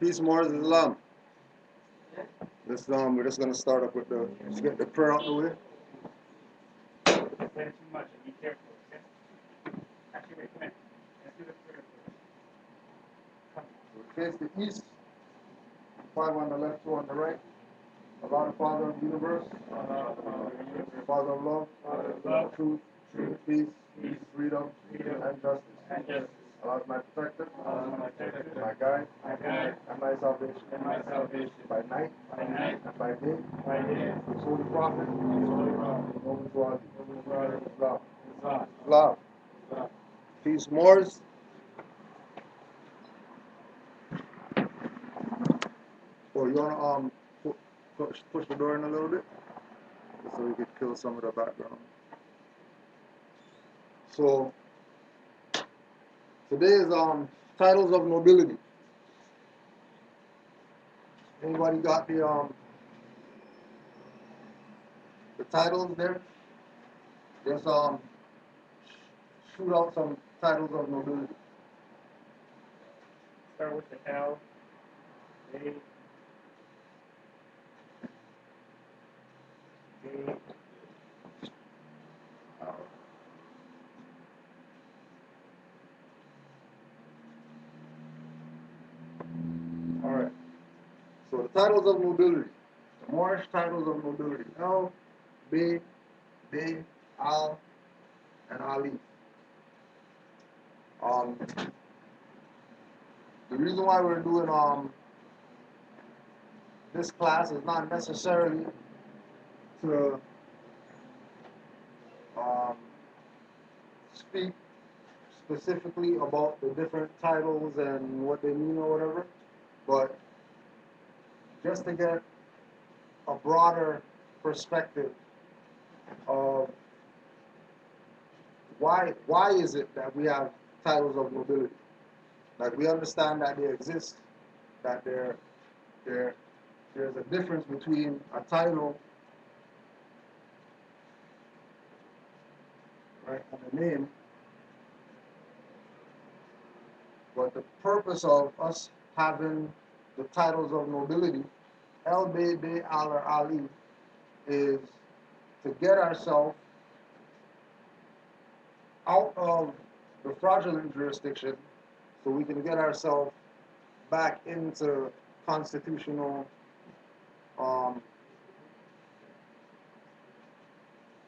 Peace, more Islam. Let's we're just gonna start up with the let's get the prayer out the way. Say too much and be careful, okay? Actually, wait, come here. Let's do the prayer first. We face the east, five on the left, two on the right. Allah, the Father of the universe, Father of love, truth, peace, freedom, and justice. Allah is my protector, my guide, and my salvation. By night and by day, His holy prophet, over to all. Islam. Peace, Moors. Oh, you wanna push the door in a little bit so we could kill some of the background. So today is titles of nobility. Anybody got the titles there? Just shoot out some titles of nobility. Start with the L. A. A. All right. So the titles of nobility, the Moorish titles of nobility: El, Bey, Bey, Al, and Ali. The reason why we're doing this class is not necessarily to um, speak specifically about the different titles and what they mean or whatever, but just to get a broader perspective of why is it that we have titles of nobility. Like, we understand that they exist, that there's a difference between a title, right, and a name. But the purpose of us having the titles of nobility, El, Bey, Bey, Al, or Ali, is to get ourselves out of the fraudulent jurisdiction so we can get ourselves back into constitutional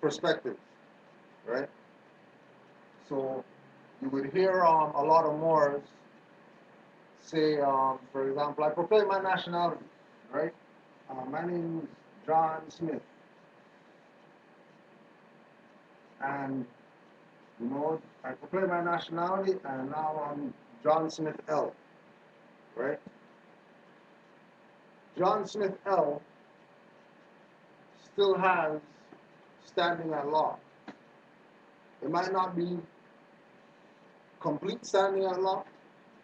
perspective, right? So you would hear a lot of Moors say, for example, I proclaim my nationality, right? My name is John Smith, and I proclaim my nationality, and now I'm John Smith L, right? John Smith L still has standing at law. It might not be complete standing at law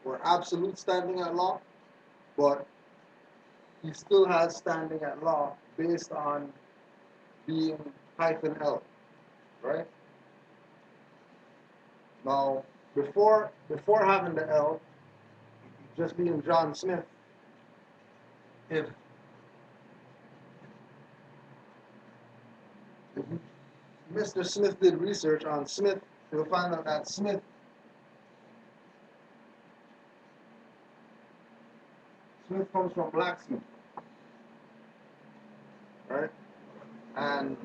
or absolute standing at law, but he still has standing at law based on being -L, right? Now, before having the L, just being John Smith, if Mr. Smith did research on Smith, he'll find out that Smith comes from blacksmith, right? And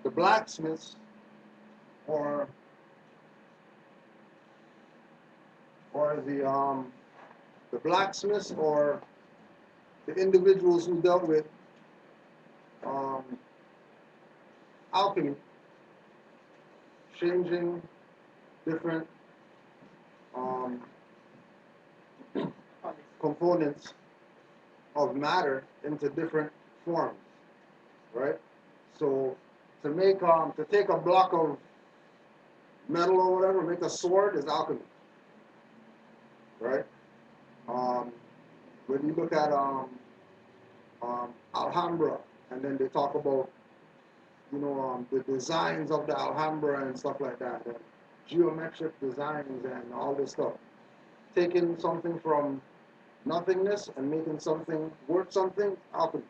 the blacksmiths, or the blacksmiths, or the individuals who dealt with um, alchemy, changing different components of matter into different forms, right? So to take a block of metal or whatever, make a sword, is alchemy, right? When you look at Alhambra, and then they talk about the designs of the Alhambra and stuff like that, and geometric designs and all this stuff, taking something from nothingness and making something worth something happen.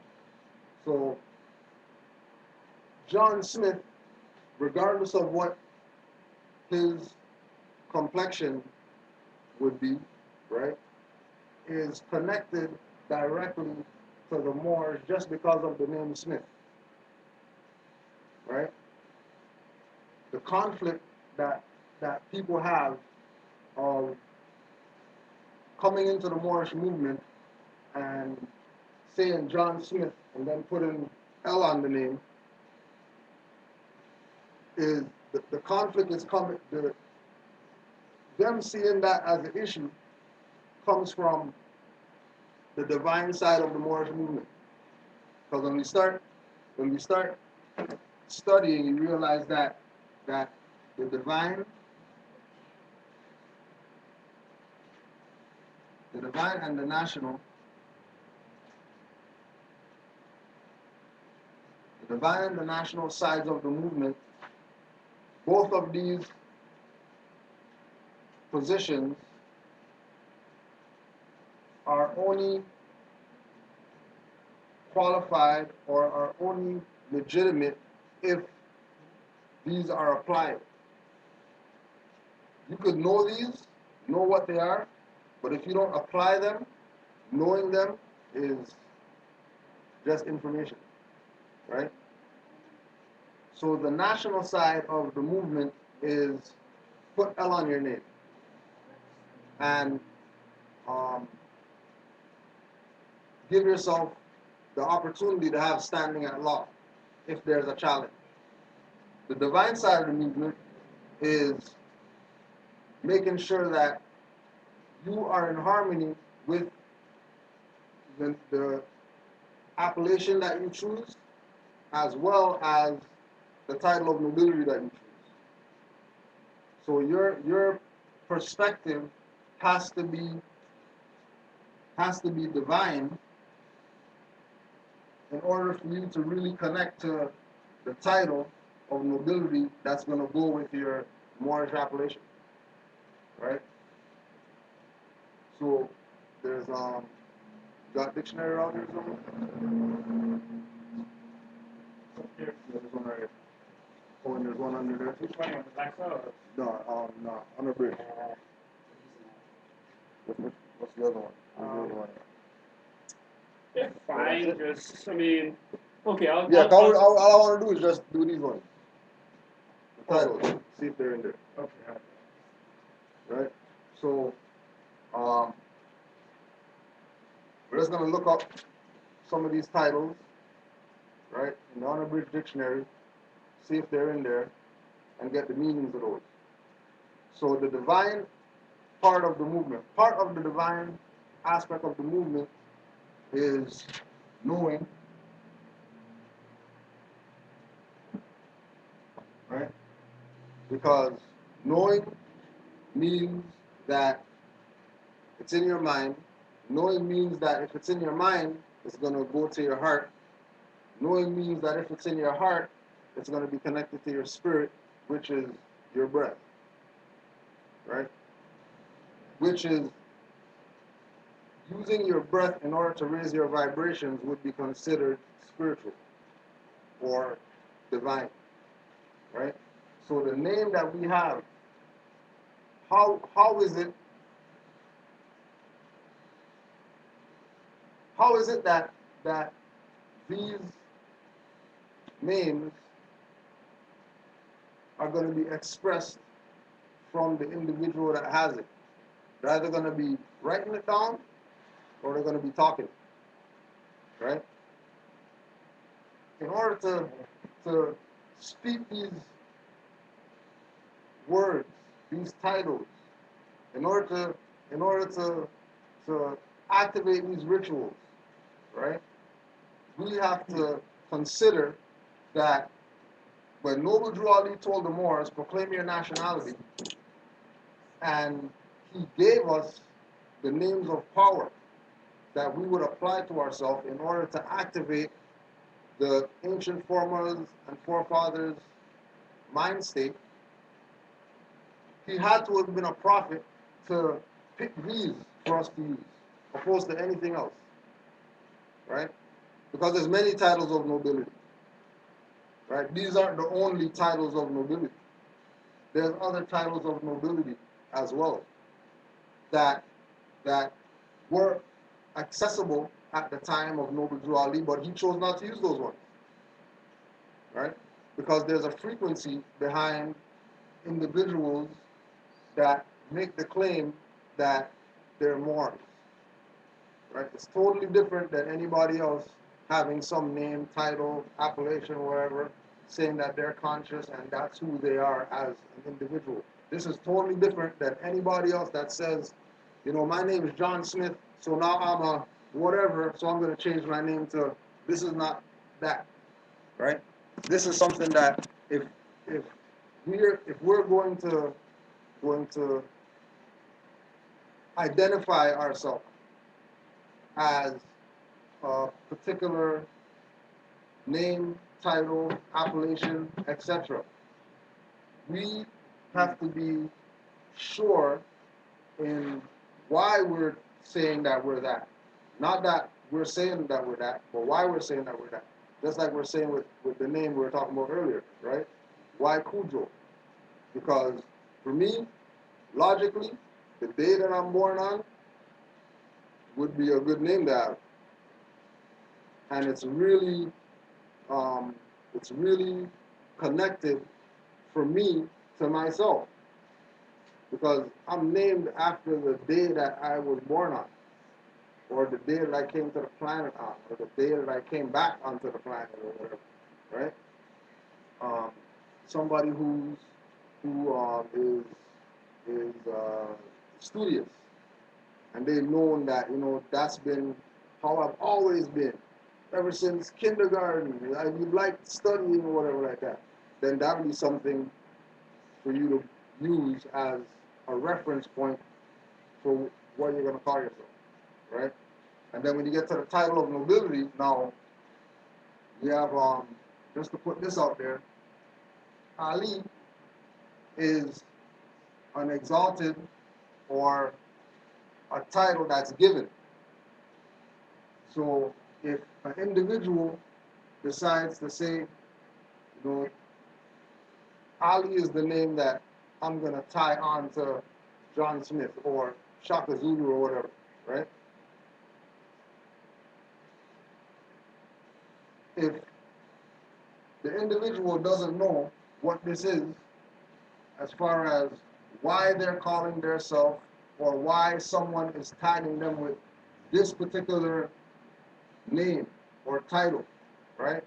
So John Smith, regardless of what his complexion would be, right, is connected directly to the Moors just because of the name Smith, right? The conflict that people have of coming into the Moorish movement and saying John Smith and then putting L on the name is the conflict is coming. Them seeing that as an issue comes from the divine side of the Moorish movement. Because when we start studying, you realize that the divine and the national, sides of the movement, both of these positions are only qualified or are only legitimate if these are applied. You could know these, know what they are, but if you don't apply them, knowing them is just information, right? So the national side of the movement is put L on your name and give yourself the opportunity to have standing at law if there's a challenge. The divine side of the movement is making sure that you are in harmony with the appellation that you choose, as well as the title of nobility that you choose. So your perspective has to be divine in order for you to really connect to the title of nobility that's going to go with your Moorish appellation, right? So there's got dictionary out here somewhere? Here. Yeah, there's one right here. Oh, and there's one under there. Which one? On the back side? No, on the bridge. What's the other one? What's the other one? Yeah, fine. Just, I mean, okay. Yeah, all I want to do is just do these ones. The titles. See if they're in there. Okay. Right? So, we're just going to look up some of these titles, right, in the unabridged dictionary, see if they're in there, and get the meanings of those. So the divine part of the movement, part of the divine aspect of the movement is knowing, right? Because knowing means that it's in your mind. Knowing means that if it's in your mind, it's going to go to your heart. Knowing means that if it's in your heart, it's going to be connected to your spirit, which is your breath, right? Which is using your breath in order to raise your vibrations would be considered spiritual or divine, right? So the name that we have, how is it that these names are going to be expressed from the individual that has it? They're either going to be writing it down or they're going to be talking, right? In order to speak these words, these titles, in order to activate these rituals, right? We have to consider that when Noble Drew Ali told the Moors, proclaim your nationality, and he gave us the names of power that we would apply to ourselves in order to activate the ancient and forefathers' mind state. He had to have been a prophet to pick these for us to use, opposed to anything else, right? Because there's many titles of nobility, right? These aren't the only titles of nobility. There's other titles of nobility as well that that were accessible at the time of Noble Drew Ali, but he chose not to use those ones, right? Because there's a frequency behind individuals that make the claim that they're Moors, right? It's totally different than anybody else having some name, title, appellation, whatever, saying that they're conscious and that's who they are as an individual. This is totally different than anybody else that says, you know, my name is John Smith, so now I'm a whatever, so I'm going to change my name to, this is not that, right? This is something that if we're going to identify ourselves as a particular name, title, appellation, etc., we have to be sure in why we're saying that we're that. Not that we're saying that we're that, but why we're saying that we're that. Just like we're saying with the name we were talking about earlier, right? Why Cujo? Because for me, logically, the day that I'm born on would be a good name to have. And it's really connected for me to myself. Because I'm named after the day that I was born on, or the day that I came to the planet on, or the day that I came back onto the planet, or whatever, right? Somebody who is studious, and they've known that, you know, that's been how I've always been, ever since kindergarten. You like studying or whatever like that. Then that would be something for you to use as a reference point for what you're going to call yourself, right? And then when you get to the title of nobility, now you have, just to put this out there, Ali is an exalted or a title that's given. So if an individual decides to say, you know, Ali is the name that I'm going to tie on to John Smith or Shaka Zulu or whatever, right? If the individual doesn't know what this is, as far as why they're calling themselves or why someone is tagging them with this particular name or title, right?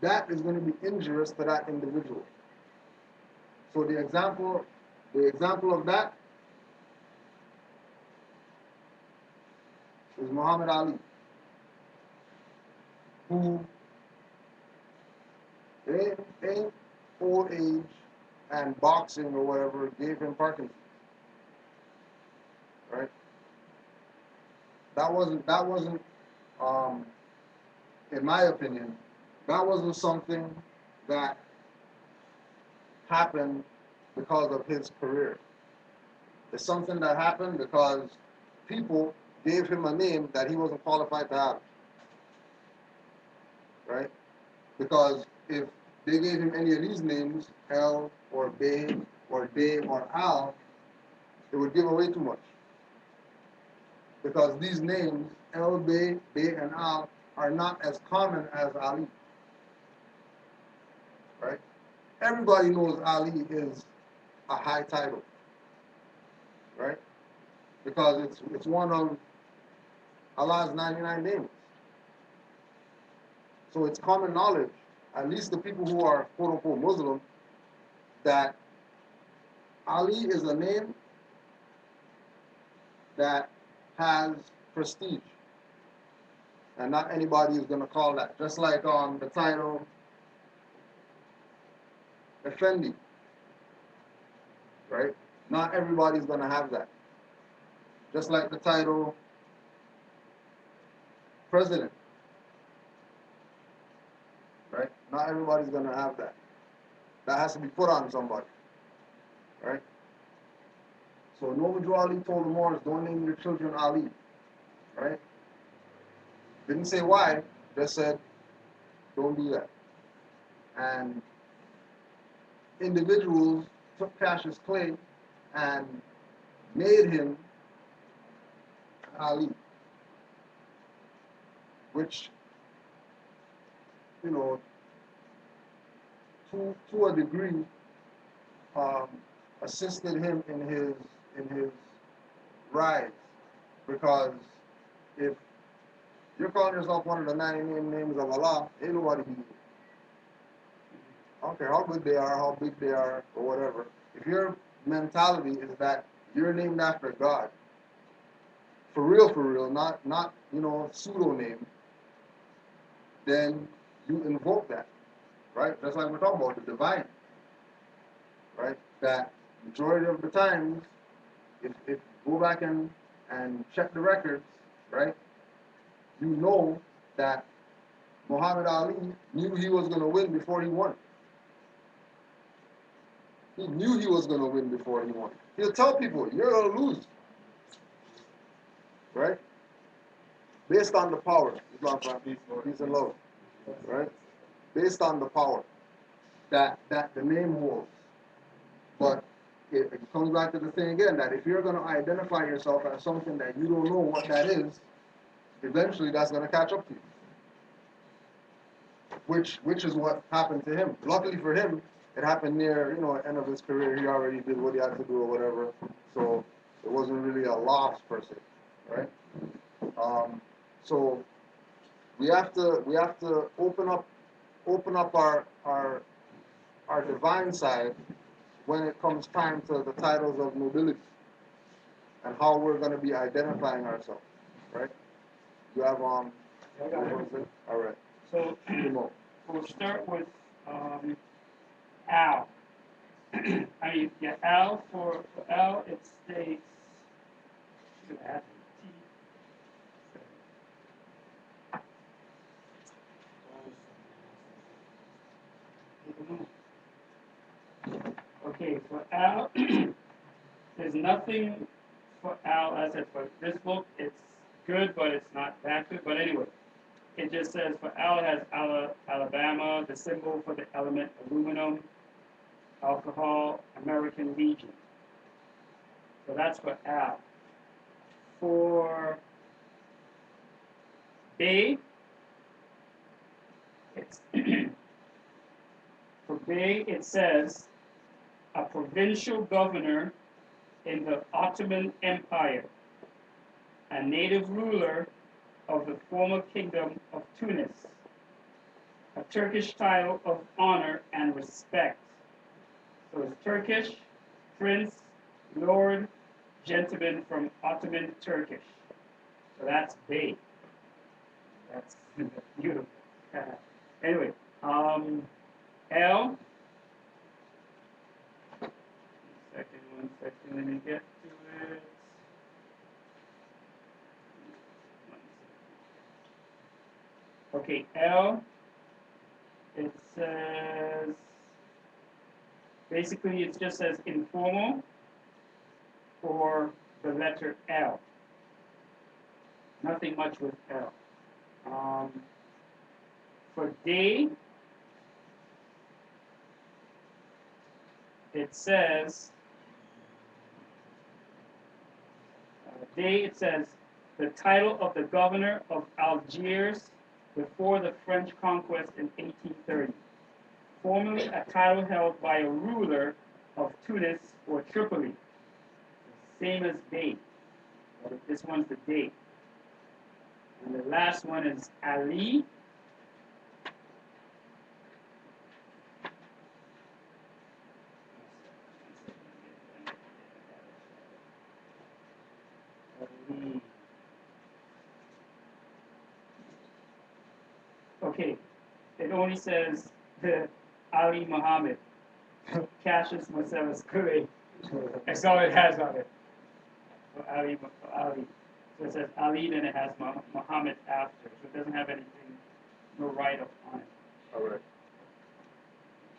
That is going to be injurious to that individual. So the example of that is Muhammad Ali, who in old age and boxing or whatever gave him Parkinson's, right? That wasn't in my opinion, that wasn't something that happened because of his career. It's something that happened because people gave him a name that he wasn't qualified to have, right? Because if they gave him any of these names, El or Bey or Day or Al, it would give away too much. Because these names, El, Bey, and Al, are not as common as Ali, right? Everybody knows Ali is a high title, right? Because it's one of Allah's 99 names. So it's common knowledge, at least the people who are quote-unquote Muslim, that Ali is a name that has prestige. And not anybody is going to call that. Just like the title Effendi, right? Not everybody's going to have that. Just like the title President, right? Not everybody's going to have that. That has to be put on somebody, right? So Noble Ali told the Moors, don't name your children Ali, right? Didn't say why, just said, don't do that. And individuals took Cassius Clay and made him Ali, which, you know, to a degree, um, assisted him in his rise, because if you're calling yourself one of the 99 names of Allah, ain't nobody beat you. I don't care how good they are, how big they are, or whatever. If your mentality is that you're named after God, for real, not pseudo name, then you invoke that, right? That's like we're talking about the divine, right? That majority of the times, if go back and check the records, right? You know that Muhammad Ali knew he was going to win before he won. He knew he was going to win before he won. He'll tell people, you're going to lose, right? Based on the power, peace and love, right? Based on the power that the name holds. But it comes back to the thing again, that if you're going to identify yourself as something that you don't know what that is, eventually that's going to catch up to you. Which is what happened to him. Luckily for him, it happened near, end of his career. He already did what he had to do or whatever. So it wasn't really a loss per se, right? So we have to open up our divine side when it comes time to the titles of nobility and how we're going to be identifying ourselves, right? You have I got it. All right. So we'll start with Al. Al for Al it states. Should have Okay, for Al, there's nothing for Al as it for this book. It's good, but it's not that good. But anyway, it just says for Al it has Alabama, the symbol for the element aluminum, alcohol, American Legion. So that's for Al. For Bay, it's for Bay it says a provincial governor in the Ottoman Empire, a native ruler of the former kingdom of Tunis, a Turkish title of honor and respect. So it's Turkish, prince, lord, gentleman from Ottoman Turkish. So that's Bey. That's beautiful. Anyway, L. One second, let me get to it. Okay, L, it says, basically it just says informal for the letter L. Nothing much with L. For day, it says, the title of the governor of Algiers before the French conquest in 1830. Formerly a title held by a ruler of Tunis or Tripoli. Same as date. But this one's the date. And the last one is Ali. Okay, it only says the Ali Muhammad. Cassius Marcellus Clay. That's all it has on it. For Ali. So it says Ali, then it has Muhammad after. So it doesn't have anything, no write-up on it. All right.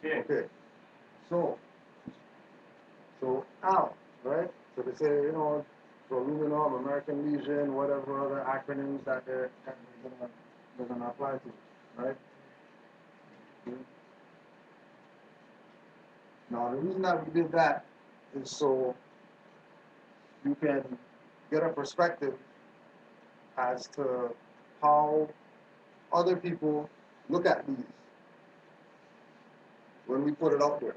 Okay. Okay. So Al, right? So they say, you know, so aluminum, American Legion, whatever other acronyms that they're gonna apply to, right? Now the reason that we did that is so you can get a perspective as to how other people look at these when we put it out there,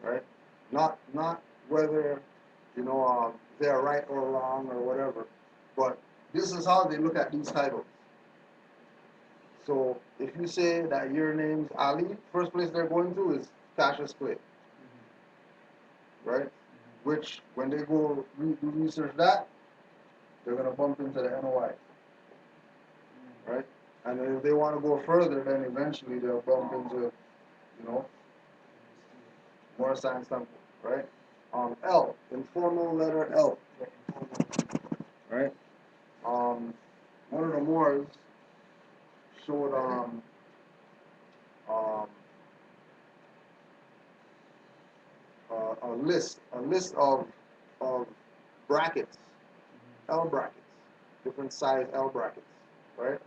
right? Not whether they're right or wrong or whatever, but this is how they look at these titles. So if you say that your name's Ali, first place they're going to is Cassius Clay, right? Which when they go do research that, they're gonna bump into the NOI, right? And if they want to go further, then eventually they'll bump into, more science temple, right? L, informal letter L, right? One of the Moors showed um, a list of brackets, L brackets, different size L brackets, right?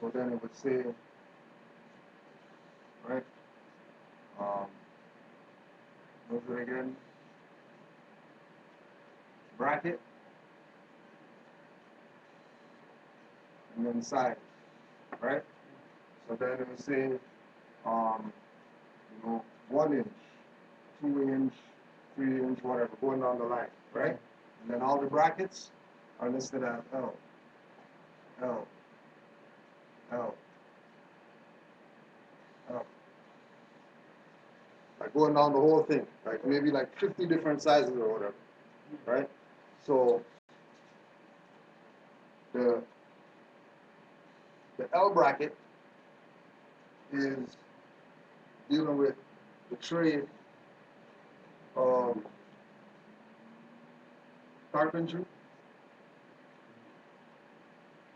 So then it would say, right? What's it again? Bracket, and then size, right? So then it would say, 1 inch, 2 inch, 3 inch, whatever, going down the line, right? And then all the brackets are listed as L, L, L, L. Like going down the whole thing, like maybe like 50 different sizes or whatever, right? So the L bracket is dealing with the trade of carpentry,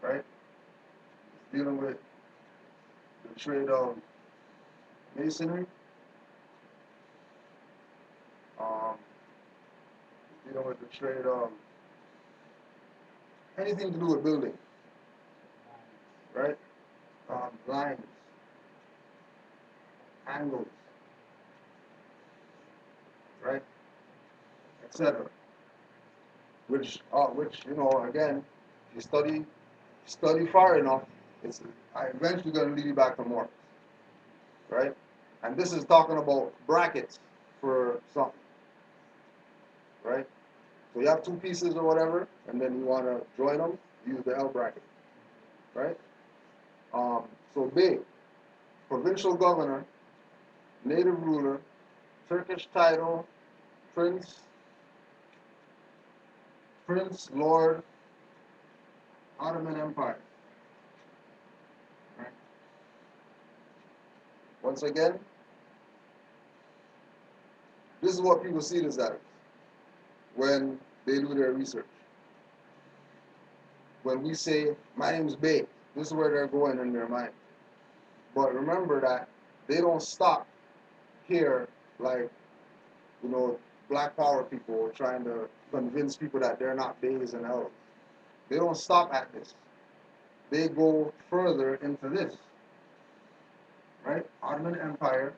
right? It's dealing with the trade of masonry, dealing with the trade of anything to do with building, right? Lines, angles, right, etc. Which again, if you study far enough, it's eventually going to lead you back to more, right? And this is talking about brackets for something, right? So you have two pieces or whatever, and then you want to join them, use the L bracket, right? So B, provincial governor, native ruler, Turkish title, prince, lord, Ottoman Empire. Right? Once again, this is what people see this as when they do their research. When we say, my name's Bay, this is where they're going in their mind. But remember that they don't stop here like, black power people trying to convince people that they're not Bays and L's. They don't stop at this. They go further into this, right? Ottoman Empire,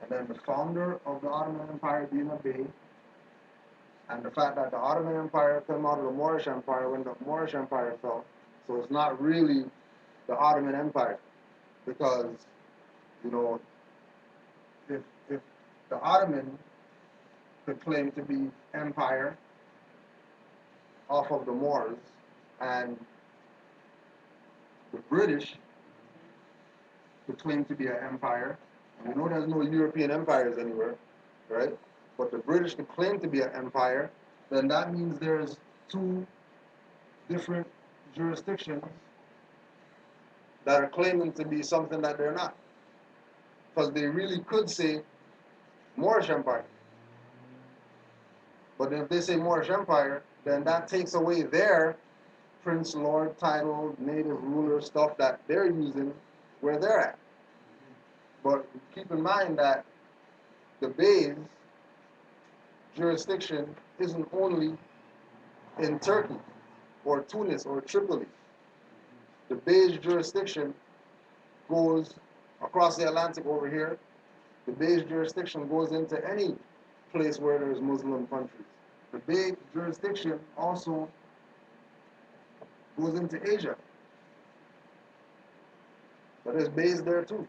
and then the founder of the Ottoman Empire being a Bey, and the fact that the Ottoman Empire came out of the Moorish Empire when the Moorish Empire fell. So it's not really the Ottoman Empire, because, if the Ottoman could claim to be empire off of the Moors, and the British could claim to be an empire, and there's no European empires anywhere, right? But the British could claim to be an empire, then that means there's two different jurisdictions that are claiming to be something that they're not. Because they really could say Moorish Empire. But if they say Moorish Empire, then that takes away their prince, lord, title, native ruler stuff that they're using where they're at. But keep in mind that the Beys jurisdiction isn't only in Turkey or Tunis or Tripoli. The beige jurisdiction goes across the Atlantic over here. The beige jurisdiction goes into any place where there's Muslim countries. The beige jurisdiction also goes into Asia. But there's beige there too.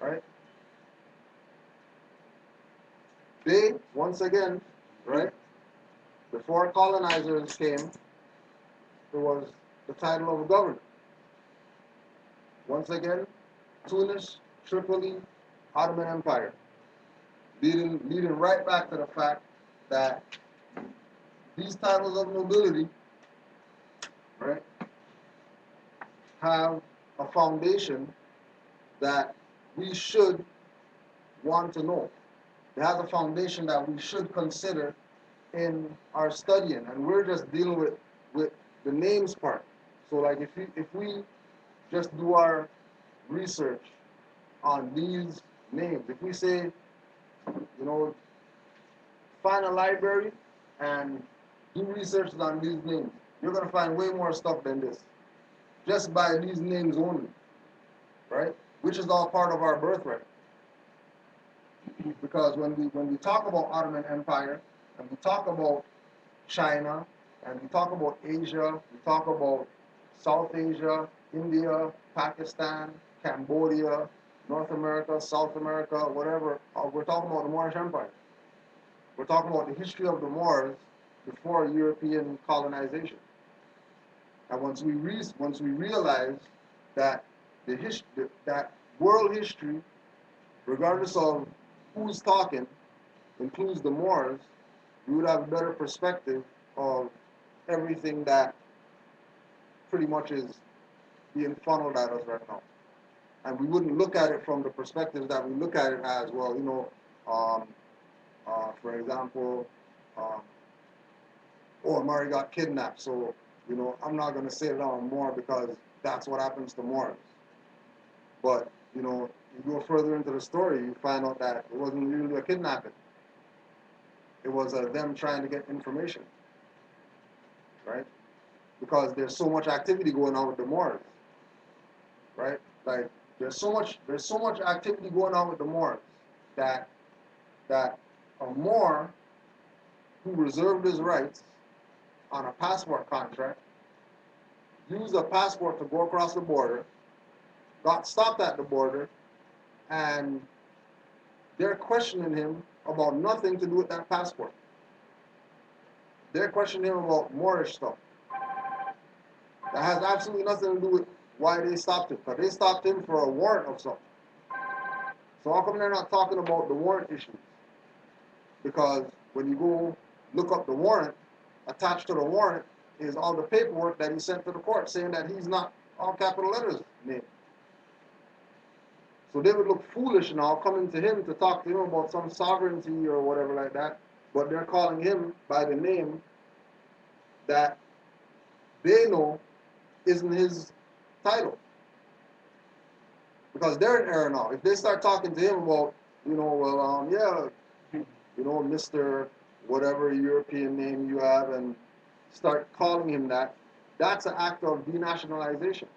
Right? They, once again, right, before colonizers came, it was the title of a governor. Once again, Tunis, Tripoli, Ottoman Empire. Leading right back to the fact that these titles of nobility, right, have a foundation that we should want to know. It has a foundation that we should consider in our studying, and we're just dealing with the names part. So like if we just do our research on these names, if we say, you know, find a library and do research on these names, you're gonna find way more stuff than this, just by these names only, right? Which is all part of our birthright. Because when we talk about Ottoman Empire, and we talk about China, and we talk about Asia, we talk about South Asia, India, Pakistan, Cambodia, North America, South America, whatever, we're talking about the Moorish Empire. We're talking about the history of the Moors before European colonization. And once we realize that that world history, regardless of who's talking, includes the Moors, we would have a better perspective of everything that pretty much is being funneled at us right now. And we wouldn't look at it from the perspective that we look at it as, well, you know, for example, Mari got kidnapped, so, you know, I'm not going to say it on Moor because that's what happens to Moors. But, you know, you go further into the story, you find out that it wasn't really a kidnapping. It was them trying to get information, right? Because there's so much activity going on with the Moors, right? Like there's so much activity going on with the Moors that a Moor who reserved his rights on a passport contract used a passport to go across the border, got stopped at the border, and they're questioning him about nothing to do with that passport. They're questioning him about Moorish stuff. That has absolutely nothing to do with why they stopped him. Because they stopped him for a warrant of something. So how come they're not talking about the warrant issues? Because when you go look up the warrant, attached to the warrant is all the paperwork that he sent to the court saying that he's not, all capital letters, named. So they would look foolish now coming to him to talk to him about some sovereignty or whatever like that, but they're calling him by the name that they know isn't his title. Because they're in error now. If they start talking to him about, you know, well, yeah, you know, Mr. whatever European name you have, and start calling him that, that's an act of denationalization.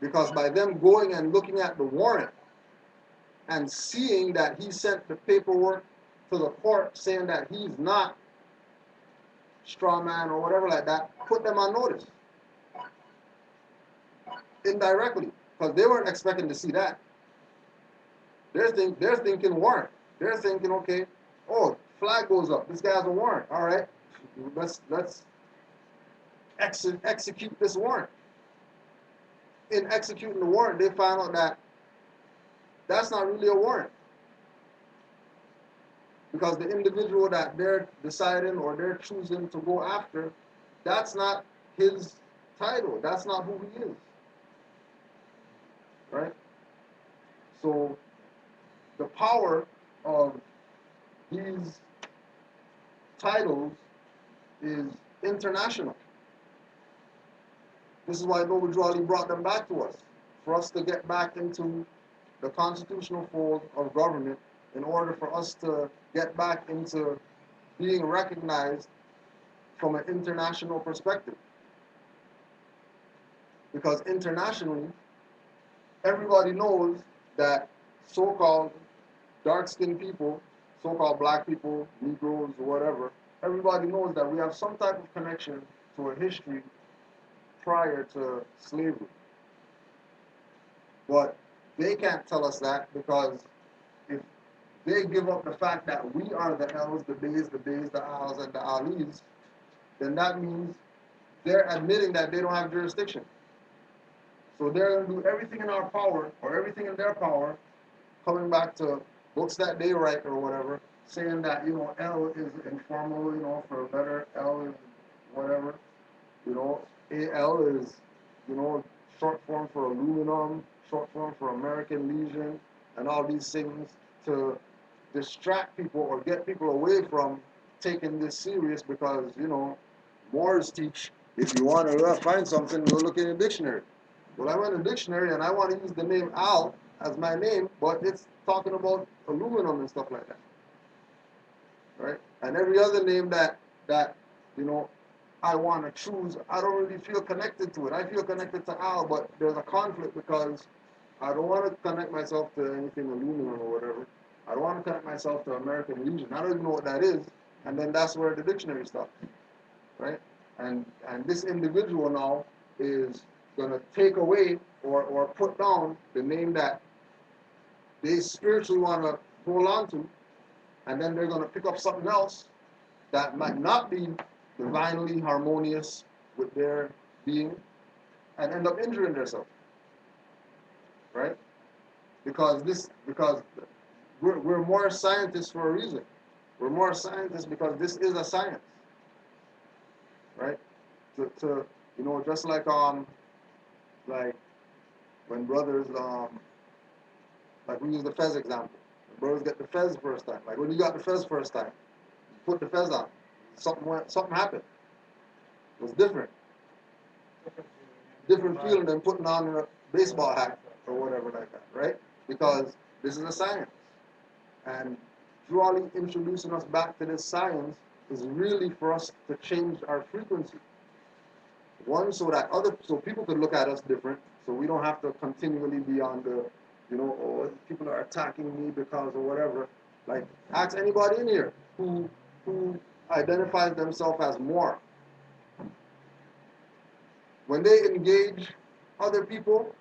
Because by them going and looking at the warrant and seeing that he sent the paperwork to the court saying that he's not straw man or whatever like that, put them on notice. Indirectly. Because they weren't expecting to see that. They're thinking warrant. They're thinking, okay, oh, flag goes up. This guy has a warrant. All right, let's execute this warrant. In executing the warrant, they found out that that's not really a warrant. Because the individual that they're deciding or they're choosing to go after, that's not his title. That's not who he is. Right? So the power of these titles is international. This is why Nobility brought them back to us, for us to get back into the constitutional fold of government in order for us to get back into being recognized from an international perspective. Because internationally, everybody knows that so-called dark-skinned people, so-called black people, Negroes, whatever, everybody knows that we have some type of connection to a history prior to slavery. But they can't tell us that, because if they give up the fact that we are the L's, the B's, the Al's, and the Ali's, then that means they're admitting that they don't have jurisdiction. So they're going to do everything in our power, or everything in their power, coming back to books that they write or whatever, saying that, L is informal, for better, L is whatever, AL is, short form for aluminum, short form for American Legion, and all these things to distract people or get people away from taking this serious, because, Moors teach, if you want to find something, go look in a dictionary. Well, I went to a dictionary and I want to use the name Al as my name, but it's talking about aluminum and stuff like that, right? And every other name that I want to choose, I don't really feel connected to it. I feel connected to Al, but there's a conflict, because I don't want to connect myself to anything aluminum or whatever. I don't want to connect myself to American Legion. I don't even know what that is. And then that's where the dictionary stops, right? And this individual now is going to take away or put down the name that they spiritually want to hold on to, and then they're going to pick up something else that might not be divinely harmonious with their being, and end up injuring themselves, right? Because we're more scientists for a reason. We're more scientists because this is a science, right? To just like when brothers like we use the fez example. When brothers get the fez first time. Like when you got the fez first time, you put the fez on. Something happened. It was different. Different feeling than putting on a baseball hat or whatever like that, right? Because this is a science. And Drawley introducing us back to this science is really for us to change our frequency. One, so people could look at us different, so we don't have to continually be on the, people are attacking me because or whatever. Like, ask anybody in here who identifies themselves as more. When they engage other people,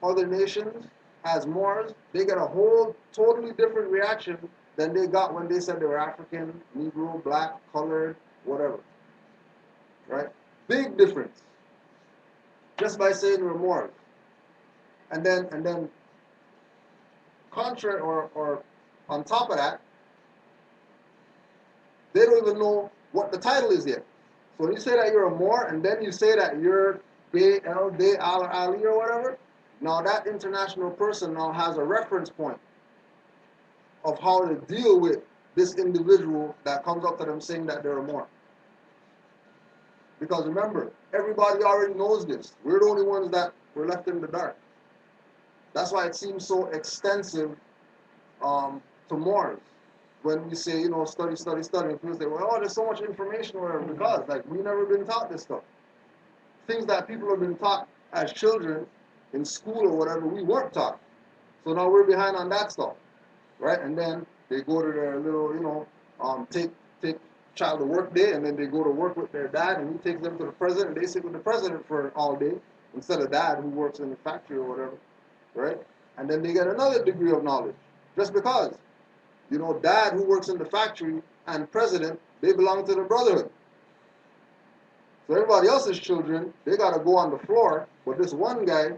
other nations as Moors, they get a whole totally different reaction than they got when they said they were African, Negro, black, colored, whatever. Right? Big difference. Just by saying we're Moors. And then contrary or on top of that, they don't even know what the title is yet. So when you say that you're a Moor, and then you say that you're Bay, El, Day, Al, or Ali, or whatever, now that international person now has a reference point of how to deal with this individual that comes up to them saying that they're a Moor. Because remember, everybody already knows this. We're the only ones that were left in the dark. That's why it seems so extensive to Moors. When we say, study, and people say, well, there's so much information or whatever, because, like, we've never been taught this stuff. Things that people have been taught as children in school or whatever, we weren't taught. So now we're behind on that stuff, right? And then they go to their little, take child to work day, and then they go to work with their dad, and he takes them to the president, and they sit with the president for all day, instead of dad who works in the factory or whatever, right? And then they get another degree of knowledge, just because. Dad who works in the factory and president, they belong to the brotherhood. So everybody else's children, they got to go on the floor, but this one guy,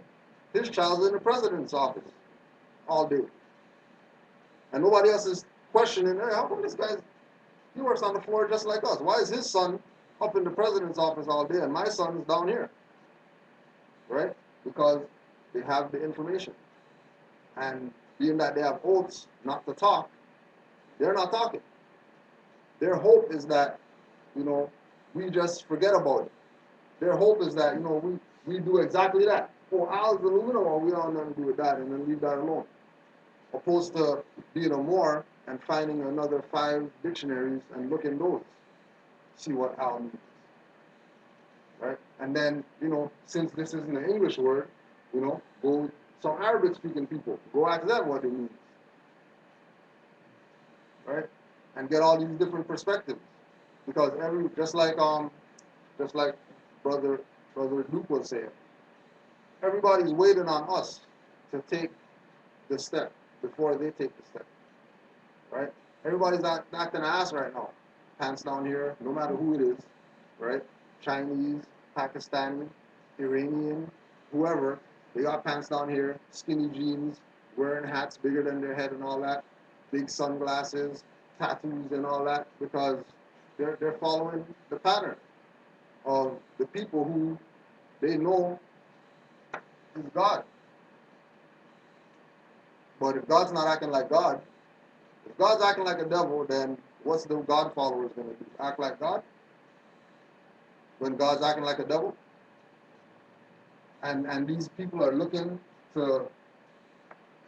his child's in the president's office all day. And nobody else is questioning, hey, how come this guy, he works on the floor just like us? Why is his son up in the president's office all day and my son is down here? Right? Because they have the information. And being that they have oaths not to talk, they're not talking. Their hope is that, we just forget about it. Their hope is that, we do exactly that. Oh, Al's aluminum, or we don't have nothing to do with that, and then leave that alone. opposed to being a moor and finding another 5 dictionaries and look in those, see what al means, right? And then, since this isn't an English word, go some Arabic-speaking people, go ask them what it means, right? And get all these different perspectives, because just like brother Luke was saying, everybody's waiting on us to take the step before they take the step, right? Everybody's acting ass right now, pants down here, no matter who it is, right? Chinese, Pakistani, Iranian, whoever, they got pants down here, skinny jeans, wearing hats bigger than their head and all that, big sunglasses, tattoos and all that, because they're following the pattern of the people who they know is God. But if God's not acting like God, if God's acting like a devil, then what's the God followers going to do? Act like God? When God's acting like a devil? And these people are looking to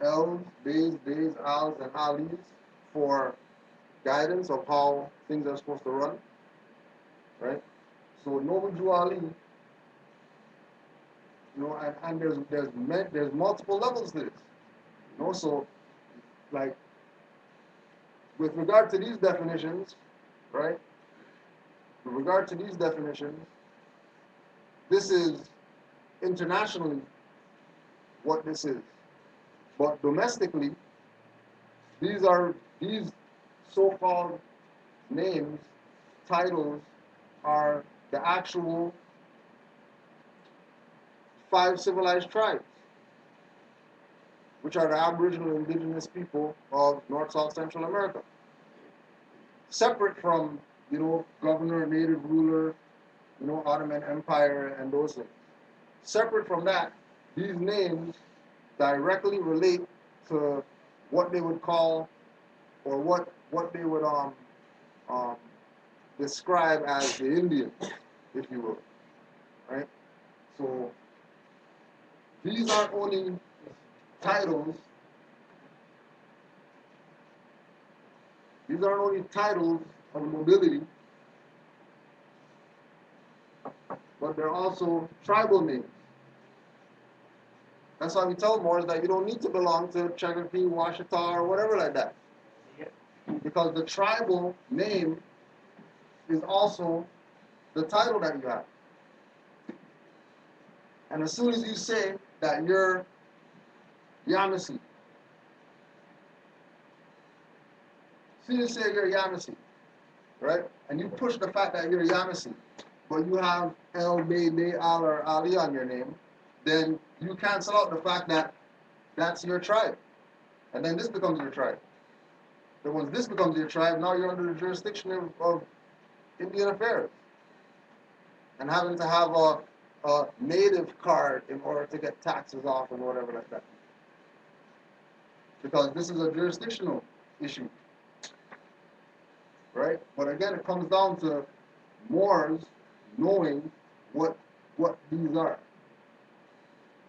L's, B's, D's, Al's, and Ali's for guidance of how things are supposed to run, right? So Noble Jew Ali, and there's multiple levels to this, So like with regard to these definitions, right? With regard to these definitions, this is internationally what this is. But domestically, these so-called names, titles, are the actual 5 civilized tribes, which are the Aboriginal indigenous people of North, South, Central America. Separate from, governor, native ruler, Ottoman Empire, and those things. Separate from that, these names directly relate to what they would call, or what they would describe as the Indians, if you will, right? So these aren't only titles. These aren't only titles of nobility, but they're also tribal names. That's why we tell Moors that you don't need to belong to Cherokee, Washita, or whatever like that. Because the tribal name is also the title that you have. And as soon as you say that you're Yamasee, as soon as you say you're Yamasee, right? And you push the fact that you're Yamasee, but you have El, Bay, Day, Al, or Ali on your name, then you cancel out the fact that that's your tribe. And then this becomes your tribe. Then once this becomes your tribe, now you're under the jurisdiction of Indian affairs. And having to have a native card in order to get taxes off and whatever like that. Because this is a jurisdictional issue. Right? But again, it comes down to Moors knowing what these are.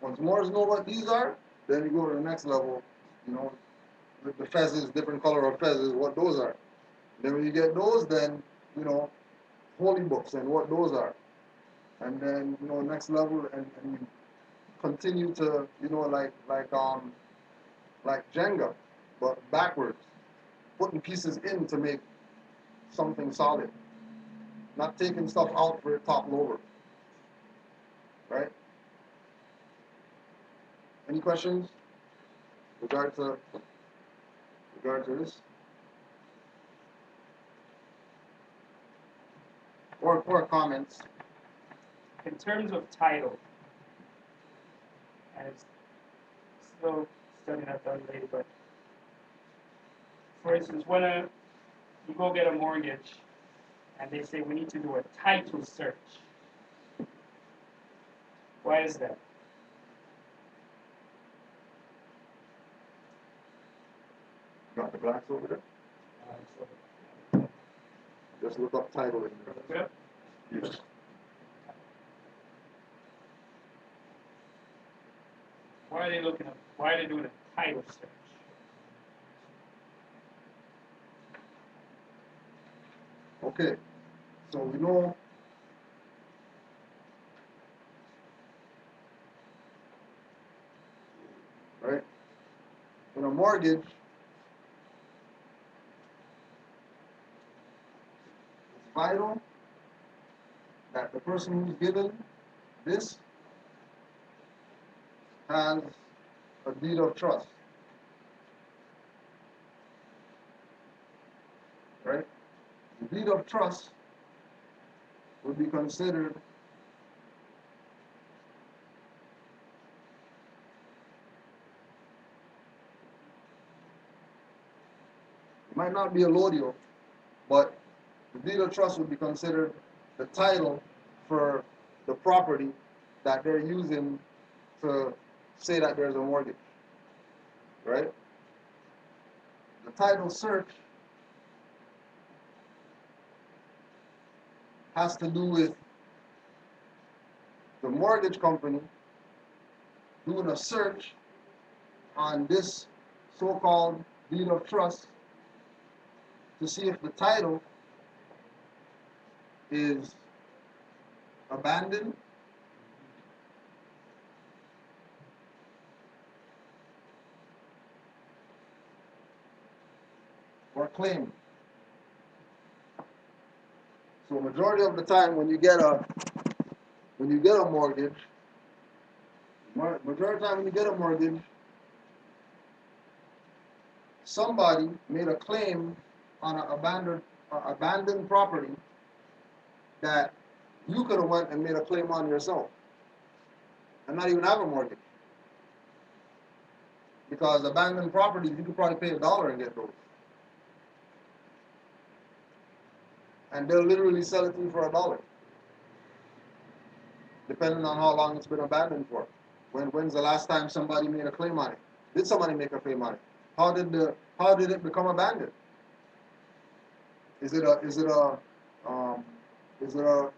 Once Moors know what these are, then you go to the next level, the fezzes, different color of fezzes, what those are. Then when you get those, then, holy books and what those are. And then, next level, and you continue to, like Jenga, but backwards, putting pieces in to make something solid, not taking stuff out for it topple over, right? Any questions regard to this, or comments? In terms of title, and it's still studying that done later, but for instance, when you go get a mortgage and they say we need to do a title search. Why is that? Got the glass over there? Just look up title in there. Yeah. Yes. Why are they doing a title search? Okay, so we know right? In a mortgage, it's vital that the person who's given this has a deed of trust, right? The deed of trust would be considered it might not be a lodio, but the deed of trust would be considered the title for the property that they're using to say that there's a mortgage, right? The title search has to do with the mortgage company doing a search on this so-called deed of trust to see if the title is abandoned or claimed. So majority of the time when you get a mortgage, majority of the time when you get a mortgage, somebody made a claim on an abandoned property that you could have went and made a claim on yourself and not even have a mortgage. Because abandoned properties, you could probably pay $1 and get those. And they'll literally sell it to you for $1, depending on how long it's been abandoned for. When's the last time somebody made a claim on it? Did somebody make a claim on it? How did it become abandoned? Is it a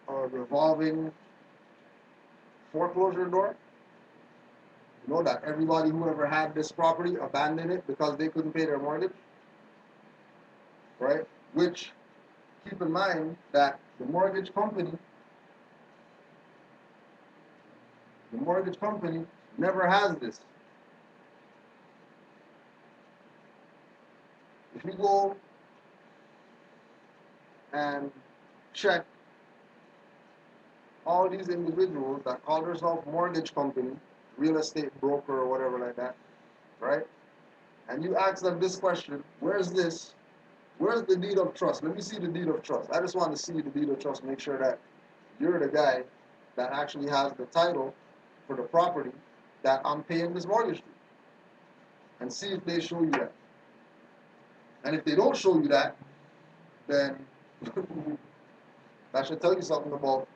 revolving foreclosure door? You know that everybody who ever had this property abandoned it because they couldn't pay their mortgage, right? Which, keep in mind that the mortgage company never has this. If you go and check all these individuals that call themselves mortgage company, real estate broker or whatever like that, right? And you ask them this question, where's the deed of trust? Let me see the deed of trust. I just want to see the deed of trust, make sure that you're the guy that actually has the title for the property that I'm paying this mortgage to. And see if they show you that. And if they don't show you that, then that should tell you something about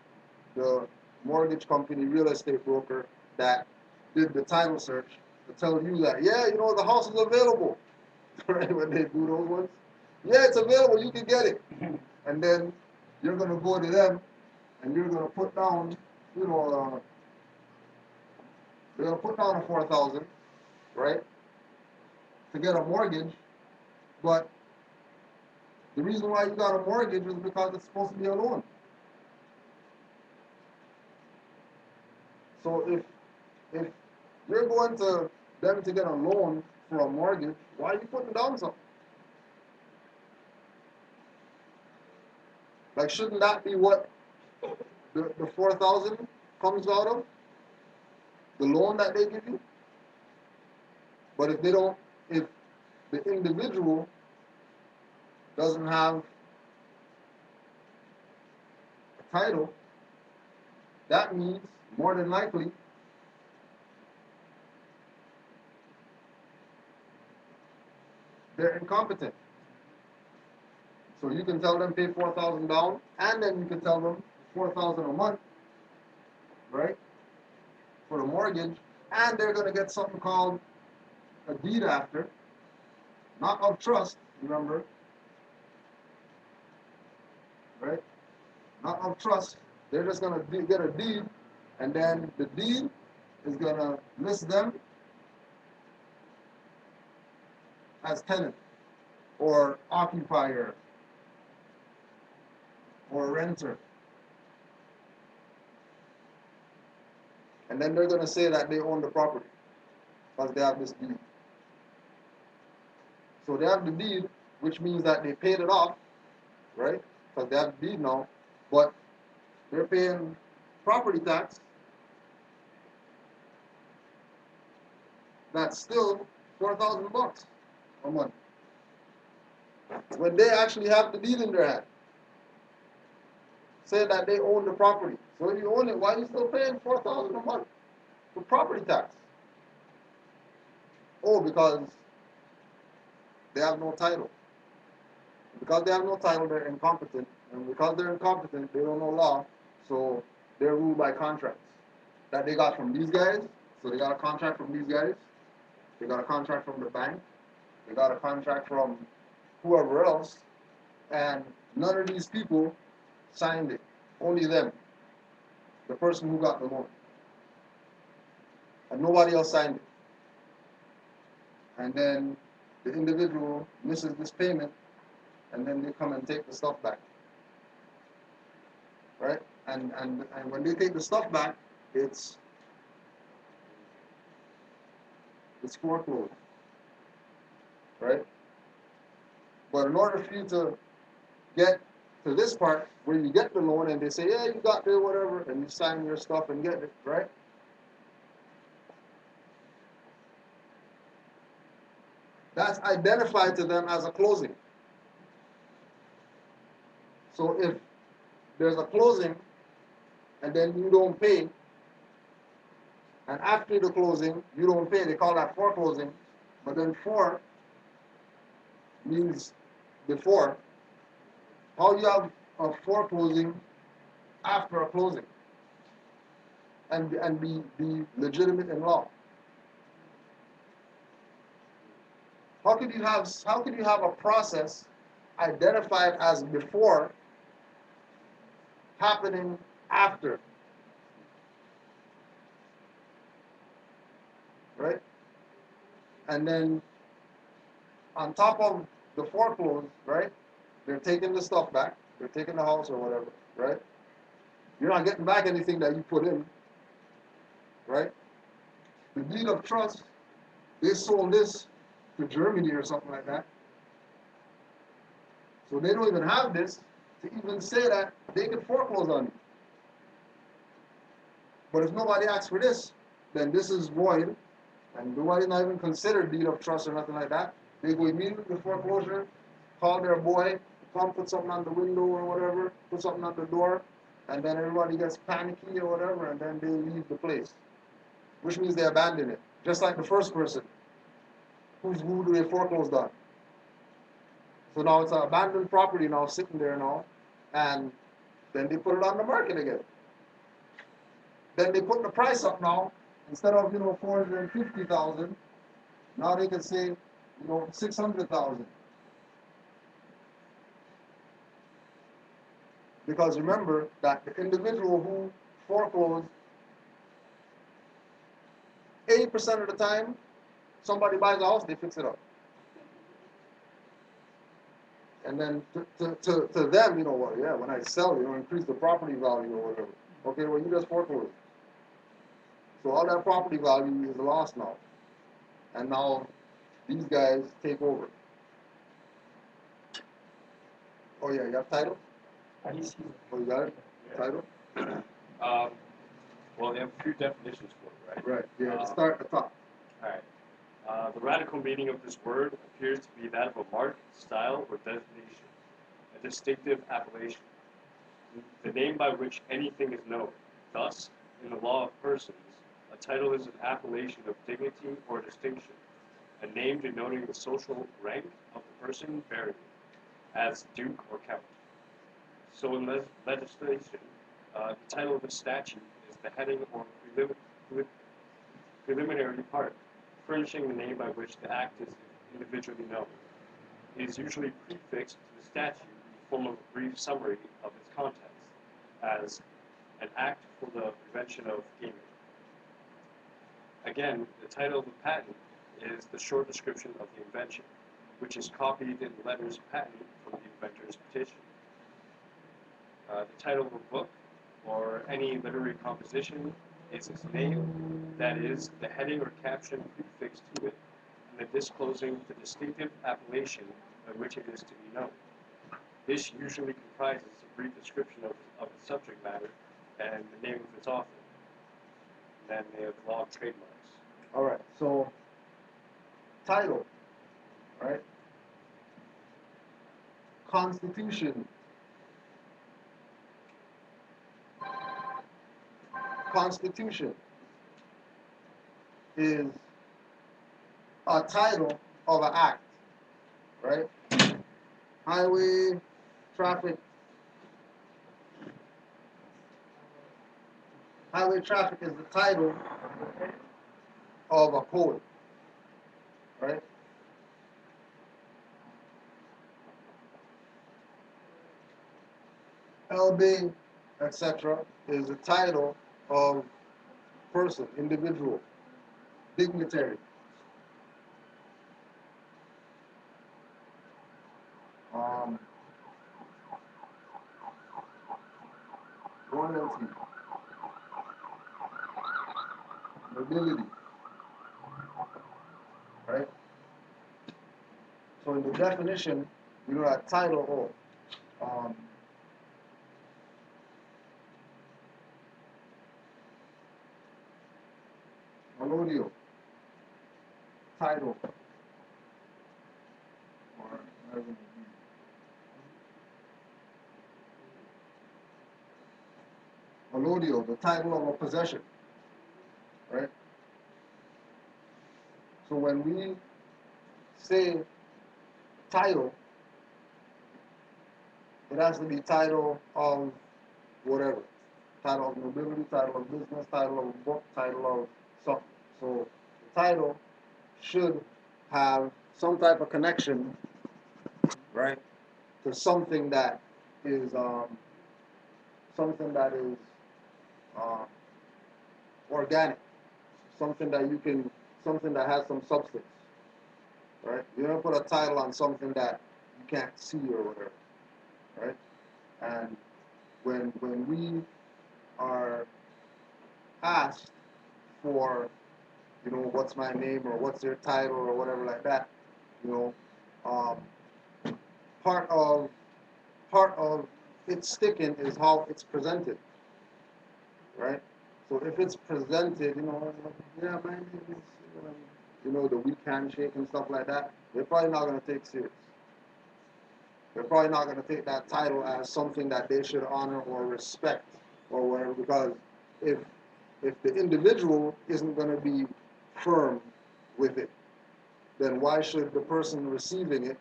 the mortgage company, real estate broker that did the title search to tell you that, yeah, you know, the house is available. Right, when they do those ones. Yeah, it's available, you can get it. And then you're going to go to them and you're going to put down, you know, they're going to put down a 4,000, right, to get a mortgage. But the reason why you got a mortgage is because it's supposed to be a loan. So if you're going to them to get a loan for a mortgage, why are you putting down something? Like, shouldn't that be what the 4,000 comes out of? The loan that they give you? But if the individual doesn't have a title, that means more than likely they're incompetent. So you can tell them pay 4,000 down, and then you can tell them 4,000 a month, right, for the mortgage, and they're going to get something called a deed after, not of trust, remember, right? Not of trust. They're just going to get a deed, and then the deed is going to list them as tenant or occupier, or a renter. And then they're going to say that they own the property because they have this deed. So they have the deed, which means that they paid it off, right? Because they have the deed now, but they're paying property tax. That's still $4,000 a month. When they actually have the deed in their hand, saying that they own the property. So if you own it, why are you still paying $4,000 a month for property tax? Oh, because they have no title. Because they have no title, they're incompetent. And because they're incompetent, they don't know law, so they're ruled by contracts that they got from these guys. So they got a contract from these guys. They got a contract from the bank. They got a contract from whoever else. And none of these people signed it. Only them. The person who got the loan. And nobody else signed it. And then the individual misses this payment, and then they come and take the stuff back. Right? And when they take the stuff back, it's foreclosed. Right? But in order for you to get to this part where you get the loan and they say, yeah, you got there, whatever, and you sign your stuff and get it, right? That's identified to them as a closing. So if there's a closing and then you don't pay, and after the closing you don't pay, they call that foreclosing. But then for means before. How you have a foreclosing after a closing and be legitimate in law? How could you have a process identified as before happening after? Right? And then on top of the foreclosed, right? They're taking the stuff back. They're taking the house or whatever, right? You're not getting back anything that you put in, right? The deed of trust, they sold this to Germany or something like that. So they don't even have this to even say that they can foreclose on you. But if nobody asks for this, then this is void, and nobody not even considered deed of trust or nothing like that. They go immediately to foreclosure, call their boy, come put something on the window or whatever, put something on the door, and then everybody gets panicky or whatever, and then they leave the place, which means they abandon it. Just like the first person, who do they foreclosed on? So now it's an abandoned property now sitting there now, and then they put it on the market again. Then they put the price up now. Instead of 450,000, now they can say 600,000. Because remember that the individual who foreclosed, 80% of the time, somebody buys a house, they fix it up. And then to them, when I sell, increase the property value or whatever. Okay, well, you just foreclosed. So all that property value is lost now. And now these guys take over. Oh, yeah, you have title? Oh, you got it? Yeah. Title? Well, they have a few definitions for it, right? Right, yeah, start at the top. All right. The radical meaning of this word appears to be that of a mark, style, or designation, a distinctive appellation, the name by which anything is known. Thus, in the law of persons, a title is an appellation of dignity or distinction, a name denoting the social rank of the person bearing it, as duke or count. So in legislation, the title of a statute is the heading or preliminary part, furnishing the name by which the act is individually known. It is usually prefixed to the statute in the form of a brief summary of its contents, as an act for the prevention of gaming. Again, the title of the patent is the short description of the invention, which is copied in letters patent from the inventor's petition. The title of a book or any literary composition is its name, that is, the heading or caption prefixed to it, and the disclosing the distinctive appellation by which it is to be known. This usually comprises a brief description of the subject matter and the name of its author. Then they have the law of trademarks. All right. So, title, right? Constitution. Constitution is a title of an act, right? Highway traffic. Highway traffic is the title of a code, right? LB, etc., is the title of person, individual, dignitary. Royalty, nobility, right? So in the definition, you know that title or Melodio, title, or whatever it may be. Melodio, the title of a possession, right? So when we say title, it has to be title of whatever. Title of nobility, title of business, title of book, title of something. So the title should have some type of connection, right, to something that is organic, something that something that has some substance, right? You don't put a title on something that you can't see or whatever, right? And when we are asked for, you know, what's my name or what's your title or whatever like that, you know, part of it sticking is how it's presented, right? So if it's presented, you know, yeah, my name is, you know, the weak handshake and stuff like that, they're probably not going to take serious. They're probably not going to take that title as something that they should honor or respect or whatever, because if the individual isn't going to be firm with it, then why should the person receiving it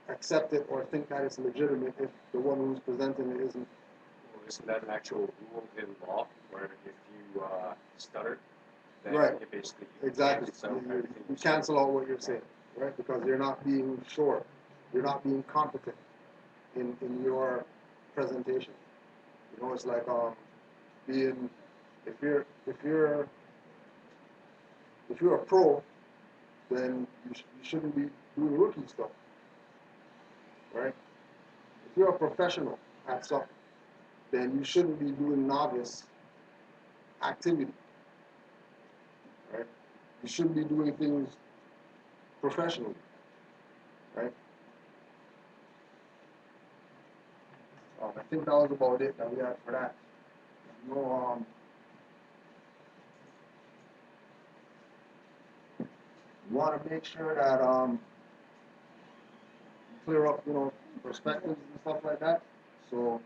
accept it or think that it's legitimate if the one who's presenting it isn't? Well, isn't that an actual rule in law where if you stutter, then Right. it basically Exactly. You cancel out what you're saying, right? Because you're not being sure. You're not being competent in your presentation. You know, it's like being if you're a pro, then you shouldn't be doing rookie stuff, right? If you're a professional at something, then you shouldn't be doing novice activity, right? You should be doing things professionally, right? I think that was about it that we had for that. You know, you want to make sure that clear up, you know, perspectives and stuff like that. So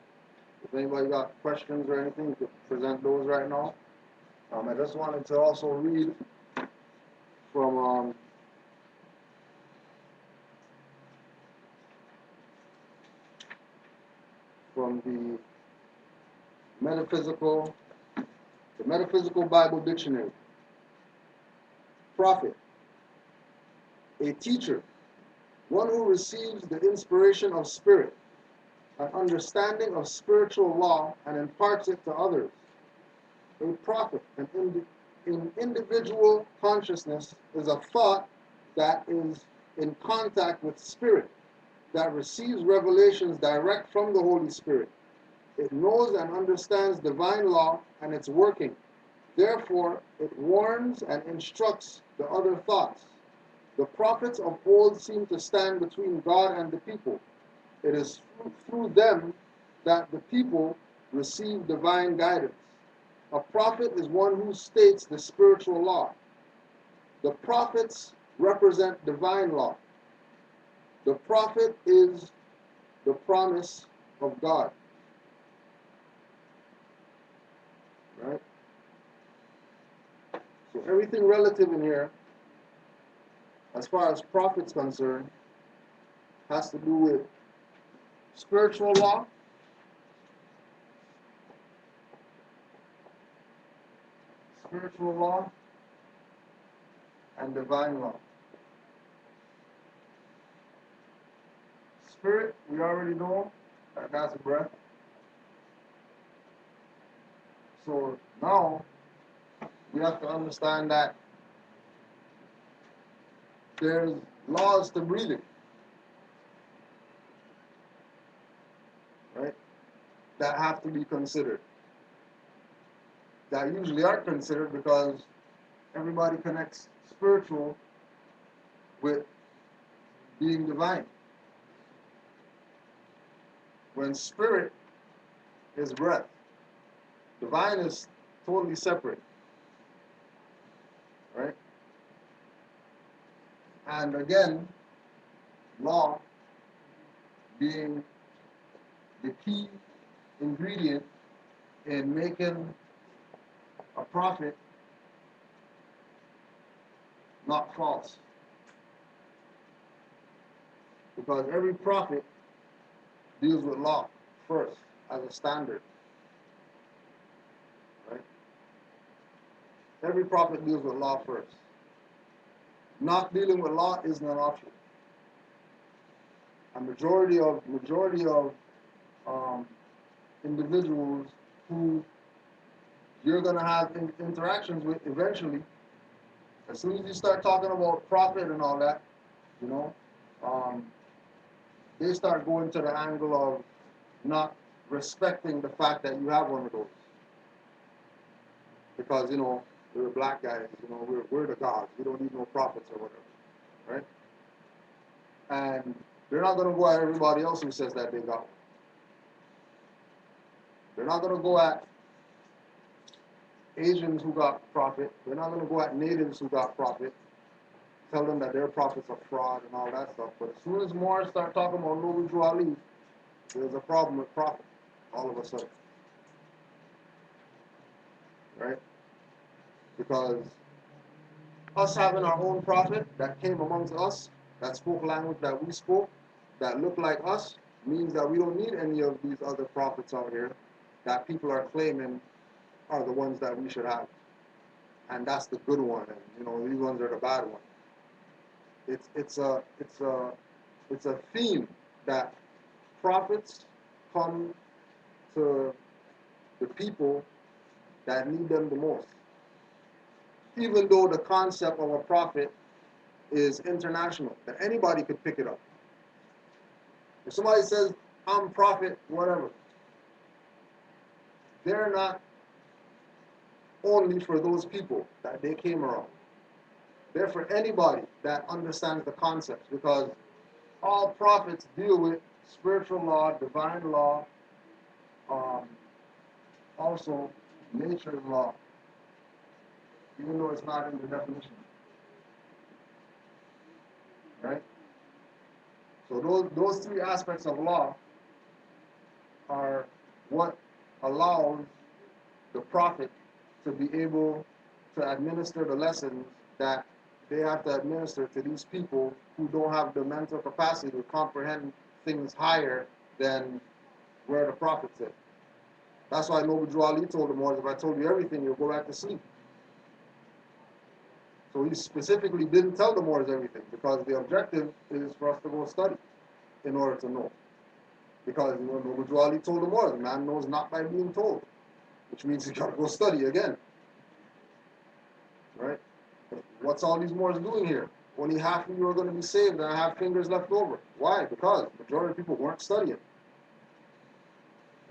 if anybody got questions or anything, you could present those right now. I just wanted to also read from the Metaphysical Bible Dictionary. Prophet, a teacher, one who receives the inspiration of spirit, an understanding of spiritual law, and imparts it to others. A prophet, an individual consciousness, is a thought that is in contact with spirit, that receives revelations direct from the Holy Spirit. It knows and understands divine law and its working. Therefore, it warns and instructs the other thoughts. The prophets of old seem to stand between God and the people. It is through them that the people receive divine guidance. A prophet is one who states the spiritual law. The prophets represent divine law. The prophet is the promise of God. Right? So everything relative in here, as far as prophets concerned, has to do with spiritual law, and divine law. Spirit, we already know that that's breath. So now we have to understand that there's laws to breathing, right? That have to be considered. That usually aren't considered because everybody connects spiritual with being divine. When spirit is breath, divine is totally separate, right? And again, law being the key ingredient in making a prophet not false. Because every prophet deals with law first as a standard. Right? Every prophet deals with law first. Not dealing with law isn't an option. A majority of individuals who you're going to have interactions with eventually, as soon as you start talking about profit and all that, you know, they start going to the angle of not respecting the fact that you have one of those. Because, you know, we're black guys, you know, we're the gods. We don't need no prophets or whatever, right? And they're not going to go at everybody else who says that they got one. They're not going to go at Asians who got prophet. They're not going to go at natives who got prophet. Tell them that their prophets are fraud and all that stuff. But as soon as more start talking about Nobility, there's a problem with prophet all of a sudden. Right? Because us having our own prophet that came amongst us, that spoke language that we spoke, that looked like us, means that we don't need any of these other prophets out here that people are claiming are the ones that we should have. And that's the good one, and you know, these ones are the bad ones. It's a theme that prophets come to the people that need them the most. Even though the concept of a prophet is international, that anybody could pick it up. If somebody says, I'm prophet, whatever, they're not only for those people that they came around. They're for anybody that understands the concepts, because all prophets deal with spiritual law, divine law, also nature's law, even though it's not in the definition. Right? So those three aspects of law are what allows the prophet to be able to administer the lessons that they have to administer to these people who don't have the mental capacity to comprehend things higher than where the prophet said. That's why Nobility told the Moors, if I told you everything, you'll go back to sleep. So he specifically didn't tell the Moors everything, because the objective is for us to go study in order to know. Because Nobility told the Moors, man knows not by being told, which means you gotta go study again. Right? What's all these Moors doing here? Only half of you are going to be saved and I have fingers left over. Why? Because the majority of people weren't studying.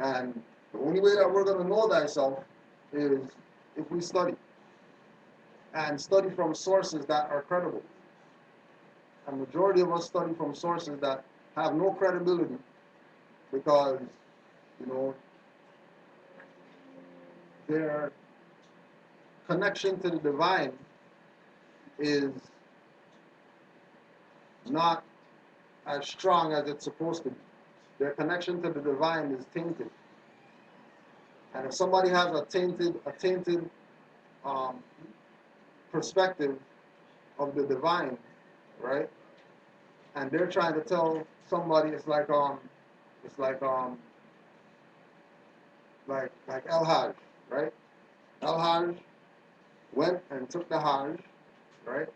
And the only way that we're going to know thyself is if we study. And study from sources that are credible. And majority of us study from sources that have no credibility because, you know, their connection to the divine is not as strong as it's supposed to be. Their connection to the divine is tainted. And if somebody has a tainted perspective of the divine, right? And they're trying to tell somebody it's like El Hajj, right? El Hajj went and took the Hajj, right?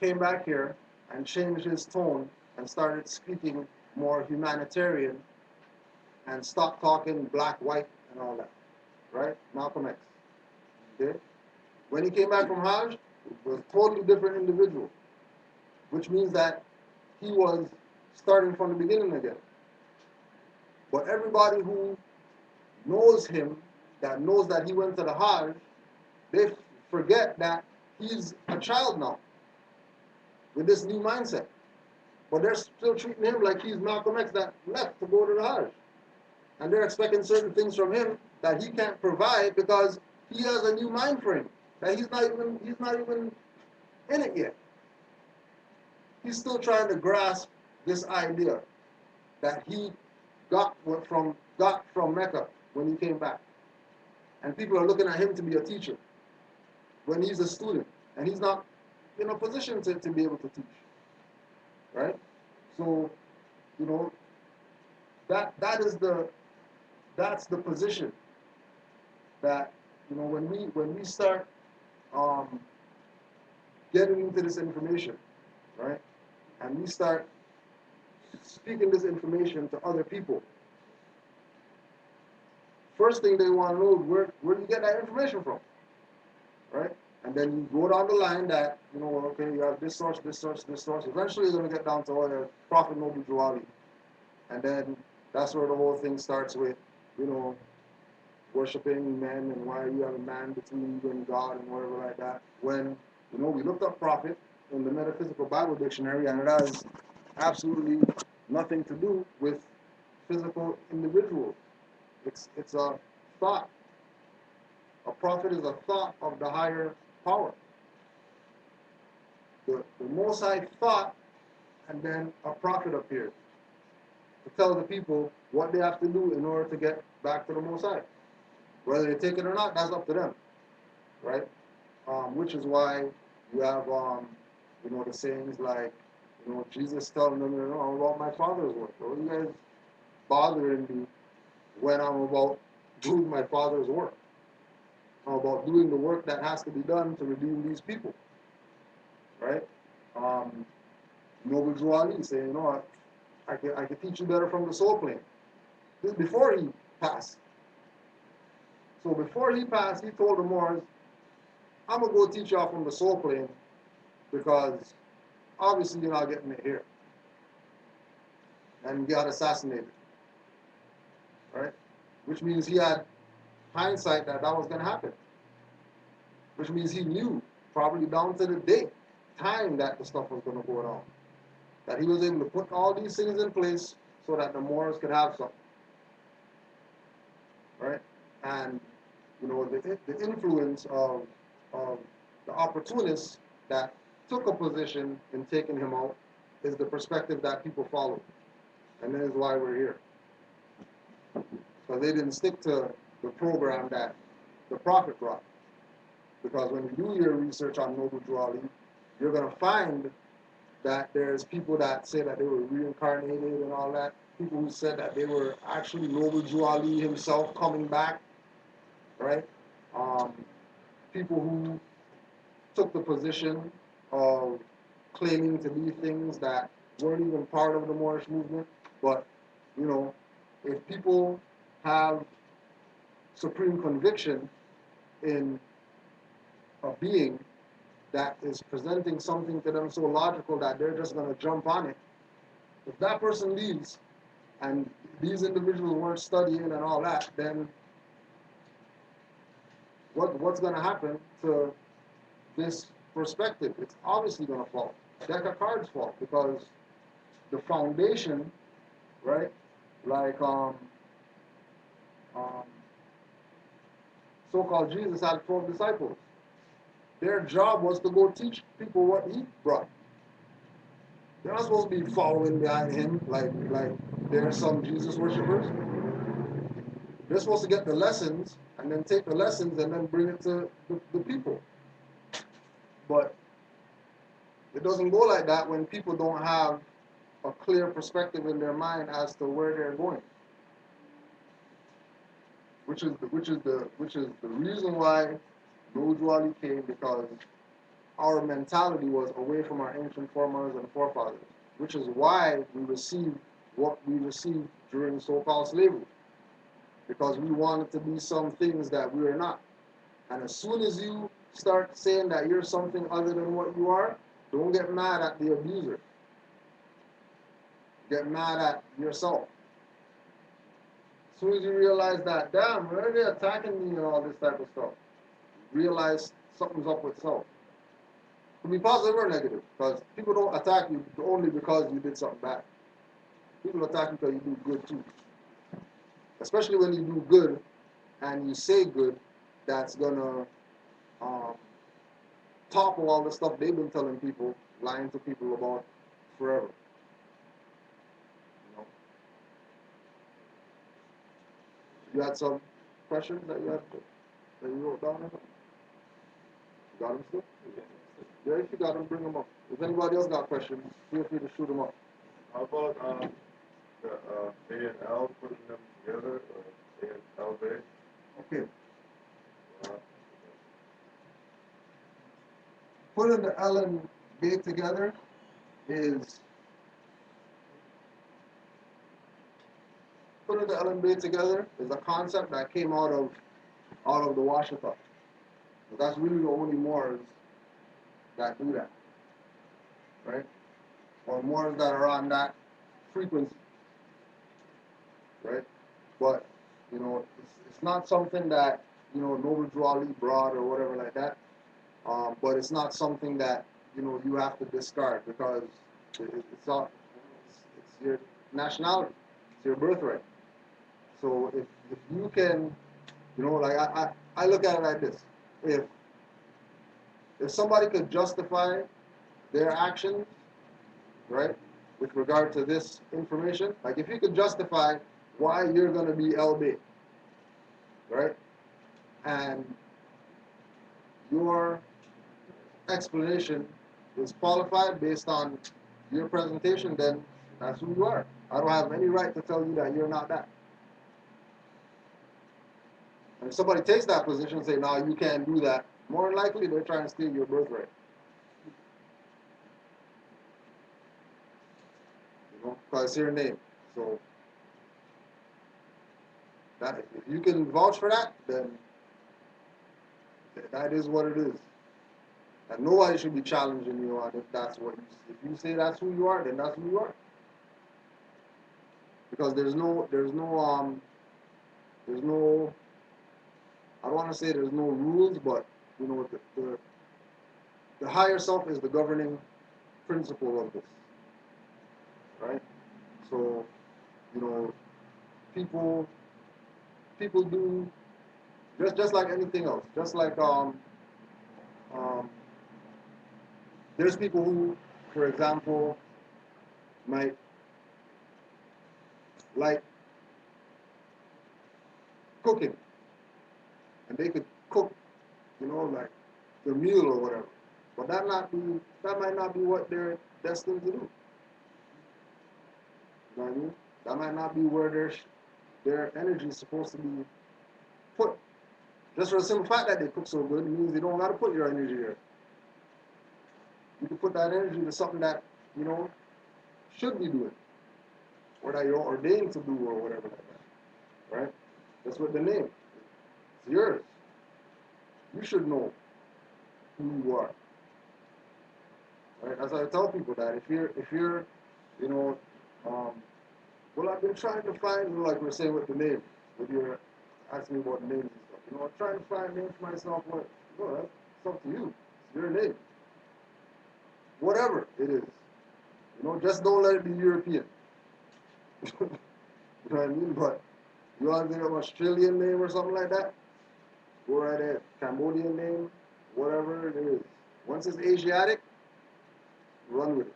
Came back here and changed his tone and started speaking more humanitarian and stopped talking black, white, and all that, right? Malcolm X. Okay? When he came back from Hajj, he was a totally different individual, which means that he was starting from the beginning again. But everybody who knows him, that knows that he went to the Hajj, they forget that he's a child now with this new mindset. But they're still treating him like he's Malcolm X that left to go to the Hajj. And they're expecting certain things from him that he can't provide because he has a new mind frame that he's not even in it yet. He's still trying to grasp this idea that he got from Mecca when he came back. And people are looking at him to be a teacher when he's a student and he's not in a position to be able to teach. Right? So, you know, that's the position that, you know, when we start getting into this information, right? And we start speaking this information to other people. First thing they want to know is where do you get that information from, right? And then you go down the line that, you know, okay, you have this source, this source, this source. Eventually you're going to get down to Prophet Nobility. And then that's where the whole thing starts with, you know, worshiping men and why you have a man between you and God and whatever like that. When, you know, we looked up prophet in the Metaphysical Bible Dictionary and it has absolutely nothing to do with physical individuals. It's a thought. A prophet is a thought of the higher power. The Most High thought, and then a prophet appeared to tell the people what they have to do in order to get back to the Most High. Whether they take it or not, that's up to them, right? Which is why you have, you know, the sayings like, you know, Jesus telling them, you know, I'm about my Father's work. What are you guys bothering me when I'm about doing my Father's work? I'm about doing the work that has to be done to redeem these people, right? Noble Drew Ali saying, you know, I can teach you better from the soul plane. This is before he passed. So before he passed, he told the Moors, I'm going to go teach y'all from the soul plane because obviously you're not getting it here. And he got assassinated, right? Which means he had hindsight that was going to happen. Which means he knew, probably down to the date, time that the stuff was going to go down. That he was able to put all these things in place so that the Moors could have something. Right? And, you know, the influence of the opportunists that took a position in taking him out is the perspective that people follow. And that is why we're here. Because they didn't stick to the program that the Prophet brought. Because when you do your research on Noble Drew Ali, you're going to find that there's people that say that they were reincarnated and all that. People who said that they were actually Noble Drew Ali himself coming back, right? People who took the position of claiming to be things that weren't even part of the Moorish movement. But, you know, if people have supreme conviction in a being that is presenting something to them so logical that they're just going to jump on it, if that person leaves, and these individuals weren't studying and all that, then what's going to happen to this perspective? It's obviously going to fall. Deck of cards fall because the foundation, right? Like um, so-called Jesus had 12 disciples. Their job was to go teach people what he brought. They're not supposed to be following behind him like there are some Jesus worshippers. They're supposed to get the lessons and then take the lessons and then bring it to the people. But it doesn't go like that when people don't have a clear perspective in their mind as to where they're going. Which is the reason why Nobility came, because our mentality was away from our ancient foremothers and forefathers, which is why we received what we received during so-called slavery, because we wanted to be some things that we are not. And as soon as you start saying that you're something other than what you are, don't get mad at the abuser. Get mad at yourself. As soon as you realize that, damn, why are they attacking me and all this type of stuff? Realize something's up with self. It can be positive or negative, because people don't attack you only because you did something bad. People attack you because you do good too. Especially when you do good and you say good, that's gonna topple all the stuff they've been telling people, lying to people about forever. You know? You had some questions that you wrote down? You got them still? Yeah, if you got them, bring them up. If anybody else got questions, feel free to shoot them up. How about the A and L, putting them together, or A and L base? Okay. Putting the L and B together is a concept that came out of the Washita. That's really the only Moors that do that, right? Or Moors that are on that frequency, right? But it's not something that Noble Drew Ali brought or whatever like that. But it's not something that you have to discard, because it's your nationality, it's your birthright. So if you can, like I look at it like this: if somebody could justify their actions, right, with regard to this information, like if you could justify why you're going to be LB, right, and your explanation is qualified based on your presentation, then that's who you are. I don't have any right to tell you that you're not that. And if somebody takes that position and say, no, you can't do that, more than likely they're trying to steal your birthright. Because it's your name. So that, if you can vouch for that, then that is what it is. And nobody should be challenging you on if that's what if you say that's who you are, then that's who you are. Because there's no I don't want to say there's no rules, but the higher self is the governing principle of this, right? So people do just like anything else. Just like there's people who, for example, might like cooking, and they could cook, like the meal or whatever. But that might not be what they're destined to do. You know what I mean? That might not be where their energy is supposed to be put. Just for the simple fact that they cook so good means you don't got to put your energy there. You can put that energy to something that should be doing, or that you're ordained to do, or whatever like that. Right? That's what the name. It's yours. You should know who you are. Right? As I tell people that if you're, well, Well, I've been trying to find, like we're saying with the name, with your asking me about names and stuff. I'm trying to find names for myself. What? No, that's up to you. It's your name. Whatever it is. Just don't let it be European. You know what I mean? But you want to think of an Australian name or something like that? Go right ahead. Cambodian name, whatever it is. Once it's Asiatic, run with it.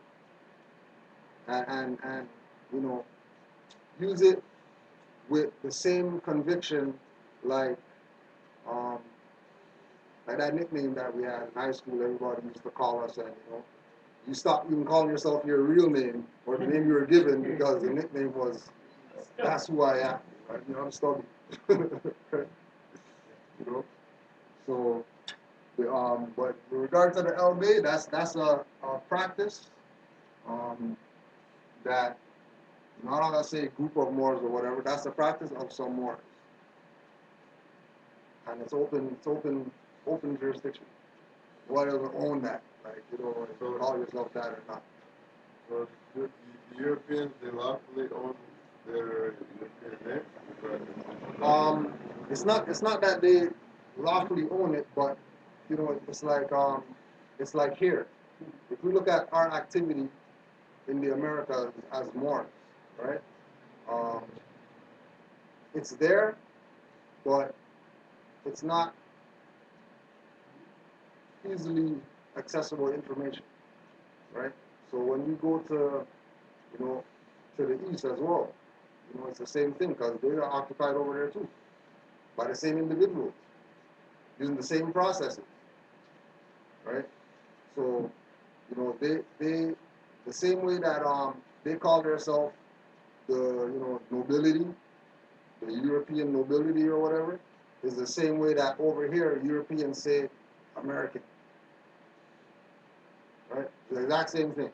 And use it with the same conviction like like that nickname that we had in high school. Everybody used to call us, and you stop even calling yourself your real name or the name you were given because the nickname was that's who I am. Right? I'm stubby. So but with regard to the LB, that's a practice that not gonna say group of Moors or whatever. That's the practice of some Moors, and it's open jurisdiction. Whatever own that, like call yourself that or not. So the Europeans, they lawfully own their European name? It's not that they lawfully own it, but it's like here. If we look at our activity in the Americas as Moors, right? It's there, but it's not easily accessible information, right? So when we go to to the east as well, it's the same thing because they are occupied over there too by the same individuals using the same processes, right? So they the same way that they call themselves the nobility, the European nobility or whatever, is the same way that over here Europeans say American, right? The exact same thing.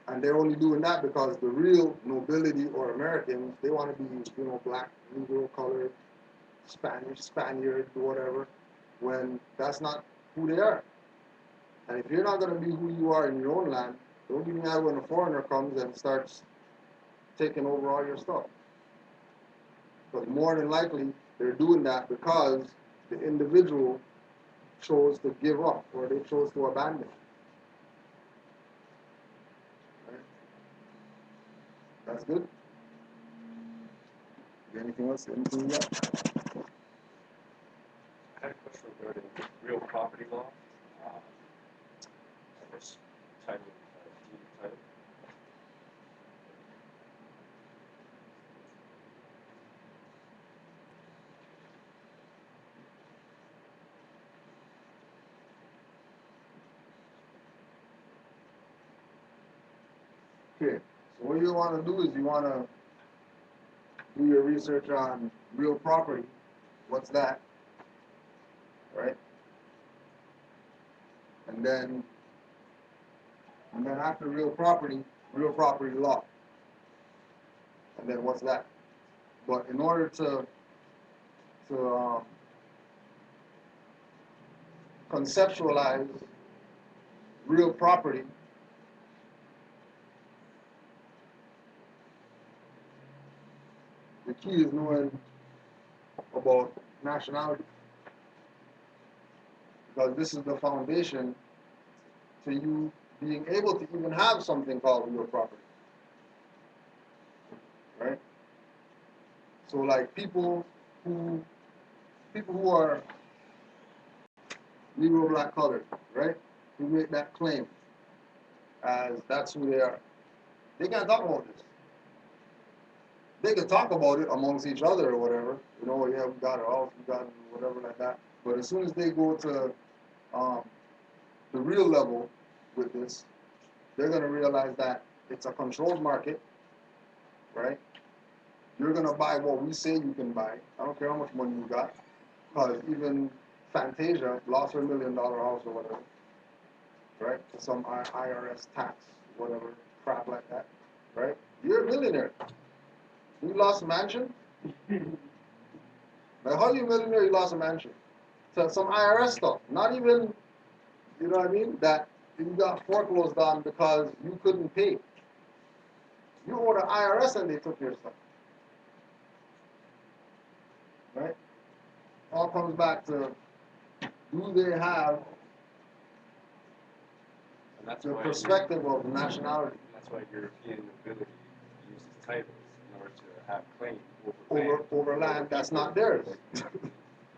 And they're only doing that because the real nobility or Americans, they want to be, black, Negro, colored, Spanish, Spaniard, whatever, when that's not who they are. And if you're not going to be who you are in your own land, don't be mad when a foreigner comes and starts taking over all your stuff. But more than likely, they're doing that because the individual chose to give up or they chose to abandon. Right? That's good. Anything else? Anything you got? I had a question regarding real property law. I guess title, deed title. Okay, so what you want to do is you want to do your research on real property. What's that? Right? And then after real property law. And then what's that? But in order to conceptualize real property, the key is knowing about nationality. Because this is the foundation to you being able to even have something called real property. Right? So like people who are Negro, black, colored, right? Who make that claim as that's who they are. They can't talk about this. They can talk about it amongst each other or whatever. Yeah, we got it all, we got it, whatever like that. But as soon as they go to the real level with this, they're going to realize that it's a controlled market, right? You're going to buy what we say you can buy. I don't care how much money you got. Because even Fantasia lost her $1 million house or whatever, right? For some IRS tax, whatever, crap like that, right? You're a millionaire. You lost a mansion? Like, how are you a millionaire? You lost a mansion. So some IRS stuff. Not even, you know what I mean? That you got foreclosed on because you couldn't pay. You owe the IRS and they took your stuff. Right? All comes back to, do they have And that's the why perspective of nationality that's why European nobility uses titles in order to have claim over over land. land that's not theirs?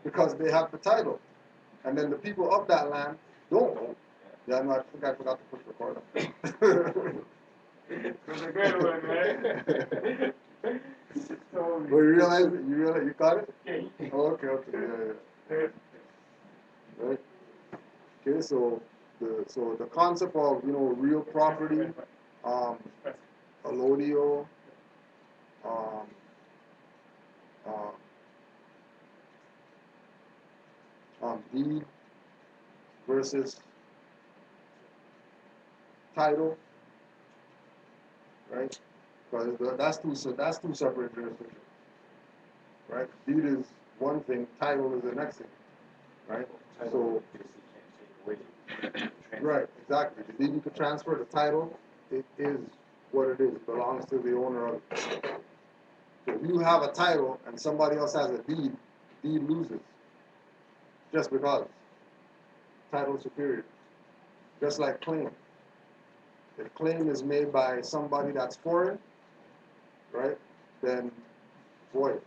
Because they have the title. And then the people of that land don't. Yeah, no, I think I forgot to push record. It was a good one, man. Well, you realize you caught it? Yeah. Oh, okay, yeah. Right. Okay, so the concept of real property, allodial, uh, deed versus title, right? Because that's two separate jurisdictions, right? Deed is one thing, title is the next thing, right? So right, exactly. The deed you can transfer, the title, it is what it is. It belongs to the owner of it. So if you have a title and somebody else has a deed, deed loses. Just because. Title is superior. Just like claim. If claim is made by somebody that's foreign, right, then void.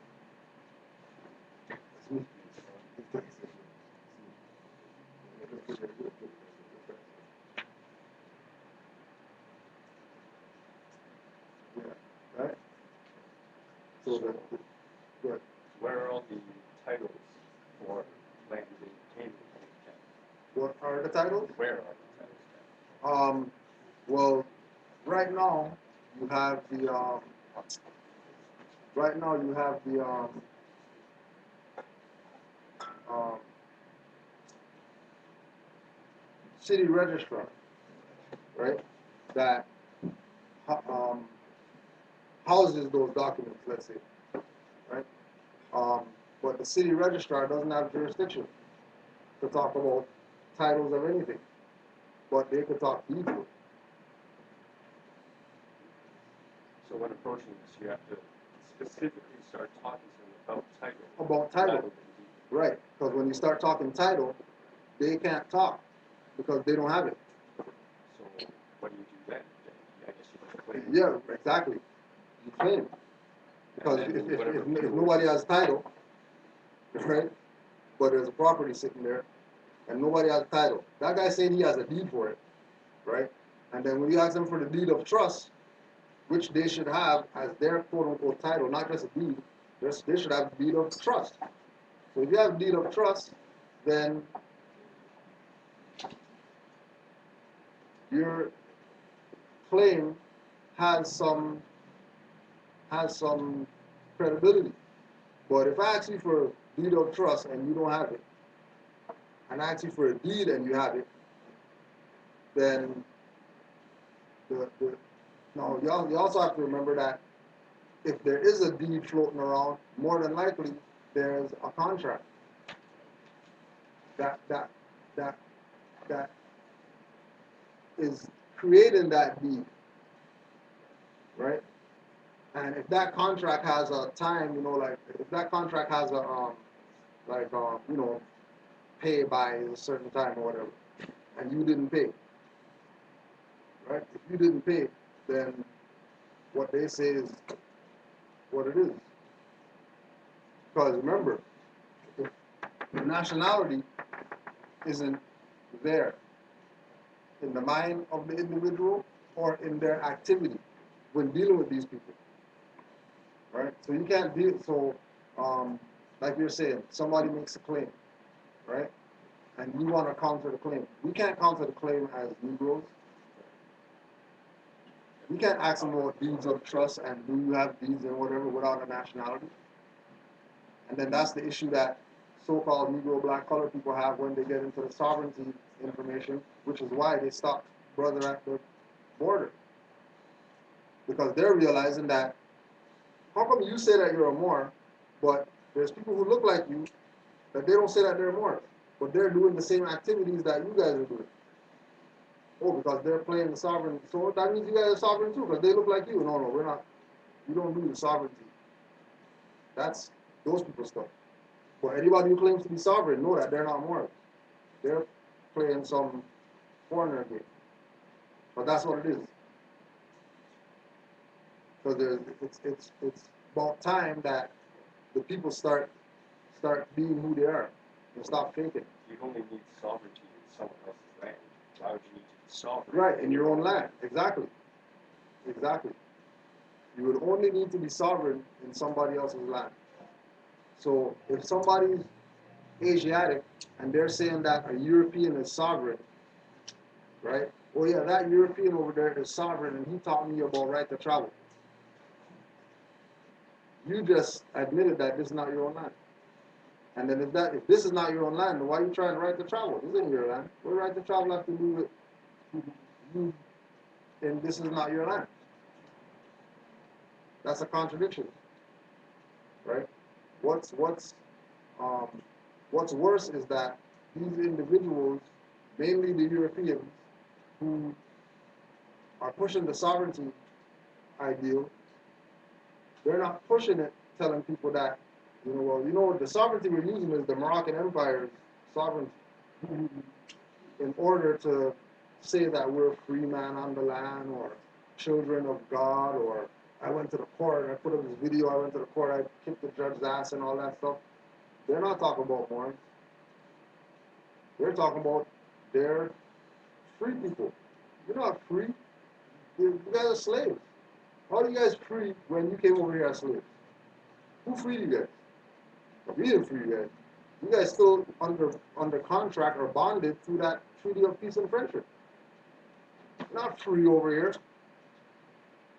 Yeah, right? So good. Where are all the titles for land in Canaan? What are the titles? Where are the titles? Well, right now you have the um, city registrar, right? That houses those documents, let's say, right? But the city registrar doesn't have jurisdiction to talk about titles of anything, but they could talk deeds. So when approaching this, you have to specifically start talking to them about title. About title, right? Because when you start talking title, they can't talk because they don't have it. So what do you do then? I guess you can claim. Yeah, exactly. You claim. Because if nobody has title, right, but there's a property sitting there, and nobody has title, that guy saying he has a deed for it, right? And then when you ask them for the deed of trust, which they should have as their quote-unquote title, not just a deed, they should have the deed of trust. So if you have deed of trust, then your claim has some credibility. But if I ask you for a deed of trust and you don't have it, and I ask you for a deed and you have it, then no, you also have to remember that if there is a deed floating around, more than likely there's a contract that is creating that deed, right? And if that contract has a time, like if that contract has a pay by a certain time or whatever, and you didn't pay, right? If you didn't pay, then what they say is what it is. Because remember, if the nationality isn't there in the mind of the individual or in their activity when dealing with these people, right? So you can't deal. So, like you're saying, somebody makes a claim, right? And we want to counter the claim. We can't counter the claim as Negroes. We can't ask them about deeds of trust and do you have deeds and whatever without a nationality. And then that's the issue that so-called Negro, black, colored people have when they get into the sovereignty information, which is why they stop brother at the border. Because they're realizing that, how come you say that you're a Moor, but there's people who look like you that they don't say that they're Moors, but they're doing the same activities that you guys are doing. Oh, because they're playing the sovereign, so that means you guys are sovereign too, because they look like you. No, no, we're not. We don't do the sovereignty. That's those people's stuff. But anybody who claims to be sovereign know that they're not Moors. They're playing some foreigner game. But that's what it is. Because it's about time that the people start being who they are and stop faking. You only need sovereignty in someone else's land. Why would you need to be sovereign? Right, in your own land. Exactly. Exactly. You would only need to be sovereign in somebody else's land. So if somebody's Asiatic and they're saying that a European is sovereign, right? Oh yeah, that European over there is sovereign and he taught me about right to travel. You just admitted that this is not your own land. And then if this is not your own land, then why are you trying to right to travel? This isn't your land. What right to travel have to do with you and this is not your land? That's a contradiction. Right? Um, what's worse is that these individuals, mainly the Europeans, who are pushing the sovereignty ideal, they're not pushing it, telling people that, the sovereignty we're using is the Moroccan Empire's sovereignty in order to say that we're a free man on the land or children of God or I went to the court and I put up this video, I went to the court, I kicked the judge's ass and all that stuff. They're not talking about Mormons. They're talking about they're free people. You're not free. You guys are slaves. How are you guys free when you came over here as slaves? Who freed you guys? We didn't free you guys. You guys still under contract or bonded through that Treaty of Peace and Friendship. You're not free over here.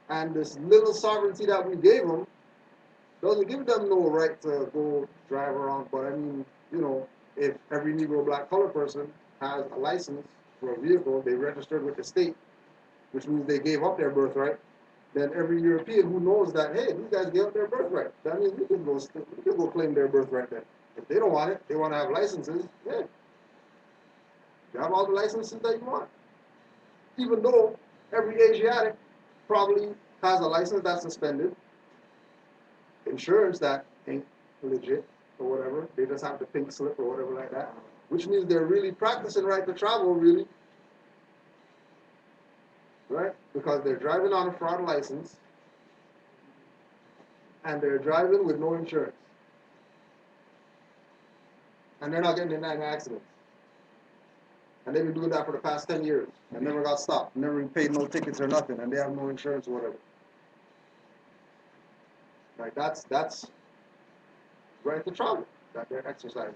And this little sovereignty that we gave them doesn't give them no right to go drive around. But I mean, if every Negro, black, colored person has a license for a vehicle, they registered with the state, which means they gave up their birthright. Then every European who knows that, hey, these guys gave up their birthright, that means we can go claim their birthright then. If they don't want it, they want to have licenses, yeah. You have all the licenses that you want. Even though every Asiatic probably has a license that's suspended, insurance that ain't legit or whatever, they just have the pink slip or whatever like that, which means they're really practicing right to travel, really, right? Because they're driving on a fraud license and they're driving with no insurance. And they're not getting in any accidents. And they've been doing that for the past 10 years and never got stopped, never paid no tickets or nothing, and they have no insurance or whatever. Right? That's right to travel that they're exercising.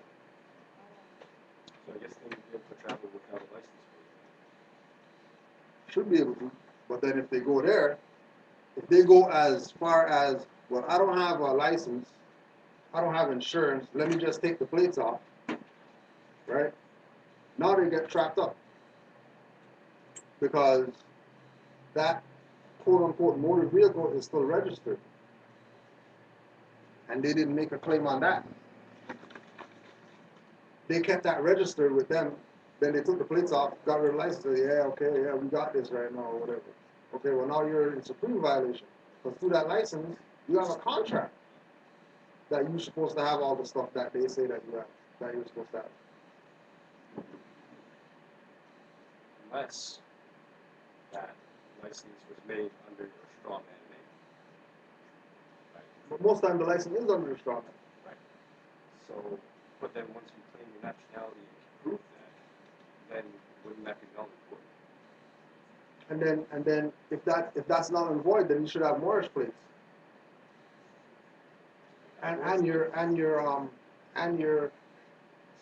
So I guess they would be able to travel without a license. Should be able to. But then if they go there, if they go as far as, well, I don't have a license, I don't have insurance, let me just take the plates off, right? Now they get trapped up. Because that quote-unquote motor vehicle is still registered. And they didn't make a claim on that. They kept that registered with them. Then they took the plates off, got rid of the license. Said, yeah, okay, yeah, we got this right now, or whatever. Okay, well now you're in supreme violation. Because through that license, you have a contract that you're supposed to have all the stuff that they say that you have, that you're supposed to have. Unless that license was made under your straw man name. Right? But most times the license is under the straw man. Right. So, but then once you claim your nationality and can prove that, then wouldn't that be null and void? And then if that's null and void, then you should have Moorish plates. And your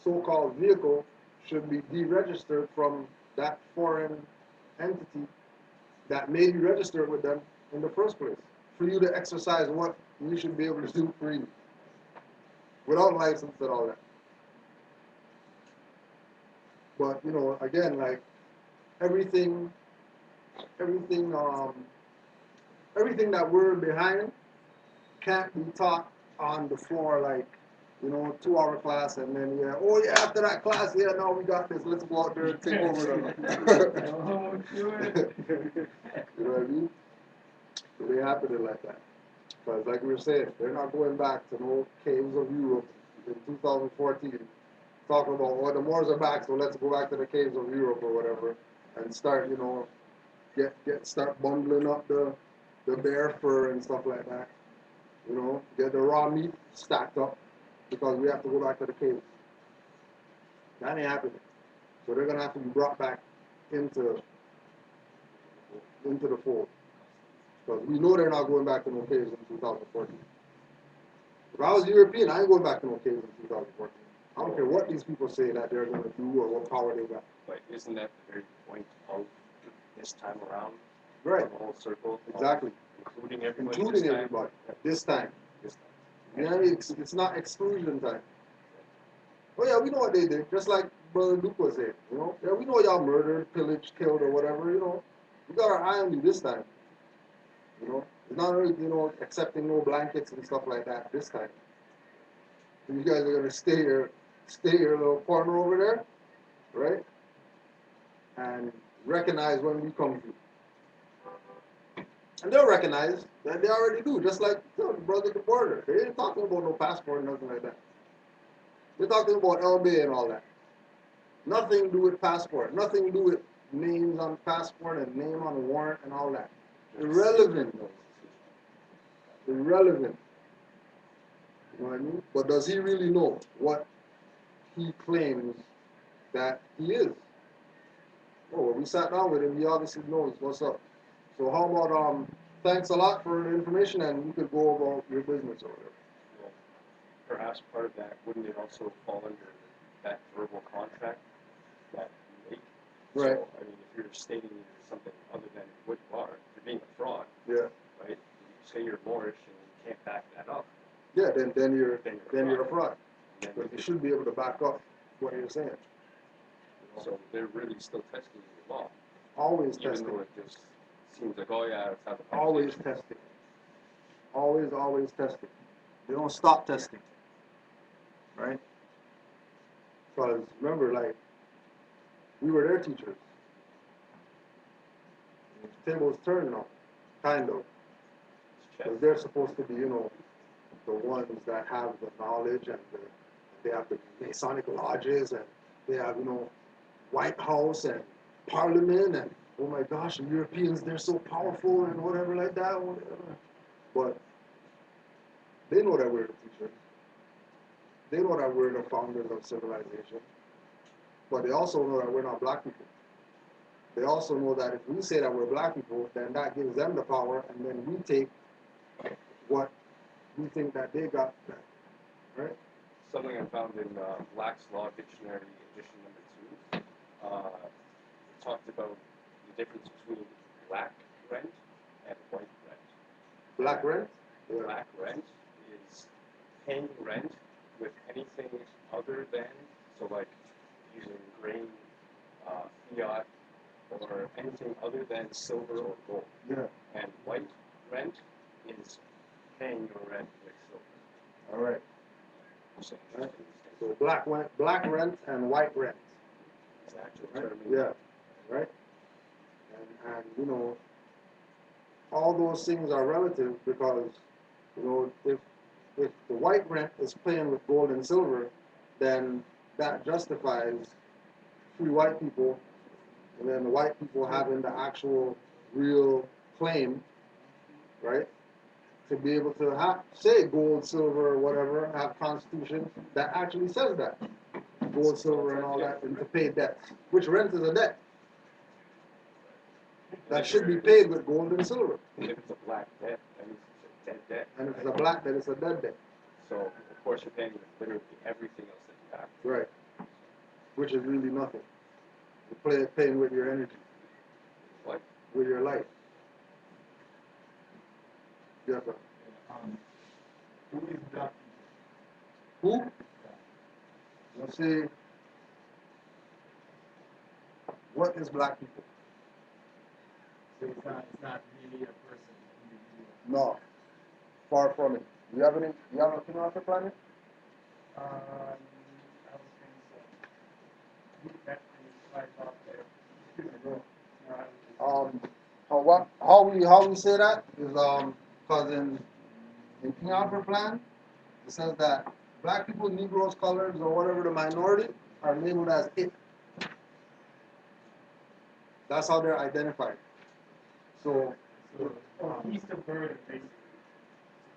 so-called vehicle should be deregistered from that foreign entity that made you register with them in the first place, for you to exercise what you should be able to do freely, without license and all that. But again, like everything that we're behind can't be taught on the floor like you know, 2 hour class, and then yeah, oh yeah, after that class, yeah, now we got this. Let's go out there and take over the. Oh, do it. You know what I mean? So they happening like that. Because like we were saying, they're not going back to no caves of Europe in 2014, talking about, well, the Moors are back, so let's go back to the caves of Europe or whatever, and start, you know, start bundling up the bear fur and stuff like that. You know, get the raw meat stacked up because we have to go back to the caves. That ain't happening. So they're gonna have to be brought back into the fold. Because we know they're not going back to no caves in 2014. If I was European, I ain't going back to no caves in 2014. I don't care what these people say that they're going to do or what power they got. But isn't that the very point of this time around? Right. The whole circle. Exactly. Including everybody. Including everybody. This time. This time. Yeah, it's not exclusion time. Oh yeah, we know what they did. Just like Brother Luke was saying. You know, yeah, we know y'all murdered, pillaged, killed, or whatever. You know, we got our eye on you this time. You know, it's not really, you know, accepting no blankets and stuff like that this time. You guys are gonna stay your little corner over there, right? And recognize when we come through. And they'll recognize that they already do, just like brother at the border. They ain't talking about no passport or nothing like that. They're talking about LB and all that. Nothing to do with passport. Nothing to do with names on passport and name on warrant and all that. Irrelevant. Irrelevant. You know what I mean? But does he really know what he claims that he is? Oh, well, we sat down with him. He obviously knows what's up. So how about thanks a lot for the information, and you could go about your business or whatever. Well, perhaps part of that, wouldn't it also fall under that verbal contract that you make? Right. So, I mean, if you're stating something other than what you are, you're being a fraud. Yeah. Right? You say you're Moorish and you can't back that up. Yeah, then you're a fraud. Then But you should be able to back up what you're saying. So they're really still testing your law. Always Even testing. though it just seems like, oh yeah, it's have a Always conversation. testing. Always testing. They don't stop testing. Right? Because remember, like, we were their teachers. The tables turn now, kind of. Because they're supposed to be, you know, the ones that have the knowledge and they have the Masonic lodges and they have, you know, White House and Parliament and oh my gosh, the Europeans, they're so powerful and whatever like that. Whatever. But they know that we're the teachers. They know that we're the founders of civilization. But they also know that we're not black people. They also know that if we say that we're black people, then that gives them the power, and then we take what we think that they got, right? Something I found in Black's Law Dictionary edition number 2. It talked about the difference between black rent and white rent. Black rent? Yeah. Black rent is paying rent with anything other than, so like using grain, fiat, or anything other than silver or gold. Yeah. And white rent is paying your rent with silver. All right. So, Right. So black rent and white rent. it's an actual Right? term. Yeah. Right? And you know, all those things are relative because, you know, if the white rent is paying with gold and silver, then that justifies free white people, and then the white people having the actual real claim, right? To be able to say gold, silver, or whatever, have constitution that actually says that. Gold, silver, and all that, and to pay debts. Which rent is a debt. That should be paid with gold and silver. If it's a black debt, then it's a dead debt. And if it's a black debt, it's a dead debt. So, of course, you're paying with literally everything else that you have. Right. Which is really nothing. You're paying with your energy, What? with your life. Yes, sir. Who is black Who? Let's see. What is black people? people? So it's not really a person, individual. No. Far from it. Do you have an opinion on the planet? I would think so. You definitely like up there. How we say that is because in King Alfred plan it says that black people, Negroes, colors, or whatever the minority are labeled as it. That's how they're identified. So Oh, Easter bird, basically.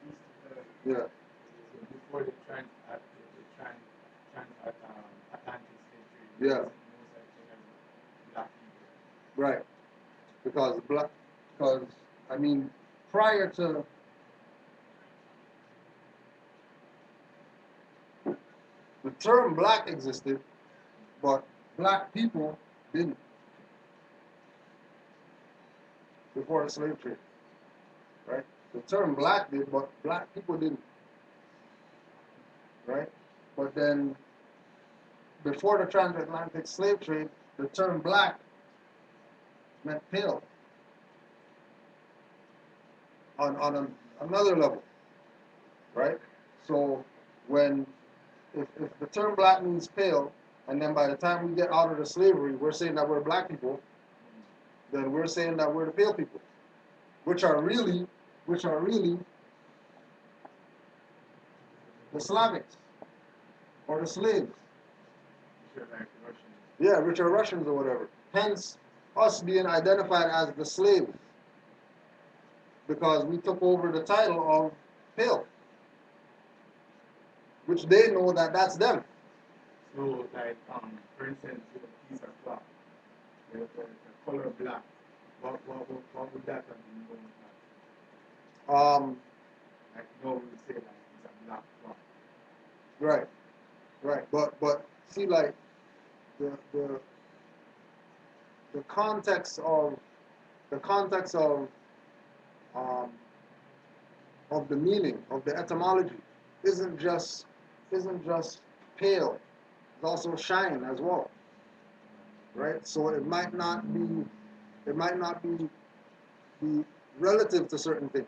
Easter bird. yeah, So before the Atlantic slave trade, Yeah. no such thing as black people. right. Because I mean, prior to the term black existed, but black people didn't before the slave trade, right? The term black did, but black people didn't, right? But then before the transatlantic slave trade, the term black meant pale on another level, right? So when if the term black means pale, and then by the time we get out of the slavery, we're saying that we're black people, then we're saying that we're the pale people, which are really the Slavics or the slaves. Sure, like Russian. Yeah, which are Russians or whatever. Hence, us being identified as the slaves because we took over the title of pale, which they know that that's them. So, like, for instance, with a piece of cloth, the color black, what would that have been going Um, at? Like, no, we would say, like, it's a black cloth. right, right. But see, like the the the context um, of the meaning of the etymology isn't just pale. It's also shine as well, right? So it might not be relative to certain things,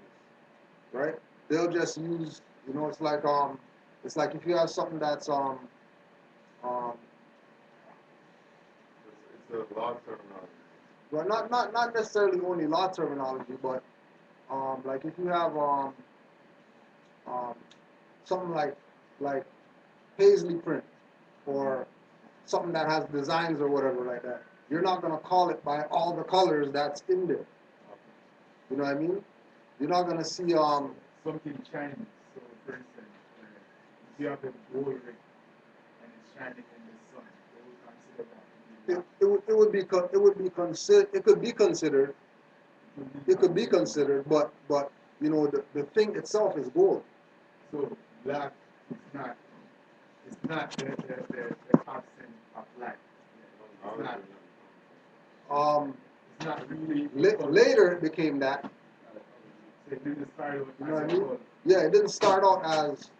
right? They'll just use, it's like if you have something that's um It's a law terminology. well, not necessarily only law terminology, but like if you have um something like paisley print or something that has designs or whatever like that, you're not gonna call it by all the colors that's in there. You know what I mean? You're not gonna see Something shiny. So, for instance, if you have a gold ring and it's shining in the sun, they would consider that to be black. it could be considered but the thing itself is gold. So, black is not, it's not the absence of light. It's not, Um, it's not really. Later it became that. So it didn't start with You know what I as a mean? color. Yeah, it didn't start out as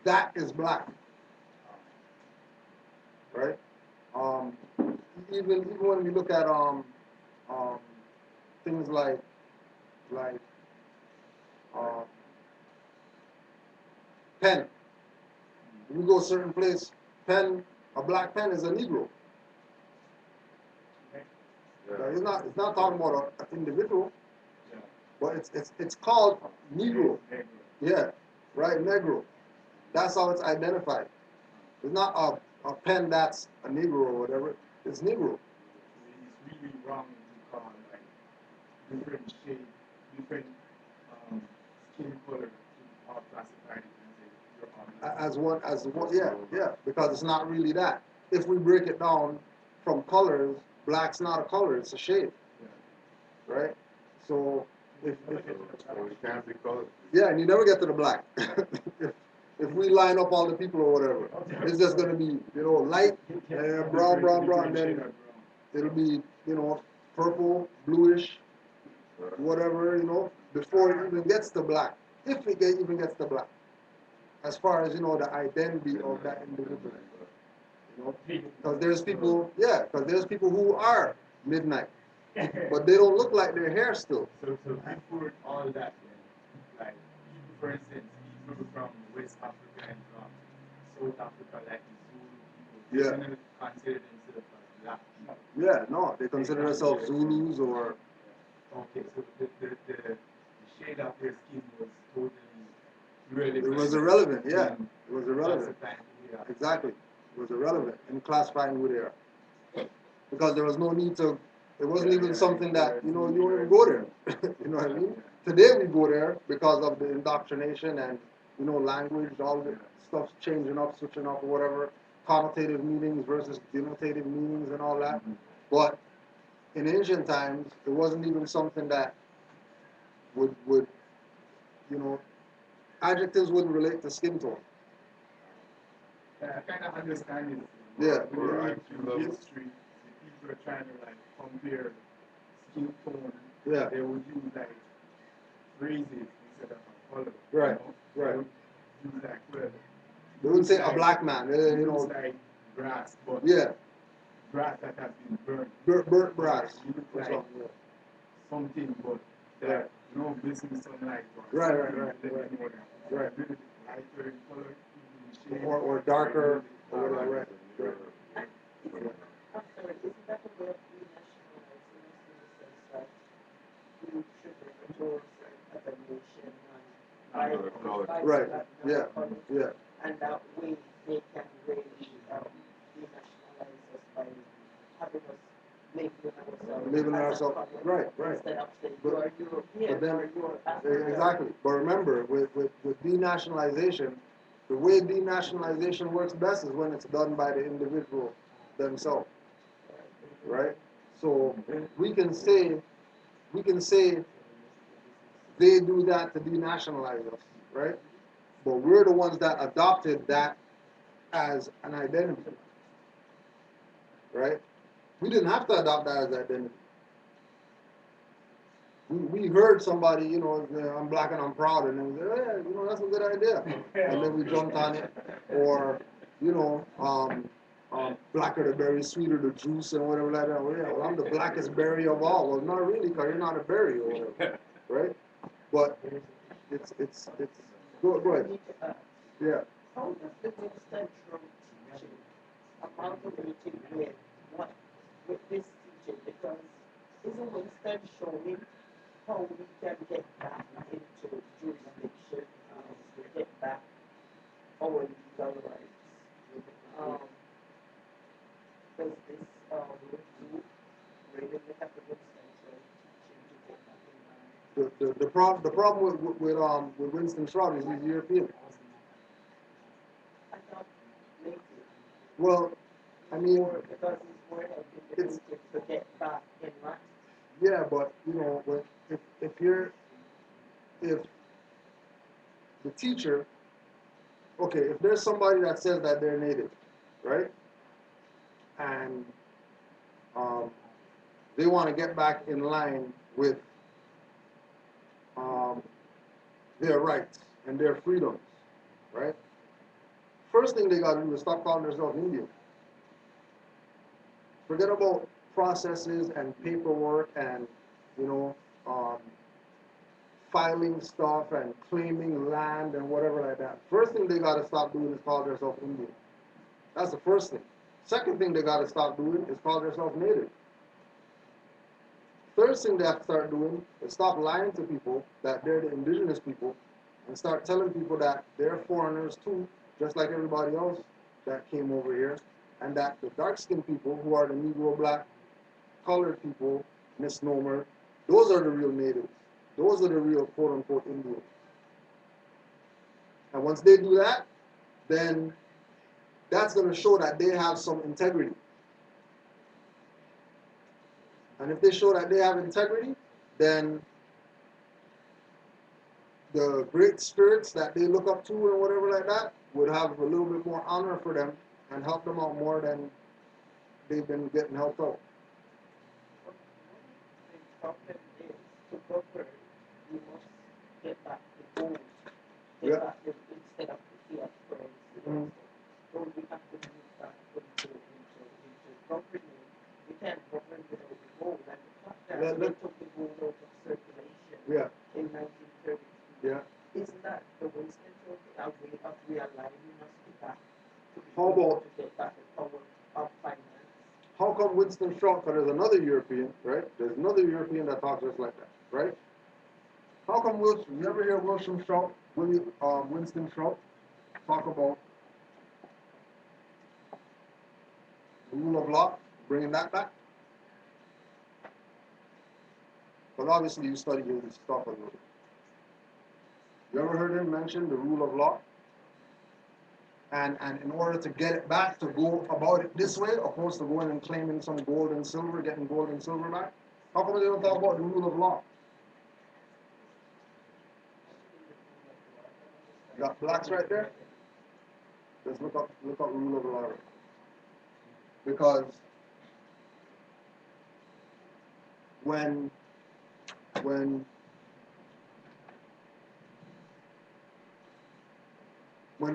that is black, right? Um, even when we look at um, things like uh, pen. If you go a certain place, a black pen is a Negro. Yeah. It's not talking about an individual, Yeah. but it's called Negro. Yeah, right, Negro. That's how it's identified. It's not a pen that's a Negro or whatever. It's Negro. It's really wrong to call like different shade, different skin color to all classify it and say you're all black. As one, yeah, because it's not really that. If we break it down from colors, black's not a color; it's a shade, Yeah. right? So So we can't be colored. yeah, and you never get to the black. if we line up all the people or whatever, it's just gonna be light, brown, and then it'll be purple, bluish, whatever before it even gets to black. If it even gets to black, as far as the identity of that individual. Because there's people who are midnight, but they don't look like their hair still. So before all that, then, like people, for instance, people from West Africa and from South Africa, like the Zulu people, Yeah. they don't consider themselves as black people. Yeah, no, they consider themselves Zulus or Okay, so the shade of their skin was totally irrelevant. it was irrelevant. Yeah, in it was irrelevant. classifying who they are. Exactly, it was irrelevant in classifying who they are because there was no need to. It wasn't even something that you don't even go there. You know what I mean? Today we go there because of the indoctrination and language, all the stuff's changing up, switching up, or whatever, connotative meanings versus denotative meanings and all that. But in ancient times, it wasn't even something that would adjectives wouldn't relate to skin tone. I kind of understand it. Yeah. Or in history, the people are trying to like compare skin tone. Yeah. They would use like phrases instead of a color. Right, They right. would use like, well, They would say a like- black man, looks like grass, but yeah, grass that has been burned. burnt brass. You look or like something, yeah. something, but that Right. missing sunlight or Right, something. right, Let right. you know that. Right. A little bit lighter in color, in shade, Or darker, or whatever. Right. I'm sorry, isn't that a way of renationalizing us in the sense that we should refer to ourselves as a nation and by Right. that Yeah. color, Yeah. and that way they can really denationalize us by having us Labeling as a ourselves. color Right, right. instead of saying But- you are European but then- or you are African. Exactly. But remember, with denationalization, the way denationalization works best is when it's done by the individual themselves. Right? So we can say they do that to denationalize us, right? But we're the ones that adopted that as an identity. Right? We didn't have to adopt that as identity. We heard somebody, I'm black and I'm proud, and then we said, yeah, that's a good idea. And then we jumped on it. Or, blacker the berry, sweeter the juice, and whatever like that. Well, yeah, well, I'm the blackest berry of all. Well, not really, because you're not a berry or whatever. Right? But it's go ahead. Yeah. How does the Winston Church teaching amalgamated with this teaching? Because isn't Winston showing how we can get back into jurisdiction, get back our legal rights? Does this group really have the Winston Church teaching to get back in line? The problem with Winston Shroud is he's European. I thought maybe. Well, I mean, Or because he's more helping the natives to get back in line. yeah, but if the teacher, okay, if there's somebody that says that they're native, right, and they want to get back in line with their rights and their freedoms, right? First thing they got to do is stop calling themselves Indian. Forget about processes and paperwork and filing stuff and claiming land and whatever like that. First thing they got to stop doing is call themselves Indian. That's the first thing. Second thing they got to stop doing is call themselves native. Third thing they have to start doing is stop lying to people that they're the indigenous people and start telling people that they're foreigners too, just like everybody else that came over here, and that the dark-skinned people, who are the Negro, black, colored people, misnomer, those are the real natives. Those are the real quote-unquote Indians. And once they do that, then that's going to show that they have some integrity. And if they show that they have integrity, then the great spirits that they look up to and whatever like that would have a little bit more honor for them and help them out more than they've been getting helped out. The problem is to govern, you must get back the gold, Yeah. back instead of the fiat currency. So we have to move back into governing. We can't govern without the gold. And the fact that they took the gold out of circulation in 1933, Yeah. isn't that the Winston Church a way of realigning us back How about, to get back the power of finance. how come Winston Churchill, because there's another European, right? There's another European that talks just like that, right? How come Wilson, you ever hear Winston Churchill talk about the rule of law, bringing that back? But obviously you study his stuff a little bit. You ever heard him mention the rule of law? And in order to get it back, to go about it this way, opposed to going and claiming some gold and silver, getting gold and silver back? How come they don't talk about the rule of law? You got blacks right there? Let's look up rule of law. Because when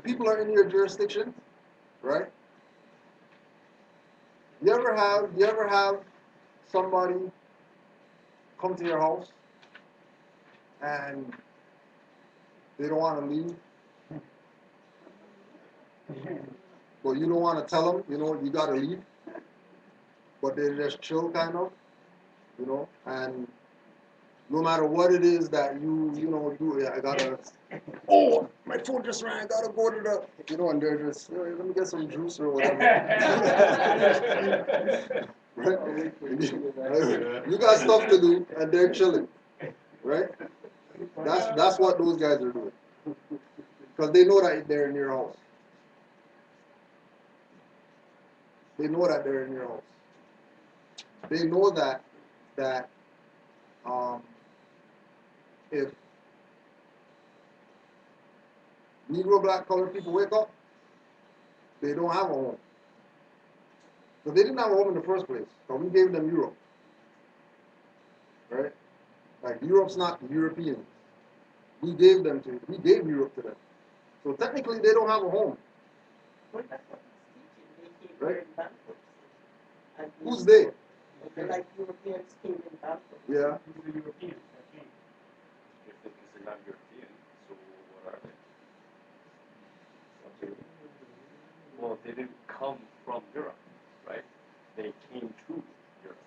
people are in your jurisdiction, right? You ever have somebody come to your house and they don't want to leave, but you don't want to tell them, you got to leave, but they just chill kind of, and no matter what it is that you do, I gotta, oh, my phone just rang, I gotta go to the, and they're just, let me get some juice or whatever. Right? You got stuff to do, and they're chilling, right? That's what those guys are doing, because they know that they're in your house. They know that they're in your house. They know that if Negro, black, colored people wake up, they don't have a home. So they didn't have a home in the first place. So we gave them Europe. Right? Like Europe's not European. We gave Europe to them. So technically they don't have a home. Well, that's what he's teaching. They came Right. here in bankruptcy. And Who's they? like Europeans came in bankruptcy. Yeah. Who's the Europeans that came? If they're not European, so what are they? Well, they didn't come from Europe, right? They came to Europe,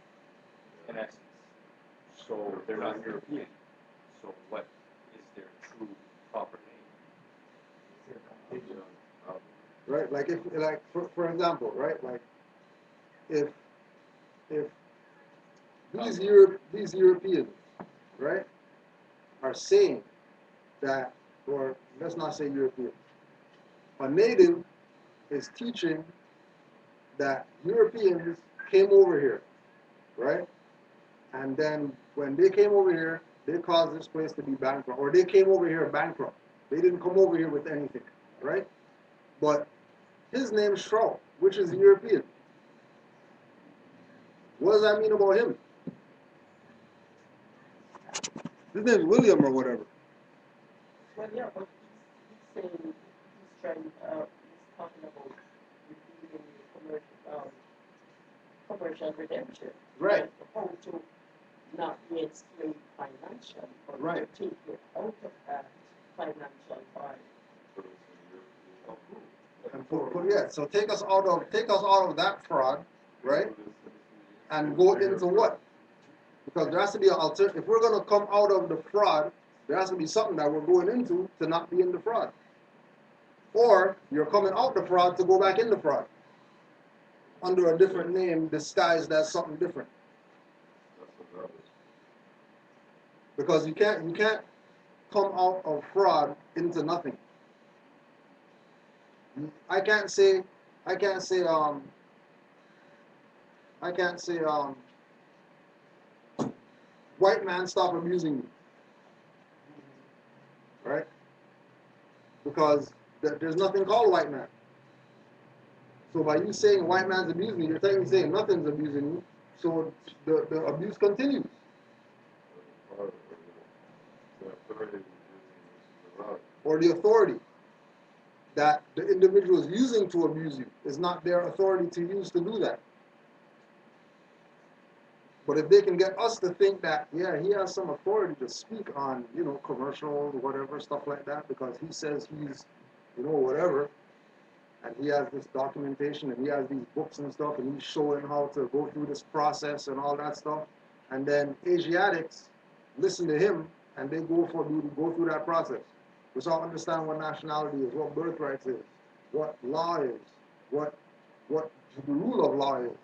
in essence. So they're not European. So what is their true proper name? Right? Like for example, right? Like if these Europeans, right, are saying that, or let's not say European, a native is teaching that Europeans came over here, right? And then when they came over here, they caused this place to be bankrupt, or they came over here bankrupt. They didn't come over here with anything, right? But his name's Shroud, which is European. What does that mean about him? His name's William or whatever. Well, yeah, but he's saying he's talking about redeeming the commercial redemption. Right. Like how to not be enslaved financially, but Right. to take you out of that financial bind. And so take us out of that fraud, right? And go into what? Because there has to be an alternative. If we're going to come out of the fraud, there has to be something that we're going into to not be in the fraud. Or you're coming out the fraud to go back in the fraud under a different name disguised as something different. Because you can't come out of fraud into nothing. I can't say white man stop abusing me, right? Because there's nothing called white man. So by you saying white man's abusing me, you're technically saying nothing's abusing me. So the abuse continues. Or the authority that the individual is using to abuse you is not their authority to use to do that. But if they can get us to think that, yeah, he has some authority to speak on, commercial, whatever, stuff like that, because he says he's, whatever, and he has this documentation, and he has these books and stuff, and he's showing how to go through this process and all that stuff. And then Asiatics listen to him, and they go through that process. We all understand what nationality is, what birthrights is, what law is, what the rule of law is.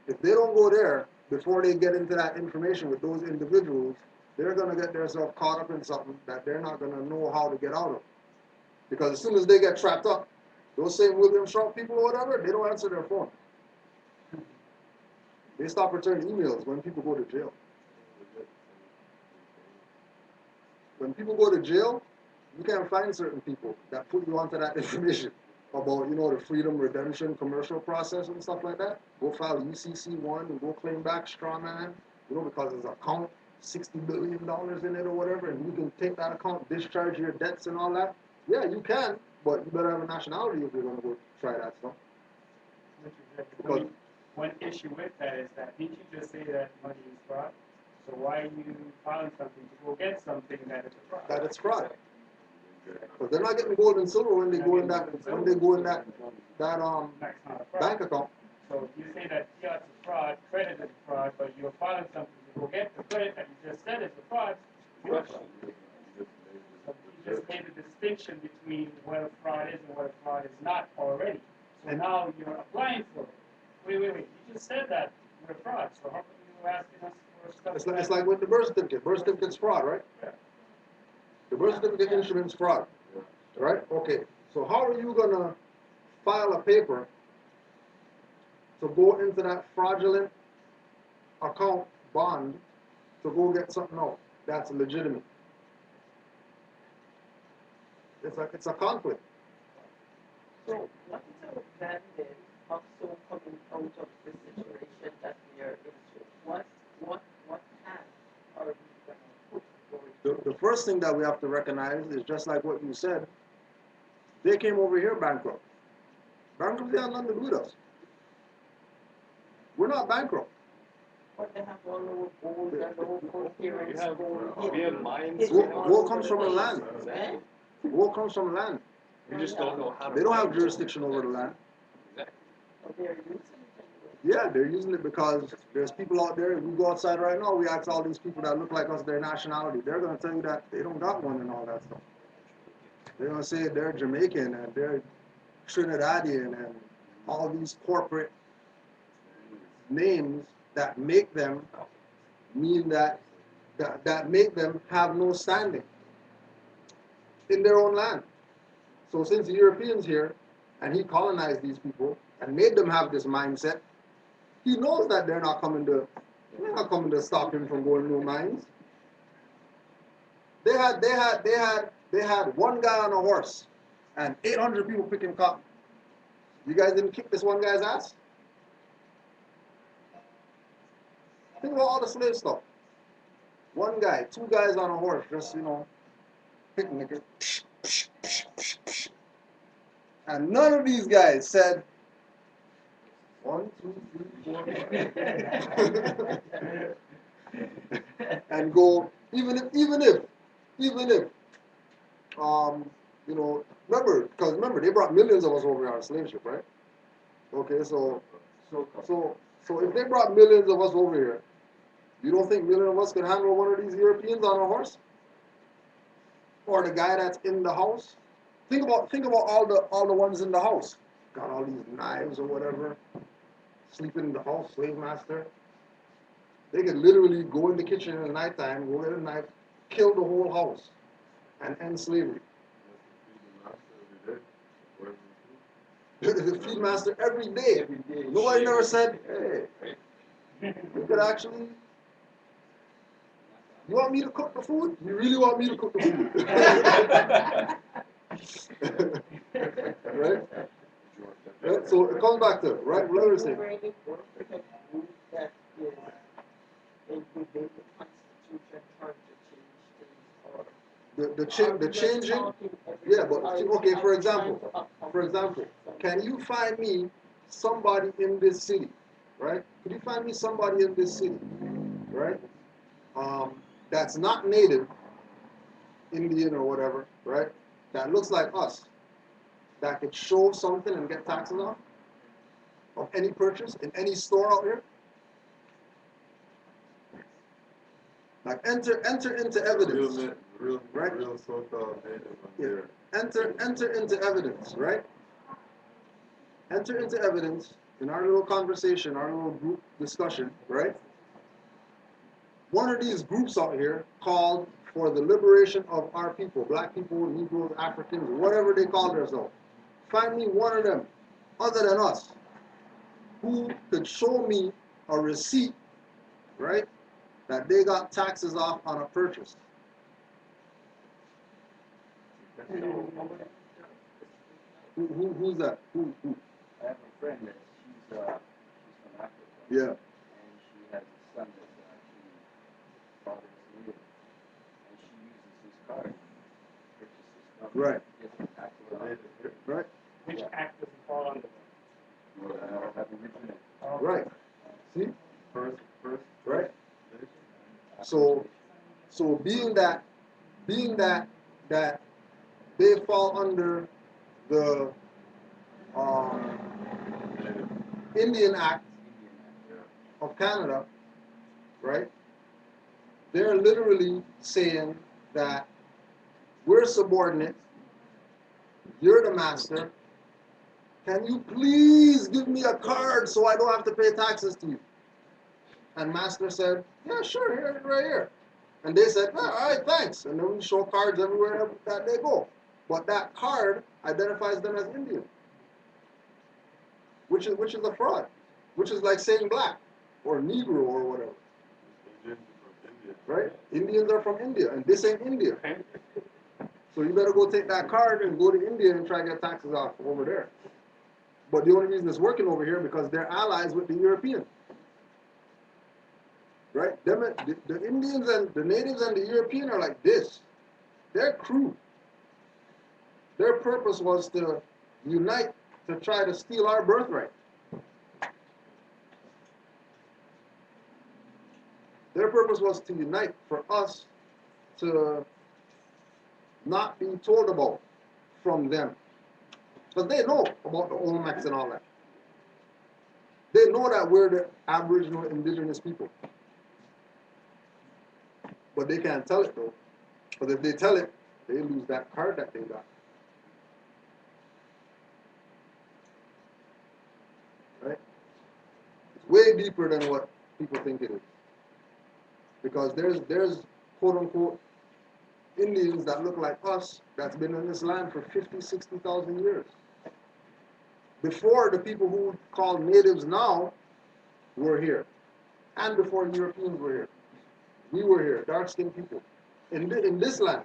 If they don't go there before they get into that information with those individuals, they're going to get themselves caught up in something that they're not going to know how to get out of. Because as soon as they get trapped up, those same William Sharp people or whatever, they don't answer their phone. They stop returning emails when people go to jail. When people go to jail, you can't find certain people that put you onto that information about, the freedom, redemption, commercial process and stuff like that. Go file UCC1 and go claim back straw man, because there's an account, $60 billion in it or whatever, and you can take that account, discharge your debts and all that. Yeah, you can, but you better have a nationality if you're going to go try that stuff. Because one issue with that is that didn't you just say that money is fraud? So why are you filing something to go get something that is a fraud? that it's fraud. Because they're not getting gold and silver when they go in that That's not a fraud. bank account. So you say that fiat's a fraud, credit is a fraud, but you're filing something to go get the credit that you just said is a fraud. You're a fraud. So you just made the distinction between what a fraud is and what a fraud is not already. So now you're applying for it. Wait. You just said that you're a fraud. So how come you're asking us for stuff? It's like with the birth certificate. Birth certificate's fraud, right? Yeah. The birth certificate instrument's fraud, right? Okay, so how are you going to file a paper to go into that fraudulent account bond to go get something out that's legitimate? It's a conflict. So what is our plan then of so coming out of the situation that we are into? What path are we going to put forward? The first thing that we have to recognize is just like what you said, they came over here bankrupt. Bankruptcy has nothing to do with us. We're not bankrupt. But they have all our gold and our parents' gold. We have minds. Gold comes from the land. Eh? Gold comes from the land. We just don't know how to. They don't have jurisdiction over the land. Exactly. So they are using it Yeah, they're using it because there's people out there. If we go outside right now, we ask all these people that look like us their nationality. They're going to tell you that they don't got one and all that stuff. They're going to say they're Jamaican and they're Trinidadian and all these corporate names that make them mean that make them have no standing in their own land. So since the Europeans here and he colonized these people and made them have this mindset, he knows that they're not coming to stop him from going no mines. They had one guy on a horse and 800 people picking cotton. You guys didn't kick this one guy's ass? Think about all the slave stuff. One guy, two guys on a horse, just picnic. And none of these guys said 1, 2, 3, 4, and go. Even if, remember they brought millions of us over here on a slave ship, right? Okay, so if they brought millions of us over here, you don't think millions of us could handle one of these Europeans on a horse? Or the guy that's in the house? Think about all the ones in the house. Got all these knives or whatever. Sleeping in the house, slave master. They could literally go in the kitchen in the nighttime, go get a knife, kill the whole house, and end slavery. The feed master every day. Nobody never said, hey, you could actually. You want me to cook the food? You really want me to cook the food? Right? Right? So it comes back to, right? What I was saying. that is in within the Constitution trying to change things or The changing, yeah, but okay. For example, can you find me somebody in this city, right? Could you find me somebody in this city, right? That's not native, Indian or whatever, right? That looks like us, that could show something and get taxes off of any purchase in any store out here? Like enter into evidence. Right? Real so-called native on Yeah. there. Enter into evidence, right? Enter into evidence in our little conversation, our little group discussion, right? One of these groups out here called for the liberation of our people, black people, Negroes, Africans, whatever they call themselves. Find me one of them, other than us, who could show me a receipt, right, that they got taxes off on a purchase. Who's that? Who? I have a friend that she's from Africa. Yeah. And she has a son that's actually father is native. And she uses his card to purchase his stuff. Right. Gets the tax allowance. Right. Which act does it fall under? Aboriginal. Right. See? First, Right. So being that they fall under the Indian Act of Canada, right? They're literally saying that we're subordinate, you're the master. Can you please give me a card so I don't have to pay taxes to you? And master said, yeah, sure, here, right here. And they said, all right, thanks. And then we show cards everywhere that they go. But that card identifies them as Indian, which is a fraud, which is like saying black or Negro or whatever, Indians from India. right? Indians are from India, and this ain't India. So you better go take that card and go to India and try to get taxes off over there. But the only reason it's working over here because they're allies with the Europeans. Right? The Indians and the natives and the European are like this. They're crude. Their purpose was to unite to try to steal our birthright. Their purpose was to unite for us to not be told about from them. Because they know about the Olmecs and all that. They know that we're the Aboriginal indigenous people. But they can't tell it though. Because if they tell it, they lose that card that they got. Right? It's way deeper than what people think it is. Because there's quote unquote Indians that look like us that's been in this land for 50, 60,000 years. Before the people who call natives now were here. And before Europeans were here. We were here, dark-skinned people. In this land.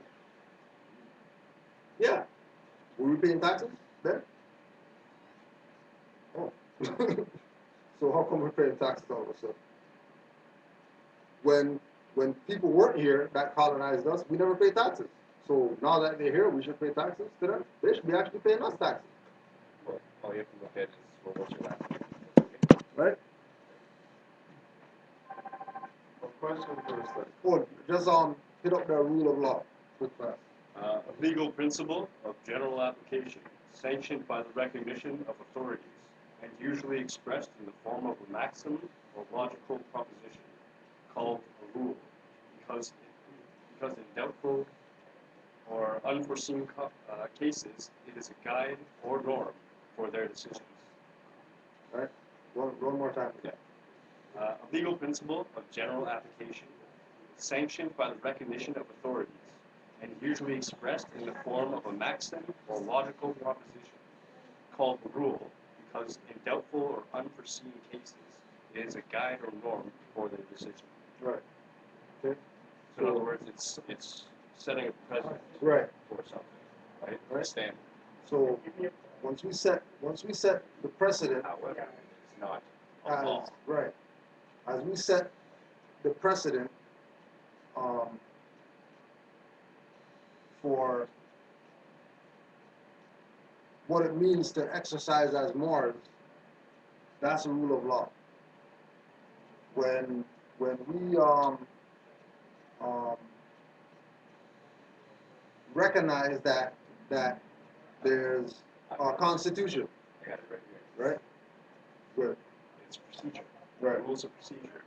Yeah. Were we paying taxes then? Oh. So how come we're paying taxes all of a sudden? When people weren't here that colonized us, we never paid taxes. So now that they're here, we should pay taxes to them. They should be actually paying us taxes. Well, all you have to look at is, well, what's your last name? Right? A question first. Oh, just hit up the rule of law. Quick fast. A legal principle of general application, sanctioned by the recognition of authorities, and usually expressed in the form of a maxim or logical proposition, called a rule, because in doubtful or unforeseen cases, it is a guide or norm for their decisions. Right? One more time. Yeah. A legal principle of general application, sanctioned by the recognition of authorities, and usually expressed in the form of a maxim or logical proposition, called the rule, because in doubtful or unforeseen cases, it is a guide or norm for their decision. Right. Okay. So in other words, it's setting a precedent Right. for something, right? Right. A standard. So once we set the precedent, However, it's not a law. right. As we set the precedent for what it means to exercise as Moors, that's a rule of law. When we recognize that there's Constitution, I got it right here. right? Good. It's procedure. Right. Rules of procedure.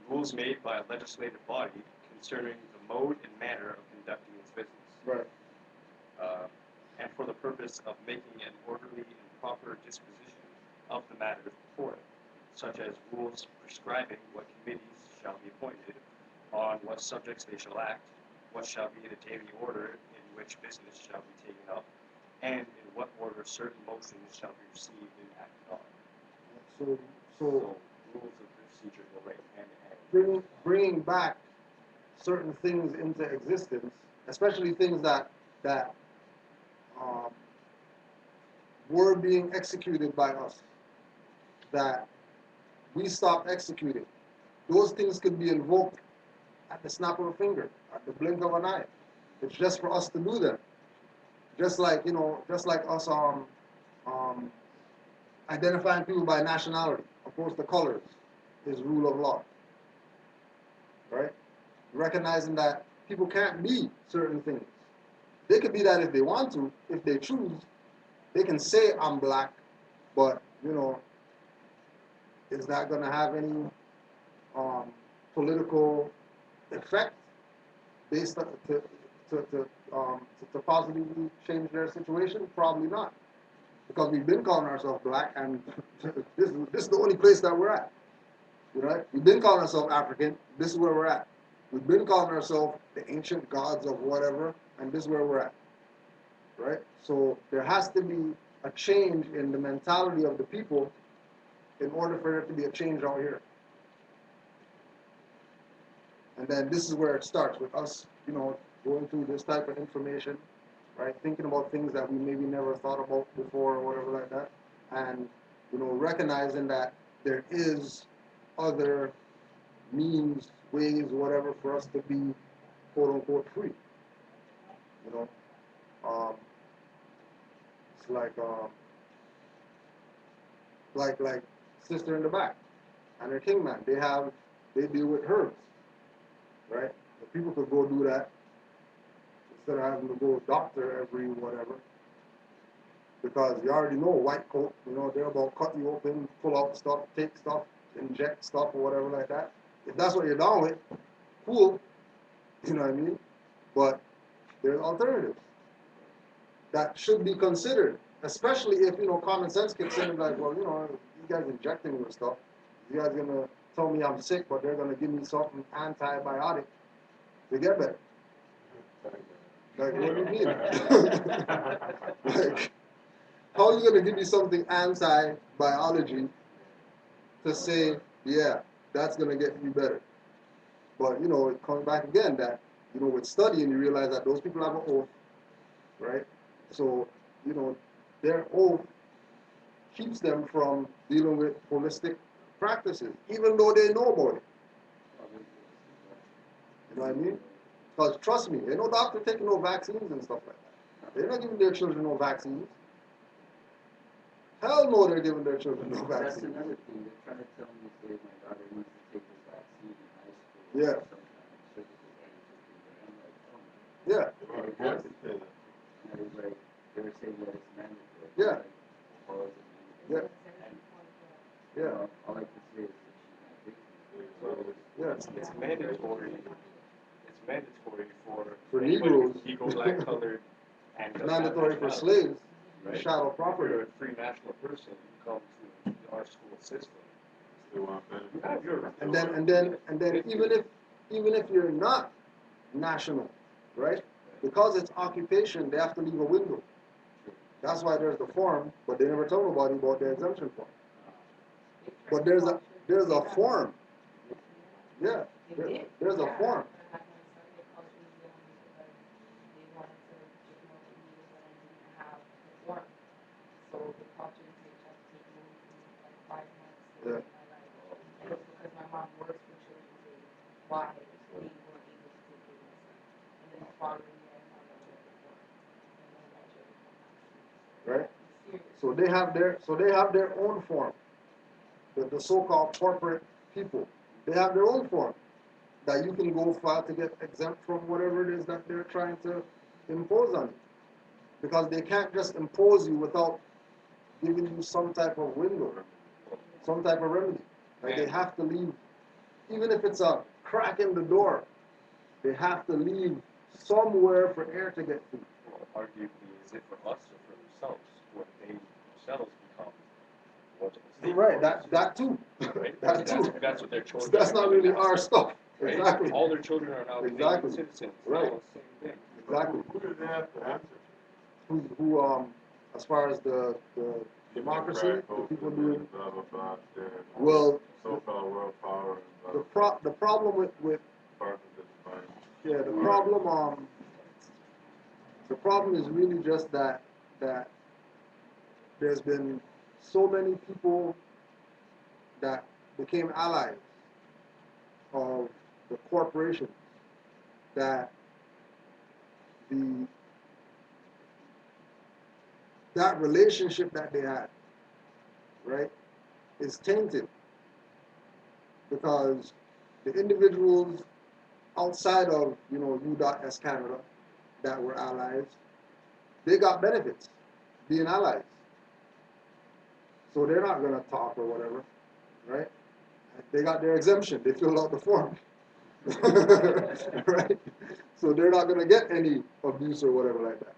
Rules made by a legislative body concerning the mode and manner of conducting its business. Right. And for the purpose of making an orderly and proper disposition of the matters before it, such as rules prescribing what committees shall be appointed, on what subjects they shall act, what shall be the daily order in which business shall be taken up, and in what order certain motions shall be received and acted on. So So rules of procedure go right hand in hand. bringing back certain things into existence, especially things that were being executed by us, that we stopped executing. Those things could be invoked at the snap of a finger, at the blink of an eye. It's just for us to do them. Just like us identifying people by nationality, opposed to colors, is rule of law. Right? Recognizing that people can't be certain things. They could be that if they want to, if they choose. They can say I'm black, but is that going to have any political effect based on, to positively change their situation? Probably not, because we've been calling ourselves black, and this is the only place that we're at. Right? We've been calling ourselves African. This is where we're at. We've been calling ourselves the ancient gods of whatever, and this is where we're at. Right? So there has to be a change in the mentality of the people in order for there to be a change out here. And then this is where it starts with us, going through this type of information, right? Thinking about things that we maybe never thought about before or whatever like that. And, recognizing that there is other means, ways, whatever, for us to be quote unquote free. It's like Sister in the Back and her Kingman. They deal with herbs, right? The people could go do that instead of having to go doctor every whatever. Because you already know white coat, they're about cut you open, pull out stuff, take stuff, inject stuff or whatever like that. If that's what you're down with, cool. You know what I mean? But there's alternatives that should be considered, especially if, common sense kicks in, like, well, you guys injecting me with stuff. You guys gonna tell me I'm sick, but they're gonna give me something antibiotic to get better. Like, what do you mean? Like, how are you gonna give me something anti-biology to say, yeah, that's gonna get you better? But it comes back again that with studying you realize that those people have an oath, right? So their oath keeps them from dealing with holistic practices, even though they know about it. You know what I mean? Because trust me, ain't no doctor taking no vaccines and stuff like that. They're not giving their children no vaccines. Hell no, they're giving their children no That's vaccines. another thing. They're trying to tell me that my daughter needs to take this vaccine in high school. Yeah. Or some kind of cervical cancer thing. But I'm like, oh my. Yeah. And it was like, they were saying that it's mandatory. Yeah. Like, well, is it Yeah. mandatory? And, Yeah. all I can say is that she's not taking it. Yeah. It's mandatory. It's mandatory For anybody Negroes. Negro, black, colored, and It's mandatory for nationality, slaves, right? shadow If property. you're a free national person, you come to our school system. You have your And then even if you're not national, right? Because it's occupation, they have to leave a window. That's why there's the form, but they never tell nobody about the exemption form. But there's a form. Yeah, there's a form. Yeah. Because my mom works for Children's Aid, why they weren't able to take care of my son. And then the following year, I found out what it was. And then my children. Right? So they have their own form. The so-called corporate people, they have their own form that you can go file to get exempt from whatever it is that they're trying to impose on you. because they can't just impose you without giving you some type of window, some type of remedy. Like they have to leave, even if it's a crack in the door, they have to leave somewhere for air to get through. Well, arguably, is it for us or for themselves? When they themselves become what the state Right, belongs that too. right? That too. That's what their children. That's are not becoming really now, our stuff. right? Exactly. All their children are now Exactly. Canadian citizens. Right. Now, same thing. Exactly. Who do they have to answer Who as far as the to? democracy, the people doing blah blah blah. Their well, so-called world power and the problem with Department of Defense. yeah, the problem is really just that there's been so many people that became allies of the corporations that that relationship that they had, right, is tainted because the individuals outside of U.S. Canada that were allies, they got benefits being allies. So they're not gonna talk or whatever, right? They got their exemption. They filled out the form, right? So they're not gonna get any abuse or whatever like that.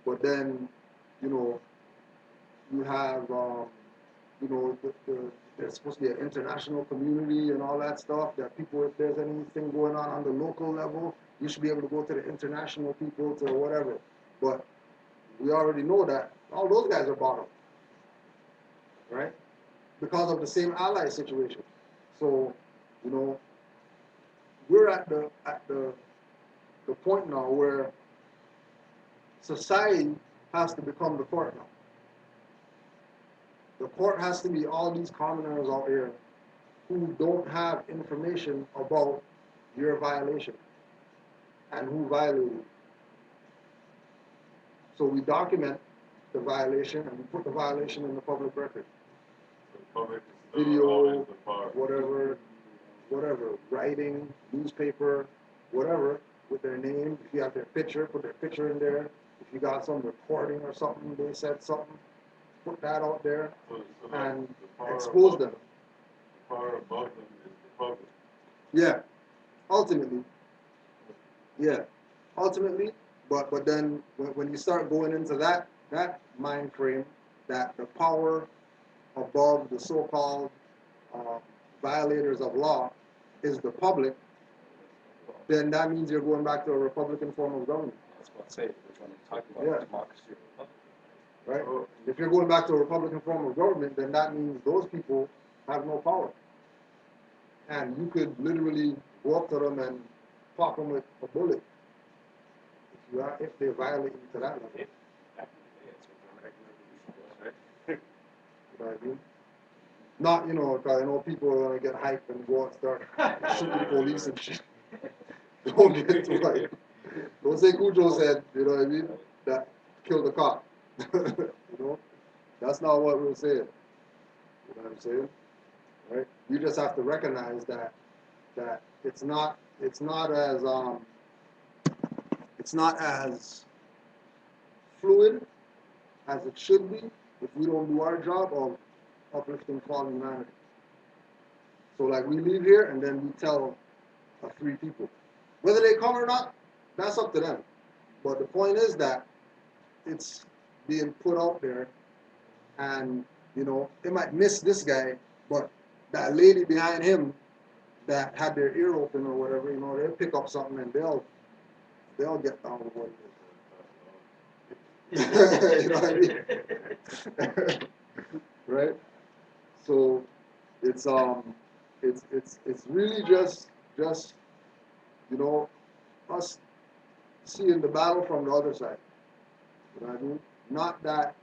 But then, you have, there's supposed to be an international community and all that stuff. That people, if there's anything going on the local level, you should be able to go to the international people to whatever. But we already know that all those guys are bottom, right? Because of the same ally situation. So, we're at the point now where society has to become the court now. The court has to be all these commoners out here who don't have information about your violation and who violated it. So we document the violation and we put the violation in the public record. The public is still Video, always the power. whatever, writing, newspaper, whatever, with their name. If you have their picture, put their picture in there. If you got some recording or something, they said something, put that out there and expose them. The power above them is the public. Yeah, ultimately. Yeah, ultimately. But then when you start going into that mind frame, that the power above the so-called violators of law is the public, then that means you're going back to a Republican form of government. That's what I say. Which one are you talking about? Democracy or republic? Right? If you're going back to a Republican form of government, then that means those people have no power. And you could literally go up to them and pop them with a bullet if they violate you to that level. Back in the day, that's what the American Revolution was, right? You know what I mean? Not, because I know people are going to get hyped and go out and start shooting police and shit. Don't get too hyped. Don't say Cujo said, you know what I mean, that killed the cop. That's not what we're saying. You know what I'm saying? Right? You just have to recognize that it's not as fluid as it should be if we don't do our job of uplifting fallen humanity. So like we leave here and then we tell 3 people. Whether they come or not, that's up to them. But the point is that it's being put out there and, it might miss this guy, but that lady behind him that had their ear open or whatever, they'll pick up something and they'll get down with what it is. You know what I mean? Right? So it's really just us seeing the battle from the other side. You know what I mean? Not that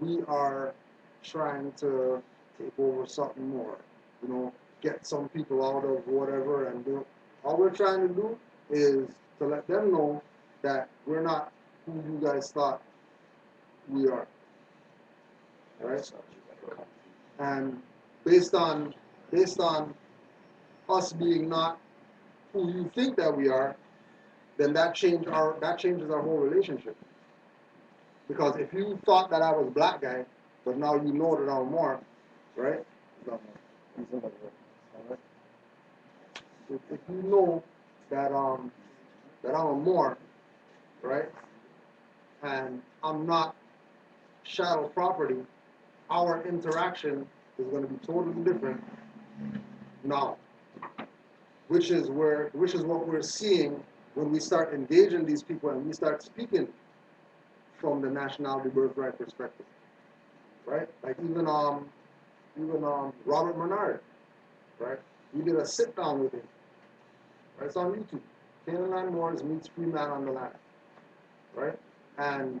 we are trying to take over something more, get some people out of whatever and do. All we're trying to do is to let them know that we're not who you guys thought we are. Right? And based on us being not who you think that we are, then that changes our whole relationship. Because if you thought that I was a black guy, but now you know that I'm more, right? If you know that that I'm a Moor, right, and I'm not chattel property, our interaction is going to be totally different now. Which is what we're seeing when we start engaging these people and we start speaking from the nationality birthright perspective, right? Like even Robert Menard, right? We did a sit down with him. Right? It's on YouTube. Canaanland Moors meets Free Man on the Land, right? And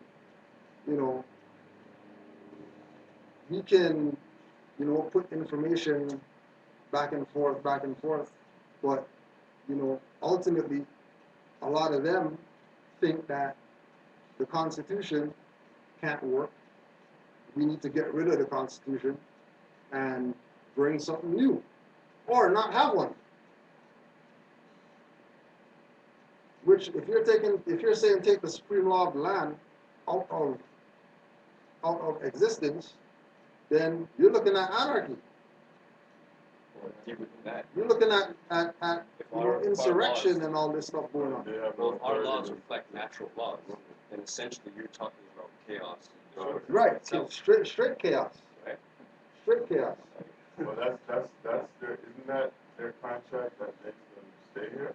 you know, we can, you know, put information back and forth, but you know, ultimately, a lot of them think that the Constitution can't work. We need to get rid of the Constitution and bring something new, or not have one. Which, if you're saying take the supreme law of the land out of existence, then you're looking at anarchy. Or deeper than that. You're looking at If our insurrection laws- and all this stuff going on. They have Well, no if our authority laws to- reflect natural laws, then essentially you're talking about chaos and disorder Right, itself, straight chaos. right? Straight chaos. Well, that's their, isn't that their contract that makes them stay here?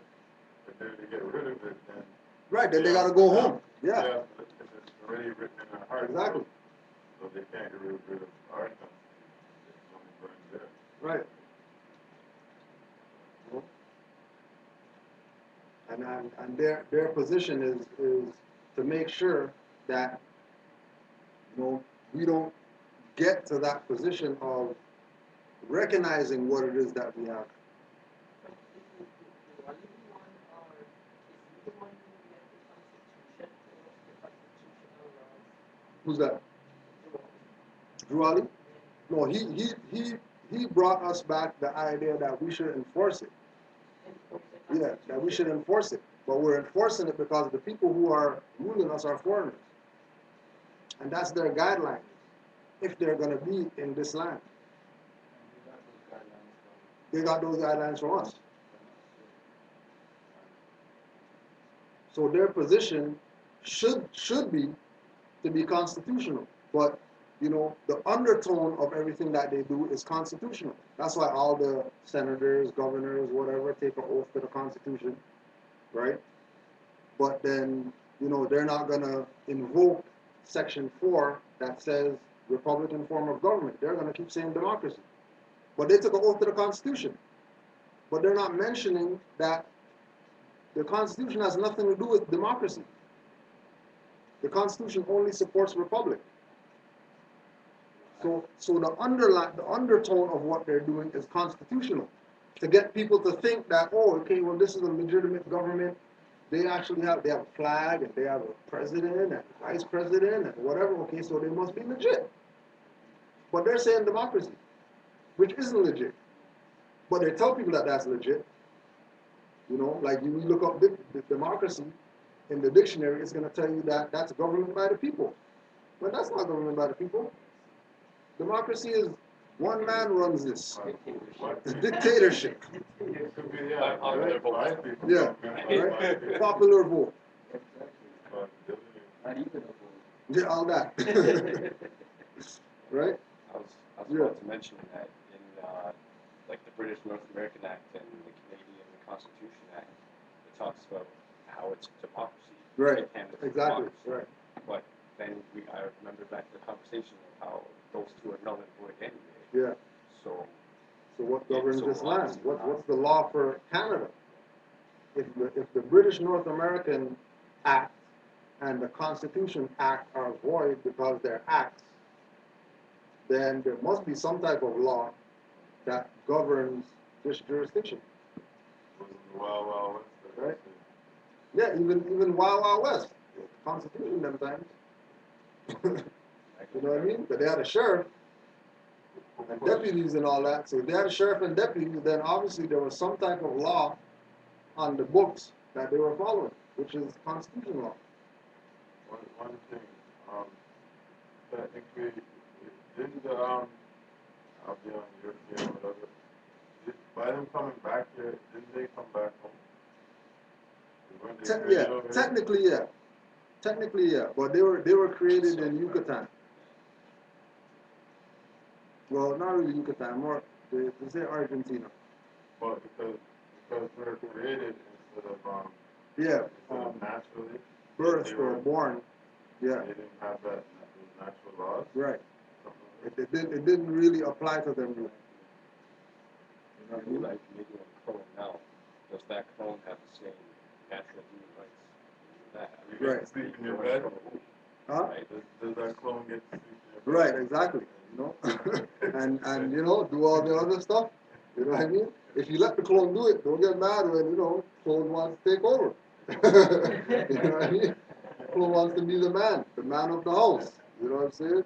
If they're to get rid of it, then. Right, then they gotta go home. Yeah, Yeah, but it's already written in our heart. exactly. So they can't get rid of our constitution. It's only burned there. Right. And their position is to make sure that, you know, we don't get to that position of recognizing what it is that we have. Who's that? Drew Ali? No, he brought us back the idea that we should enforce it. Yeah, that we should enforce it. But we're enforcing it because the people who are ruling us are foreigners. And that's their guideline, if they're going to be in this land. They got those guidelines from us. So their position should be to be constitutional. But, you know, the undertone of everything that they do is constitutional. That's why all the senators, governors, whatever, take an oath to the Constitution, right? But then, you know, they're not going to invoke Section 4 that says Republican form of government. They're going to keep saying democracy. But they took an oath to the Constitution. But they're not mentioning that the Constitution has nothing to do with democracy. The Constitution only supports republic. So the undertone of what they're doing is constitutional. To get people to think that, oh, okay, well, this is a legitimate government. They actually have a flag and they have a president and vice president and whatever. Okay, so they must be legit. But they're saying democracy, which isn't legit. But they tell people that that's legit. You know, like you look up the democracy in the dictionary, it's going to tell you that that's government by the people. But that's not government by the people. Democracy is one man runs this. It's dictatorship. It could be, By popular vote. by people. Yeah, right? Popular vote. But Not even a vote. Yeah, all that. Right? I was Yeah. about to mention that in like the British North American Act and the Canadian Constitution Act, it talks about how it's democracy. Right. In Canada, Exactly. democracy. Right. But then I remember back to the conversation of how those two are null and void anyway. Yeah. So So what Yeah, governs so this land? obviously What's the law for Canada? If the British North American Act and the Constitution Act are void because they're acts, then there must be some type of law that governs this jurisdiction. Wow, Right. Yeah, even Wild Wild West, the Constitution them times. You know what I mean? But they had a sheriff and deputies and all that. So if they had a sheriff and deputies, then obviously there was some type of law on the books that they were following, which is constitutional law. One thing, didn't I'll be on European or whatever. By them coming back here, didn't they come back home? Weren't they created Yeah, over here? technically, yeah. Technically, yeah. But they were created in Yucatan. Well, not really Yucatan, more they say Argentina. But because we're created instead of Yeah, naturally, birth they or were, born. Yeah, they didn't have those natural laws. right. Something It didn't really apply to them. Really. It'd be like making a clone now. Does that clone have the same natural human rights that like that. You get Right. to sleep in your bed. Huh? right? Does that clone get to sleep in your bed? Right, exactly. You know, and you know, do all the other stuff. You know what I mean? If you let the clone do it, don't get mad when clone wants to take over. You know what I mean? Clone wants to be the man of the house. You know what I'm saying?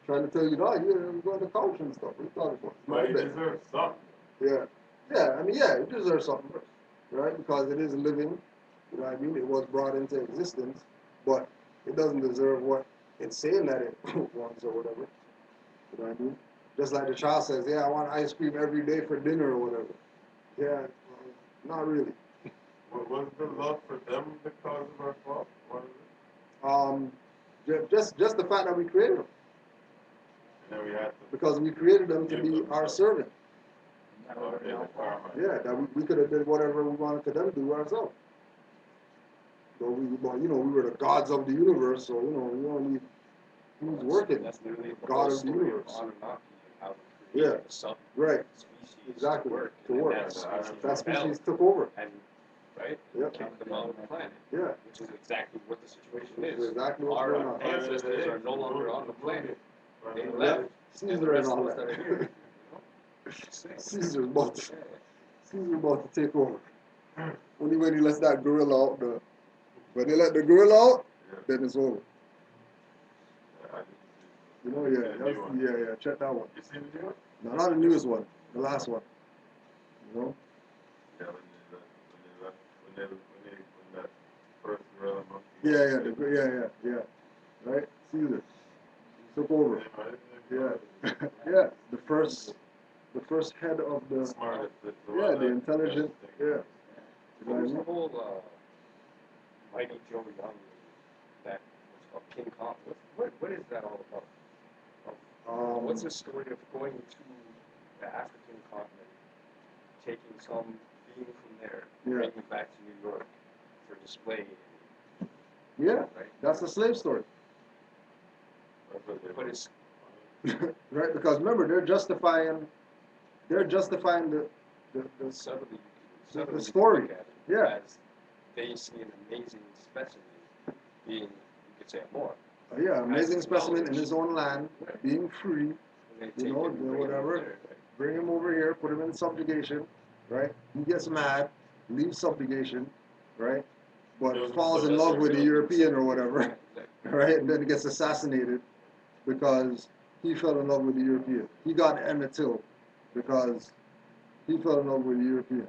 Trying to tell you, no, you're going to the couch and stuff. What are you talking about? It's But my he bed. deserves something. Yeah. Yeah, I mean, yeah, it deserves something, right? Because it is living, you know what I mean? It was brought into existence, but it doesn't deserve what it's saying that it wants or whatever. You know what I mean? Just like the child says, yeah, I want ice cream every day for dinner or whatever. Yeah, not really. Was the love for them the cause of our fall? What is it? Just the fact that we created them. And then we had to. Because we created them to Give be them our stuff. servant. Okay, the karma. Yeah, that we could have did whatever we wanted to them do ourselves. But we were the gods of the universe, so we only who's working. That's literally the God whole of the story universe. of Anunnaki and how we created Yeah. some Right, species exactly. to work. To And work. then that species That species rebelled took over. and right? Yep. Kicked them out of the planet. Yeah, Which is exactly what the situation that's is. exactly what's Our going on. ancestors are no longer on the planet. They Right. left. And the Caesar rest and of all us that are that. here. Just saying. Caesar's about to, Yeah. Caesar's about to take over. Only when he lets that gorilla out. When they let the gorilla out, Yeah. then it's over. I didn't You know, see yeah, the new one. yeah, check that one. You seen the new one? No, not the newest one, the last one. You know? Yeah, when that first gorilla monkey. Yeah. Right? Caesar took over. Yeah, yeah. The first head of The the smartest, the yeah, one the that- intelligent, that- yeah. You know What was what the whole Mighty Joe Young that was of King Kong? What is that all about? I mean? What's the story of going to the African continent, taking some being from there, Yeah. bringing it back to New York for display? Yeah, Right? that's a slave story. That's what they But it's Right? Because remember, they're justifying the subtly, the you can story. look at it Yeah. as they see an amazing specimen being, you could say, a moor. Yeah, amazing Has specimen in knowledge. his own land, being free, And they take know, him and bring him whatever. there, right? bring him over here, put him in subjugation, right? He gets mad, leaves subjugation, right? But falls in love with the European or whatever, Exactly. right? And then gets assassinated because he fell in love with the European. He got Emmett Till because he fell in love with the European.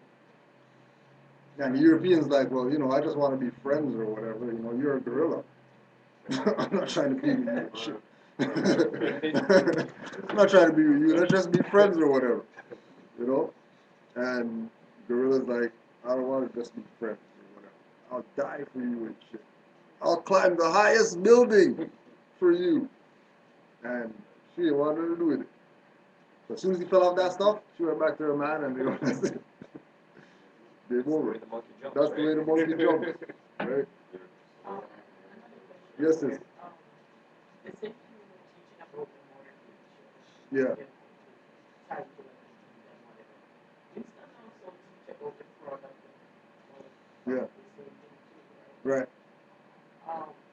And the European's like, well, I just want to be friends or whatever. You're a gorilla. I'm not trying to be with you. Shit. I'm not trying to be with you. Let's just be friends or whatever. And gorilla's like, I don't want to just be friends or whatever. I'll die for you and shit. I'll climb the highest building for you. And she didn't want nothing to do with it. So as soon as he fell off that stuff, she went back to her man and that's it. Game That's the over. way the monkey jumps, That's the way the monkey jumps. Right? Another question. Yes, sis. They say you were teaching about the modern age. Yeah. Title and whatever. You can also teach about the fraud of the Yeah. the same thing too, right? Right.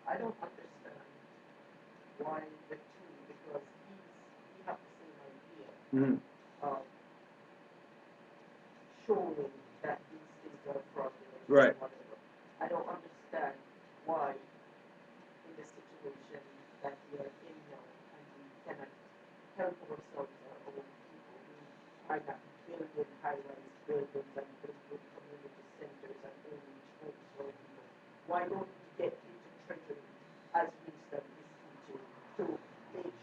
I don't understand why the two, because he have the same idea Mm-hmm. of showing that these things are fraudulent Right. or whatever. I don't understand why in the situation that we are in now and we cannot help ourselves or our people who are not building high-rise buildings and building community centers and old-age homes for people. Why don't we get into treasury as wisdom is teaching to make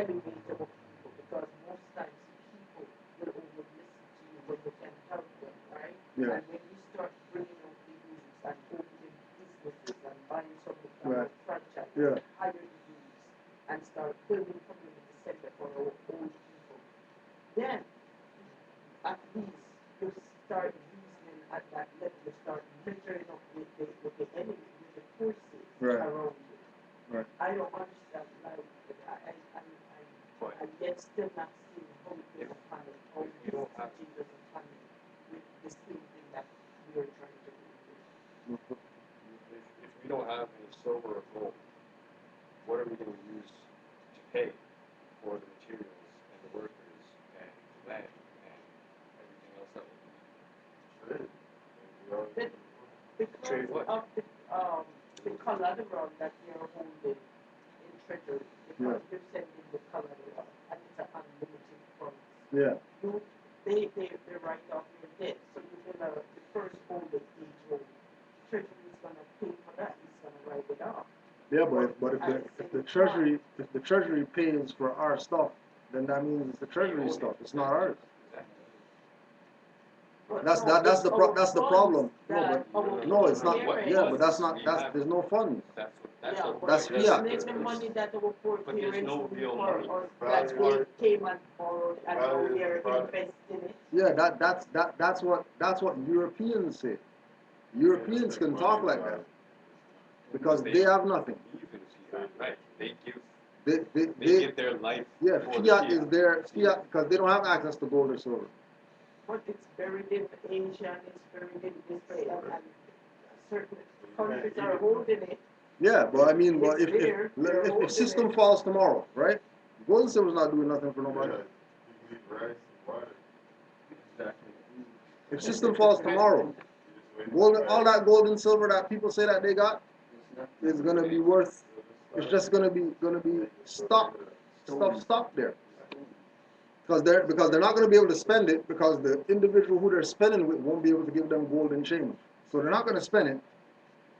elevate our people because most times people will only listen to you when you can help them, right? Yeah. And when you start bringing out the youths and opening businesses and buying some of the Right. franchise, Yeah. hire the youths and start building community center for our old people, then at least you start reasoning at that level, you start measuring up with the enemy, with the forces Right. around you. Right. I don't understand, like, I yet still not seeing how it doesn't handle, how If you this don't have- teaching doesn't handle with the same thing that we are trying to do. If we don't have any silver or gold, what are we going to use to pay for the materials and the workers and the land and everything else that we need? Trade. We are- But because Trade what? of the collateral that they are holding in treasury, because you're sending the collateral and it's an unlimited funds. Yeah. They write off your debt, so you're gonna the first hold the age hold. Treasury is gonna pay for that, it's gonna write it off. Yeah, but if the treasury pays for our stuff, then that means it's the treasury stuff. It's not ours. But That's no, that's it's the our that's the funds problem. that No, our no, it's not. parents- Yeah, but that's not. We That's have- there's no funds. That's Yeah, what but That's it's fiat. the money that our poor But there's parents no real for money. us that they came and borrowed and now Value we are is product. investing it. Yeah, that's what Europeans say. Europeans can talk like that because they have nothing. Even fiat, right? They give They they give their life. yeah, for the fiat is their fiat because they don't have access to gold or silver. But it's buried in Asia and it's buried in this way and certain countries are holding it. Yeah, but I mean, but It's there, they're if holding system it. falls tomorrow, right? Gold and silver's not doing nothing for nobody. Yeah, you need rice and water. Exactly. If system falls tomorrow, You just wait gold, for all that gold and silver that people say that they got is gonna be worth. It's just gonna be stuck there because they're not gonna be able to spend it because the individual who they're spending with won't be able to give them gold and change. So they're not gonna spend it,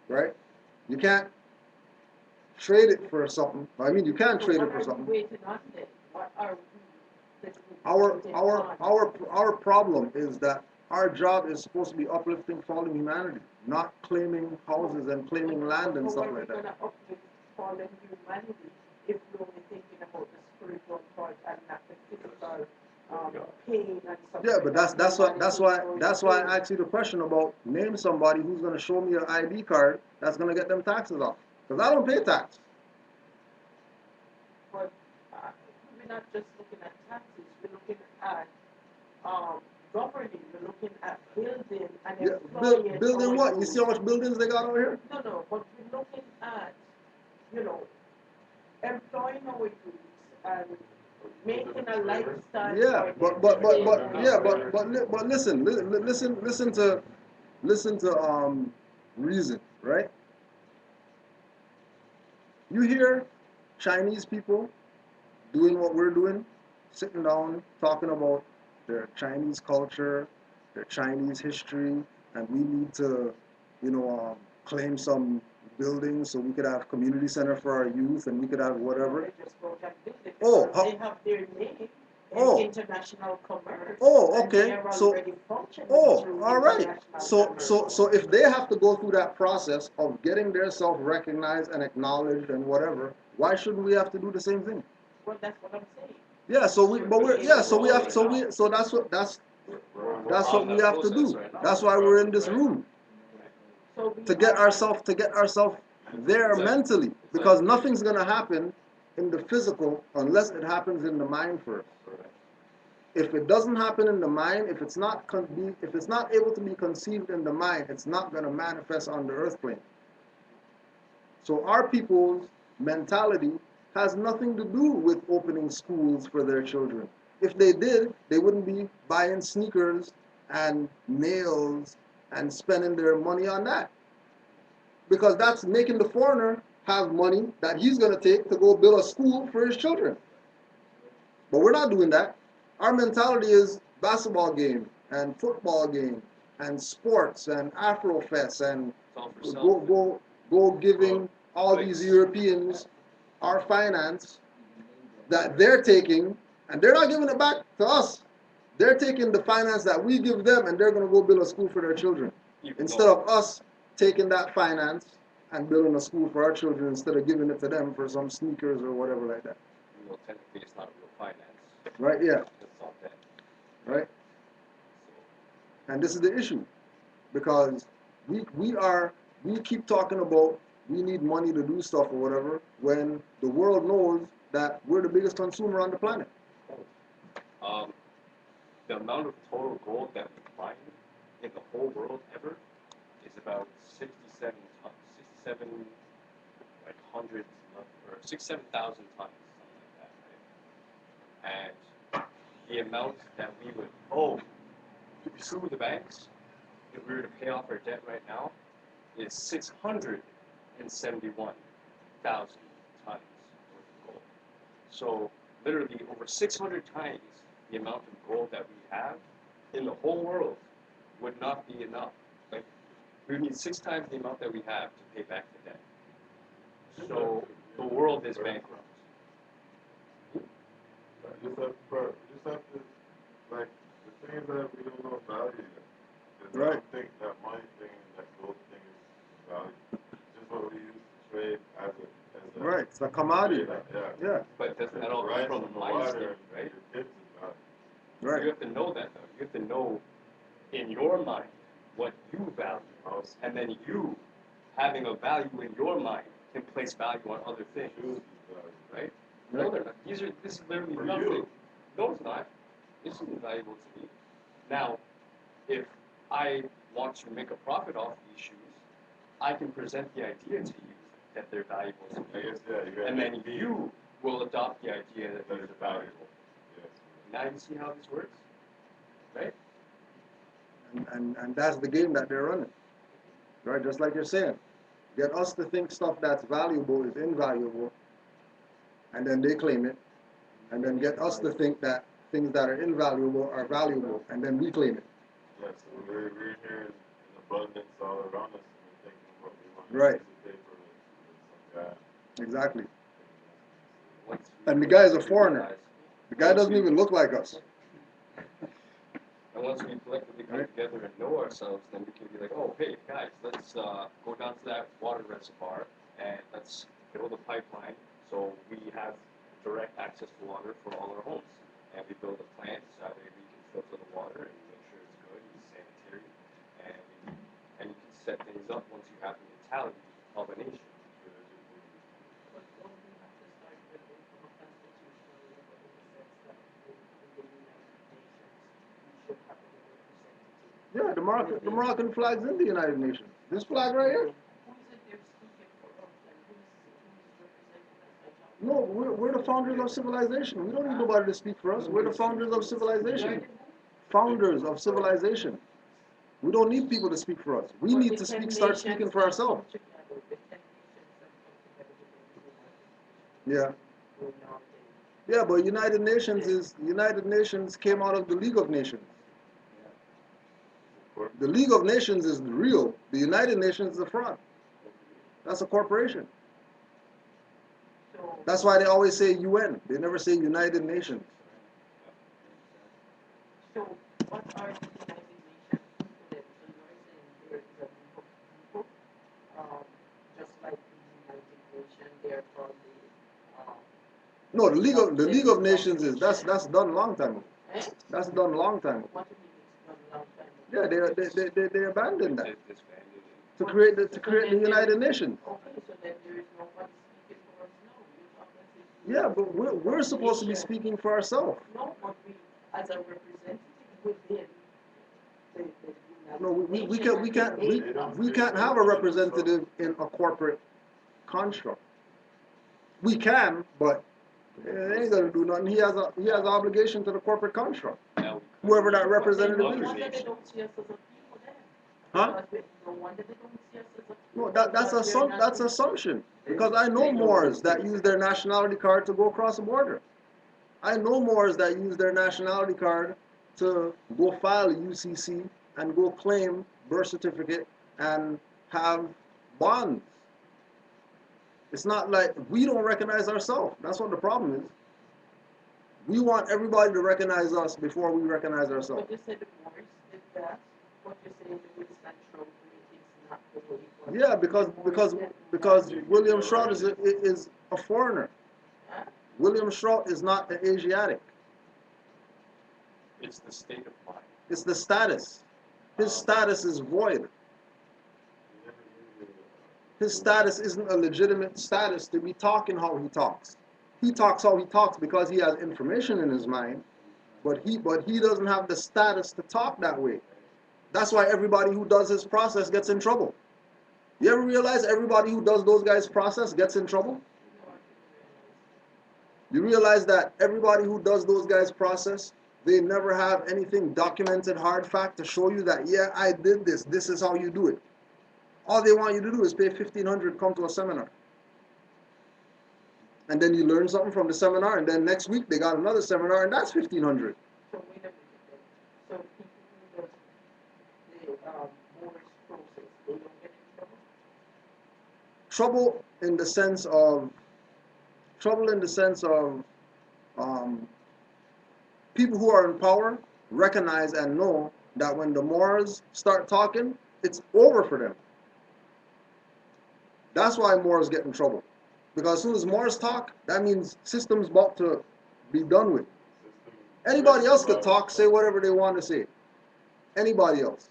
right? You can't trade it for something. I mean, you can So trade what it for are something. we waiting on then? What are we Our waiting our on? our problem is that our job is supposed to be uplifting fallen humanity, not claiming houses and claiming land and stuff like How are we that. gonna uplift fallen humanity if we're only thinking about the spiritual part and not the physical pain and suffering? Yeah, but that's why I I asked you the question about name somebody who's gonna show me an ID card that's gonna get them taxes off. Because I don't pay tax. But we're not just looking at taxes, we're looking at governing, we're looking at building and Yeah, employing. building our what? You youth. see how much buildings they got over here? No, but we're looking at, employing our youth and making a lifestyle. Yeah, for but them. yeah, but listen, listen to reason, right? You hear Chinese people doing what we're doing, sitting down talking about their Chinese culture, their Chinese history, and we need to, claim some buildings so we could have community center for our youth and we could have whatever. They just go and build it Oh, because they have their name Oh. in international commerce. Oh, and okay. they are So- already functioning Oh, through all right. international commerce. So if they have to go through that process of getting their self recognized and acknowledged and whatever, why shouldn't we have to do the same thing? Well, that's what I'm saying. Yeah. So that's what we have to do. That's why we're in this room So we to get are- ourselves there mentally because nothing's gonna happen in the physical unless it happens in the mind first. If it doesn't happen in the mind, if it's not able to be conceived in the mind, it's not going to manifest on the earth plane. So our people's mentality has nothing to do with opening schools for their children. If they did, they wouldn't be buying sneakers and nails and spending their money on that. Because that's making the foreigner have money that he's going to take to go build a school for his children. But we're not doing that. Our mentality is basketball game and football game and sports and Afrofest and It's all for self. go giving all these Europeans our finance that they're taking, and they're not giving it back to us. They're taking the finance that we give them, and they're going to go build a school for their children. Instead of us taking that finance and building a school for our children instead of giving it to them for some sneakers or whatever like that. Well, technically, it's not real finance. Right? Yeah. It's not that. Right? And this is the issue, because we keep talking about we need money to do stuff or whatever, when the world knows that we're the biggest consumer on the planet. The amount of total gold that we find in the whole world ever is about 67 like hundreds or 67,000 tons, something like that, right? And the amount that we would owe through the banks, if we were to pay off our debt right now, is 671,000 tons worth of gold. So literally over 600 times the amount of gold that we have in the whole world would not be enough. Like, we would need 6 times the amount that we have to pay back the debt. So the world is bankrupt. Just have to, like, the things that we don't know value. Because I don't think that money thing and that gold thing is value. Just what we use to trade as a Right, it's a commodity. Yeah. But doesn't that all come from mindset, right? Right. You have to know that, though. You have to know in your mind what you value, and then you, having a value in your mind, can place value on other things, right? No, they're not. This is literally nothing. No, it's not. This isn't valuable to me. Now, if I want to make a profit off these shoes, I can present the idea to you that they're valuable to me. And then you will adopt the idea that they're valuable. Now you see how this works? Right? And that's the game that they're running. Right? Just like you're saying. Get us to think stuff that's valuable is invaluable, and then they claim it. And then get us to think that things that are invaluable are valuable, and then we claim it. Yes, so we're here in abundance all around us, and we're thinking what we want Right. to pay for some guy. Exactly. And the guy is a foreigner. The guy doesn't even look like us. And once we collectively come together and know ourselves, then we can be like, oh, hey, guys, let's go down to that water reservoir and let's build a pipeline so we have direct access to water for all our homes. And we build a plant so that way we can filter the water and make sure it's good and sanitary. And you can set things up once you have the mentality of a nation. But don't we have to start building from a constitutional level in the sense that in the United Nations we should have a representative? Yeah, the Moroccan flag's in the United Nations. This flag right here. Who is it there speaking for us and who is representing us? No, we're the founders of civilization. We don't need nobody to speak for us. We're the founders of civilization. Founders of civilization. We don't need people to speak for us. We need to start speaking for ourselves. Yeah. Yeah, but United Nations came out of the League of Nations. The League of Nations is real. The United Nations is a fraud. That's a corporation. That's why they always say UN. They never say United Nations. So, what are the United Nations people? So you're saying there is a group of people, just like the United Nations, they're called the No, the League of Nations is that's done a long time ago. That's done a long time ago. What do you mean it's done a long time ago? Yeah, they abandoned that to create the United Nations. Okay, so then there is no one speaking for us now. You're talking Yeah, but we're supposed to be speaking for ourselves. No, but we, as a representative within the No, we can't have a representative in a corporate construct. We can, but it ain't gonna do nothing. He has an obligation to the corporate construct. Whoever that representative No is. wonder they don't see us as a people then. Huh? No wonder they don't see us as a people. No, that's assumption. Because I know Moors that use their nationality card to go across the border. I know Moors that use their nationality card to go file a UCC and go claim birth certificate and have bonds. It's not like we don't recognize ourselves. That's what the problem is. We want everybody to recognize us before we recognize ourselves. But you said the Moors did that. What you say the Winston Churchill is not the way it was. Yeah, because William Shrout is a foreigner. Huh? William Shrout is not an Asiatic. It's the state of mind. It's the status. His status is void. His status isn't a legitimate status to be talking how he talks. He talks how he talks because he has information in his mind, but he doesn't have the status to talk that way. That's why everybody who does his process gets in trouble. You ever realize everybody who does those guys' process gets in trouble? You realize that everybody who does those guys' process, they never have anything documented, hard fact to show you that, yeah, I did this. This is how you do it. All they want you to do is pay $1,500, come to a seminar. And then you learn something from the seminar, and then next week they got another seminar, and that's $1,500. So wait a minute then. So people who do the Moorish process, they don't get in trouble? Trouble in the sense of people who are in power recognize and know that when the Moors start talking, it's over for them. That's why Moors get in trouble. Because as soon as Moors talk, that means system's about to be done with. Anybody else could talk, say whatever they want to say. Anybody else,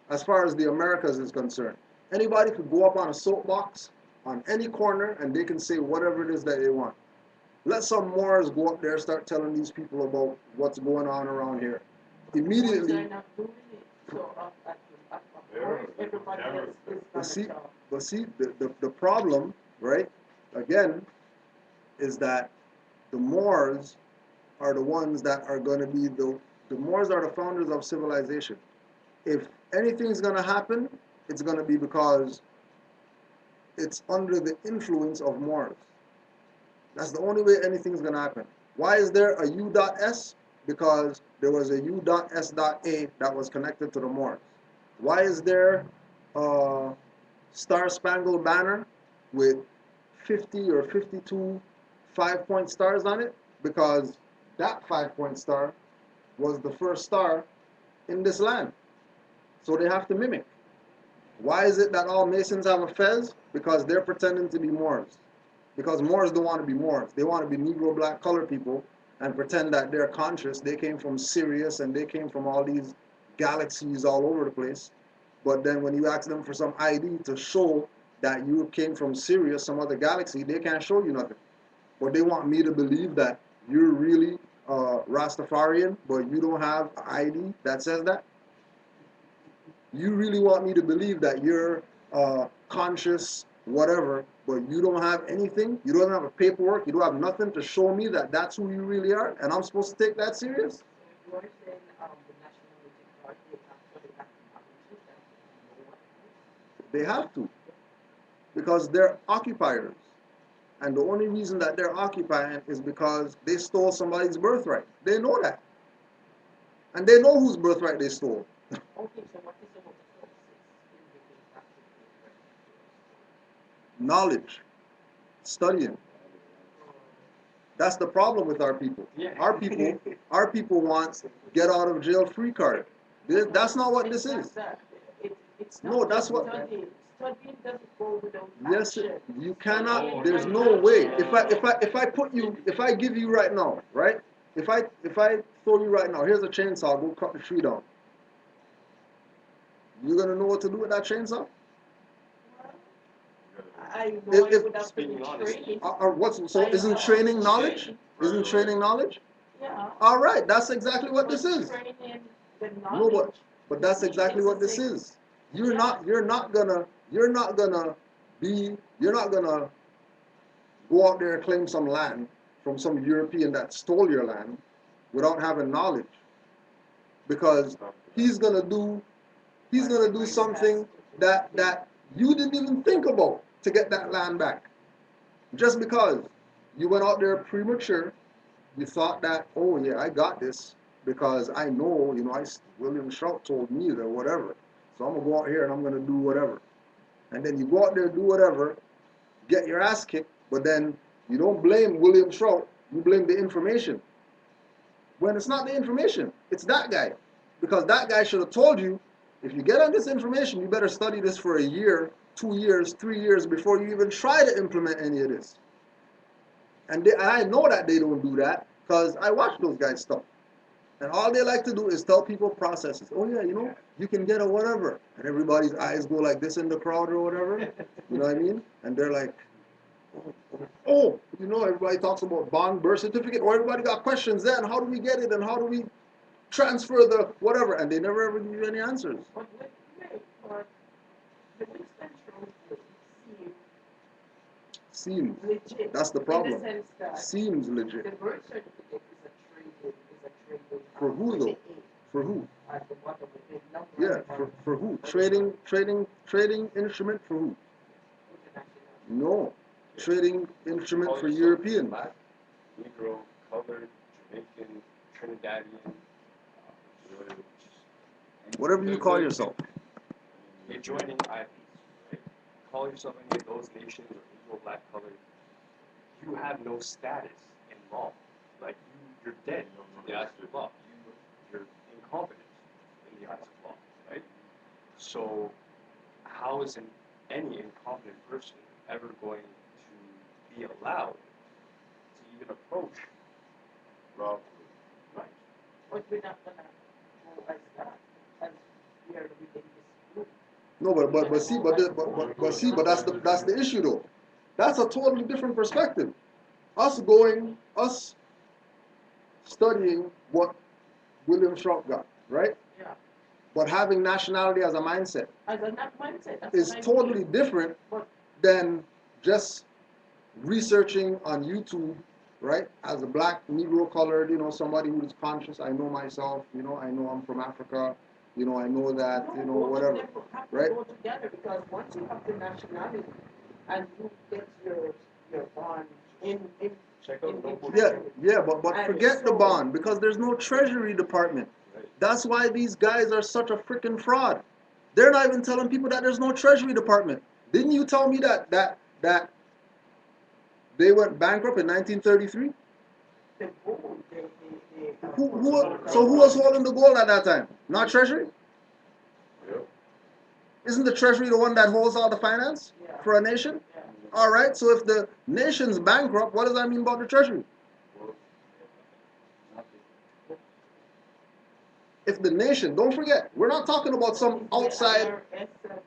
as far as the Americas is concerned. Anybody could go up on a soapbox on any corner and they can say whatever it is that they want. Let some Moors go up there and start telling these people about what's going on around here. Immediately, They're not doing it. So everybody else is but see, the problem, right, again, is that the Moors are the ones that are going to be the Moors are the founders of civilization. If anything's going to happen, it's going to be because it's under the influence of Moors. That's the only way anything's going to happen. Why is there a U.S? Because there was a U.S.A that was connected to the Moors. Why is there a Star-Spangled Banner with 50 or 52 5-point stars on it? Because that 5-point star was the first star in this land. So they have to mimic. Why is it that all Masons have a fez? Because they're pretending to be Moors. Because Moors don't want to be Moors. They want to be Negro, black, colored people and pretend that they're conscious. They came from Sirius and they came from all these galaxies all over the place. But then when you ask them for some ID to show that you came from Sirius, some other galaxy, they can't show you nothing. But they want me to believe that you're really Rastafarian, but you don't have ID that says that. You really want me to believe that you're conscious, whatever, but you don't have anything? You don't have a paperwork? You don't have nothing to show me that that's who you really are? And I'm supposed to take that serious? So you are saying the nationality part, they actually acknowledge it that they know what it is? They have to. Because they're occupiers. And the only reason that they're occupying is because they stole somebody's birthright. They know that. And they know whose birthright they stole. Okay, so what is about the process in getting back to the Knowledge. Studying. That's the problem with our people. Yeah. Our people want get out of jail free card. That's not what this is. It's No, not that's what. studying. Studying doesn't go without Yes, action. you cannot. There's no way. If I give you right now, right? If I throw you right now, here's a chainsaw. Go cut the tree down. You gonna know what to do with that chainsaw? I know If- I would have to speaking be honestly. trained. Isn't training knowledge? Isn't training knowledge? Yeah. All right, that's exactly what this is. Training the No, knowledge. but that's exactly what this is. You're not gonna go out there and claim some land from some European that stole your land without having knowledge. Because he's gonna do something that you didn't even think about to get that land back. Just because you went out there premature, you thought that, oh yeah, I got this because I know, William Shrout told me that whatever. So I'm gonna go out here and I'm gonna do whatever. And then you go out there and do whatever, get your ass kicked, but then you don't blame William Shrout, you blame the information. when it's not the information, it's that guy. Because that guy should have told you, if you get on this information, you better study this for a year, 2 years, 3 years before you even try to implement any of this. And I know that they don't do that because I watch those guys stuff. And all they like to do is tell people processes. Oh yeah, you know, you can get a whatever. And everybody's eyes go like this in the crowd or whatever. You know what I mean? And they're like, oh, you know, everybody talks about bond, birth certificate, or everybody got questions then. How do we get it and how do we transfer the whatever? And they never ever give you any answers. But the Winston Churchill Seems. legit. That's the In problem. the sense that Seems legit. the birth certificate is a trading. For who with though? the A For who? at the bottom with the number Yeah, at the for, bottom. for who? Trading instrument for who? International. No. Trading instrument Call for yourself Europeans. Black, Negro, colored, Jamaican, Trinidadian, Whatever you call yourself. adjoining islands, right? Call yourself any of those nations or Negro, Black, colored. You have no status in law. Like you're dead in the eyes of law. You're incompetent in the eyes of law, right? So how is any incompetent person ever going to be allowed to even approach? Lawfully. Right. But we're not gonna go as that, as we are within this group. No, but that's the issue though. That's a totally different perspective. Us studying what William Trump got, right? Yeah. But having nationality as a mindset As a not mindset, that's is what I totally mean. different But than just researching on YouTube, right? As a black, Negro, colored, you know, somebody who is conscious. I know myself, you know, I know I'm from Africa, you know, I know that, you know, both of whatever, them have to right? go together because once you have the nationality and you get your bond in Check out Nobility. Yeah, treasury. yeah, but And forget the so- bond because there's no treasury department. Right. That's why these guys are such a freaking fraud. They're not even telling people that there's no treasury department. Didn't you tell me that they went bankrupt in 1933? The gold, So who was holding the gold at that time? Not treasury? Yep. Isn't the treasury the one that holds all the finance for a nation? Yeah. All right. So if the nation's bankrupt, what does that mean about the treasury? Well, If the nation, don't forget, we're not talking about some outside. IRS and those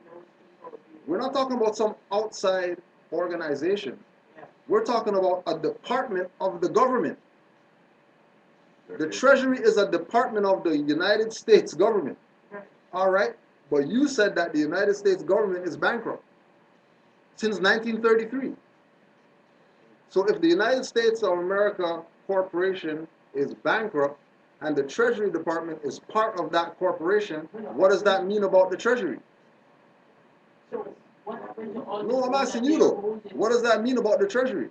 people, We're not talking about some outside organization. Yeah. We're talking about a department of the government. The Treasury is a department of the United States government. Right. All right? But you said that the United States government is bankrupt since 1933. So if the United States of America Corporation is bankrupt and the Treasury Department is part of that corporation, what does that mean about the Treasury? So what happened to all No, the I'm gold asking that you they though. hold in What does that mean about the Treasury?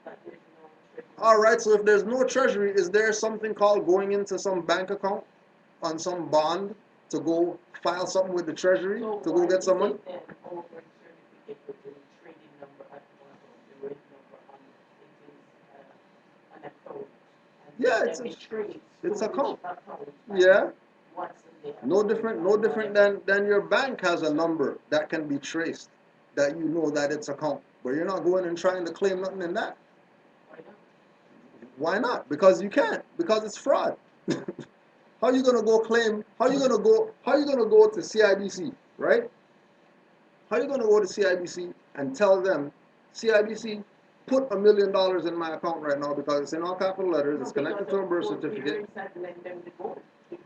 that there's no treasury? All right, so if there's no treasury, is there something called going into some bank account on some bond to go file something with the treasury So to go get some money? why is it then over certificate with the trading number at the bottom, the red number on it is an account? And Yeah, then it's it trades it's to account. which account and Yeah, what's in there. no different than your bank has a number that can be traced, that you know that it's account. But you're not going and trying to claim nothing in that. Why not? Why not? Because you can't. Because it's fraud. How you gonna go claim? How you gonna go to CIBC, right? How you gonna go to CIBC and tell them, CIBC, put $1 million in my account right now because it's in all capital letters, it's connected to a birth certificate.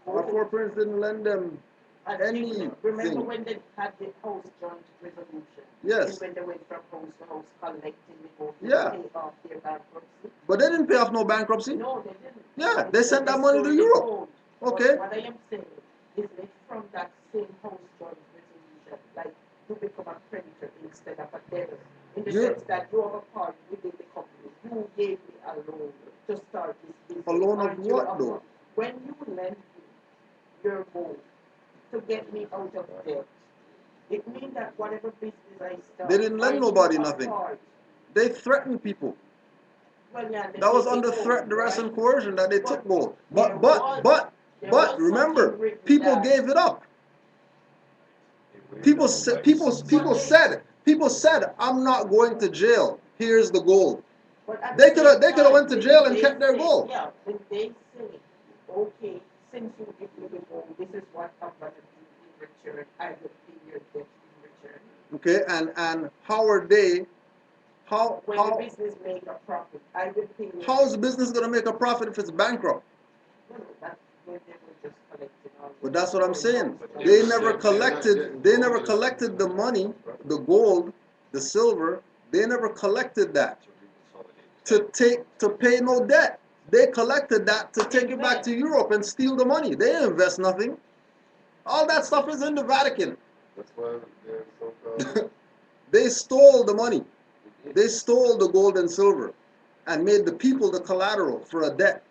Our foreparents didn't lend them anything. Remember when they had the house joint resolution? Yes. When they went from house to house collecting the gold to Yeah. pay off their bankruptcy? But they didn't pay off no bankruptcy. No, they didn't. Yeah, they sent that money to They Europe. sold. Okay. But what I am saying is that from that same house joint resolution, like you become a creditor instead of a debtor. In the You're- sense that you have a part within the company. You gave me a loan to start this business. A loan of Aren't you what, a- though? When you lend me your gold to get me out of debt, it means that whatever business I start, They didn't lend aren't you nobody a nothing. part? They threatened people. Well, yeah, That was under threat, duress, and coercion that they took gold. But remember, people gave it up. People said, I'm not going to jail. Here's the gold. They could have went to jail and kept their gold. Yeah, when they say, okay, since you give me the gold, this is what I'm going to do in return. I will pay your debt in return. Okay, and how are they? When the business make a profit, I will pay you. How is the business going to make a profit if it's bankrupt? No, that's when they were just collecting all. But that's what I'm saying. They never collected. They never collected the money, the gold, the silver. They never collected that to pay no debt. They collected that to take it back to Europe and steal the money. They didn't invest nothing. All that stuff is in the Vatican. That's why they're so-called. They stole the money. They stole the gold and silver and made the people the collateral for a debt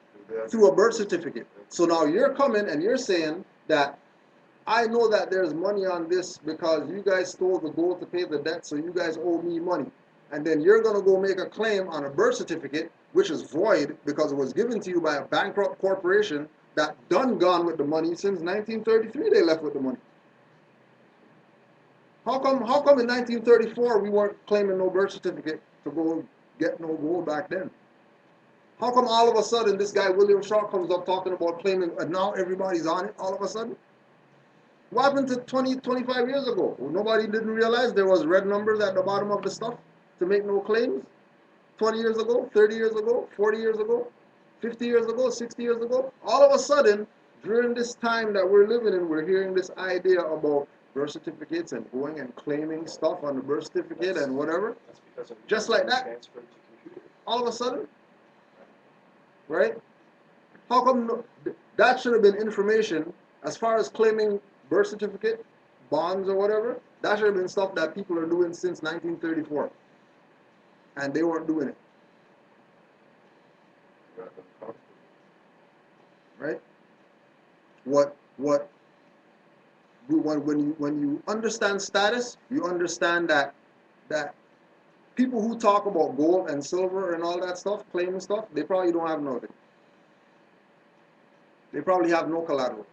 through a birth certificate. So now you're coming and you're saying that I know that there's money on this because you guys stole the gold to pay the debt, so you guys owe me money. And then you're going to go make a claim on a birth certificate, which is void because it was given to you by a bankrupt corporation that done gone with the money since 1933 they left with the money. How come in 1934 we weren't claiming no birth certificate to go get no gold back then? How come all of a sudden this guy William Shaw comes up talking about claiming and now everybody's on it all of a sudden? What happened to 20, 25 years ago? Well, nobody didn't realize there was red numbers at the bottom of the stuff to make no claims? 20 years ago, 30 years ago, 40 years ago, 50 years ago, 60 years ago? All of a sudden, during this time that we're living in, we're hearing this idea about birth certificates and going and claiming stuff on the birth certificate and whatever. That's because of Just like that. transfer to computer. All of a sudden, right? How come that should have been information as far as claiming birth certificate, bonds or whatever? That should have been stuff that people are doing since 1934, and they weren't doing it, right? When you understand status, you understand that people who talk about gold and silver and all that stuff, claiming stuff, they probably don't have nothing. They probably have no collateral.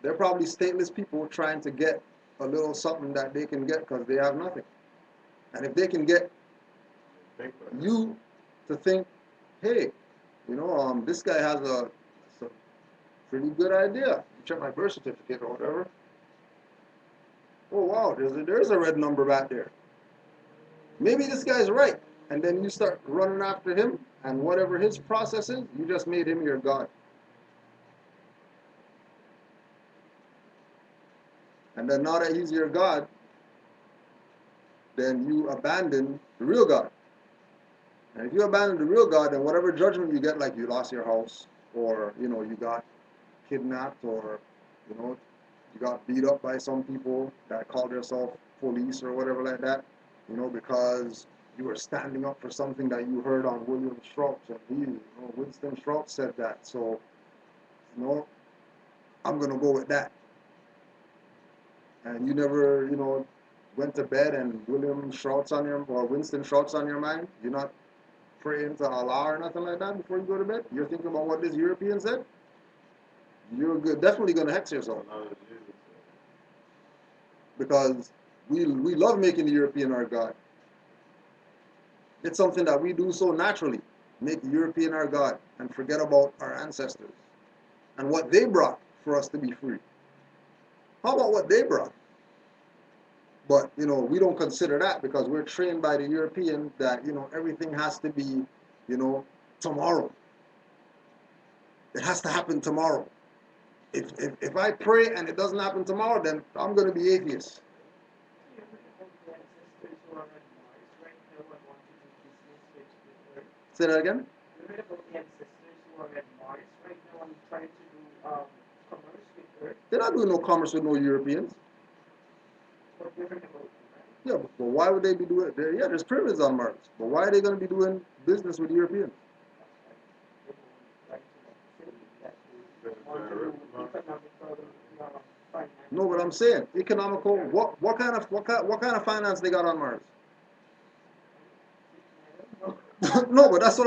They're probably stateless people trying to get a little something that they can get because they have nothing. And if they can get you to think, hey, this guy has a pretty good idea. You check my birth certificate or whatever. Oh wow, there's a red number back there. Maybe this guy's right. And then you start running after him, and whatever his process is, you just made him your God. And then now that he's your God, then you abandon the real God. And if you abandon the real God, then whatever judgment you get, like you lost your house, or you got kidnapped, or you got beat up by some people that call themselves police or whatever like that, because you were standing up for something that you heard on William Strauss, and Winston Strauss said that. So, I'm gonna go with that. And you never, went to bed and William Strauss or Winston Strauss on your mind. You're not praying to Allah or nothing like that before you go to bed. You're thinking about what this European said. You're definitely gonna hex yourself because we love making the European our God. It's something that we do so naturally. Make the European our God and forget about our ancestors and what they brought for us to be free. How about what they brought? But, we don't consider that because we're trained by the European that, everything has to be, tomorrow. It has to happen tomorrow. If I pray and it doesn't happen tomorrow, then I'm going to be atheist. Say that again? You read about the ancestors who are at Mars right now and trying to do commerce with Earth. They're not doing no commerce with no Europeans. But we heard about them, right? Yeah, but why would they be doing it? Yeah, there's pyramids on Mars. But why are they going to be doing business with Europeans? No, but I'm saying economical. What kind of finance they got on Mars? No, but that's what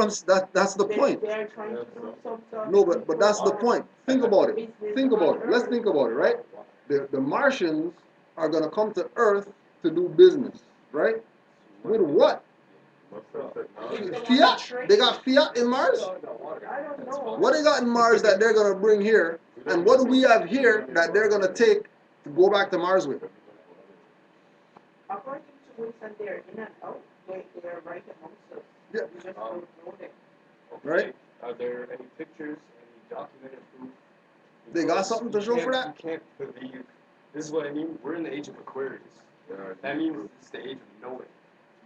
that's the point. They are trying to do some sort No, of but that's the point. Think about it. business Think about on it. Let's Earth. think about it, right? The Martians are gonna come to Earth to do business, right? With what? What's that technology? Fiat? They got fiat in Mars? I don't know. What they got in Mars that they're gonna bring here? And what do we have here that they're gonna take to go back to Mars with? According to Wilson, they're in and out. They're right amongst us. Yeah. We just don't know them. Right? Are there any pictures, any documented proof? They got something to show for that? You can't believe. This is what I mean. We're in the age of Aquarius. That means it's the age of knowing.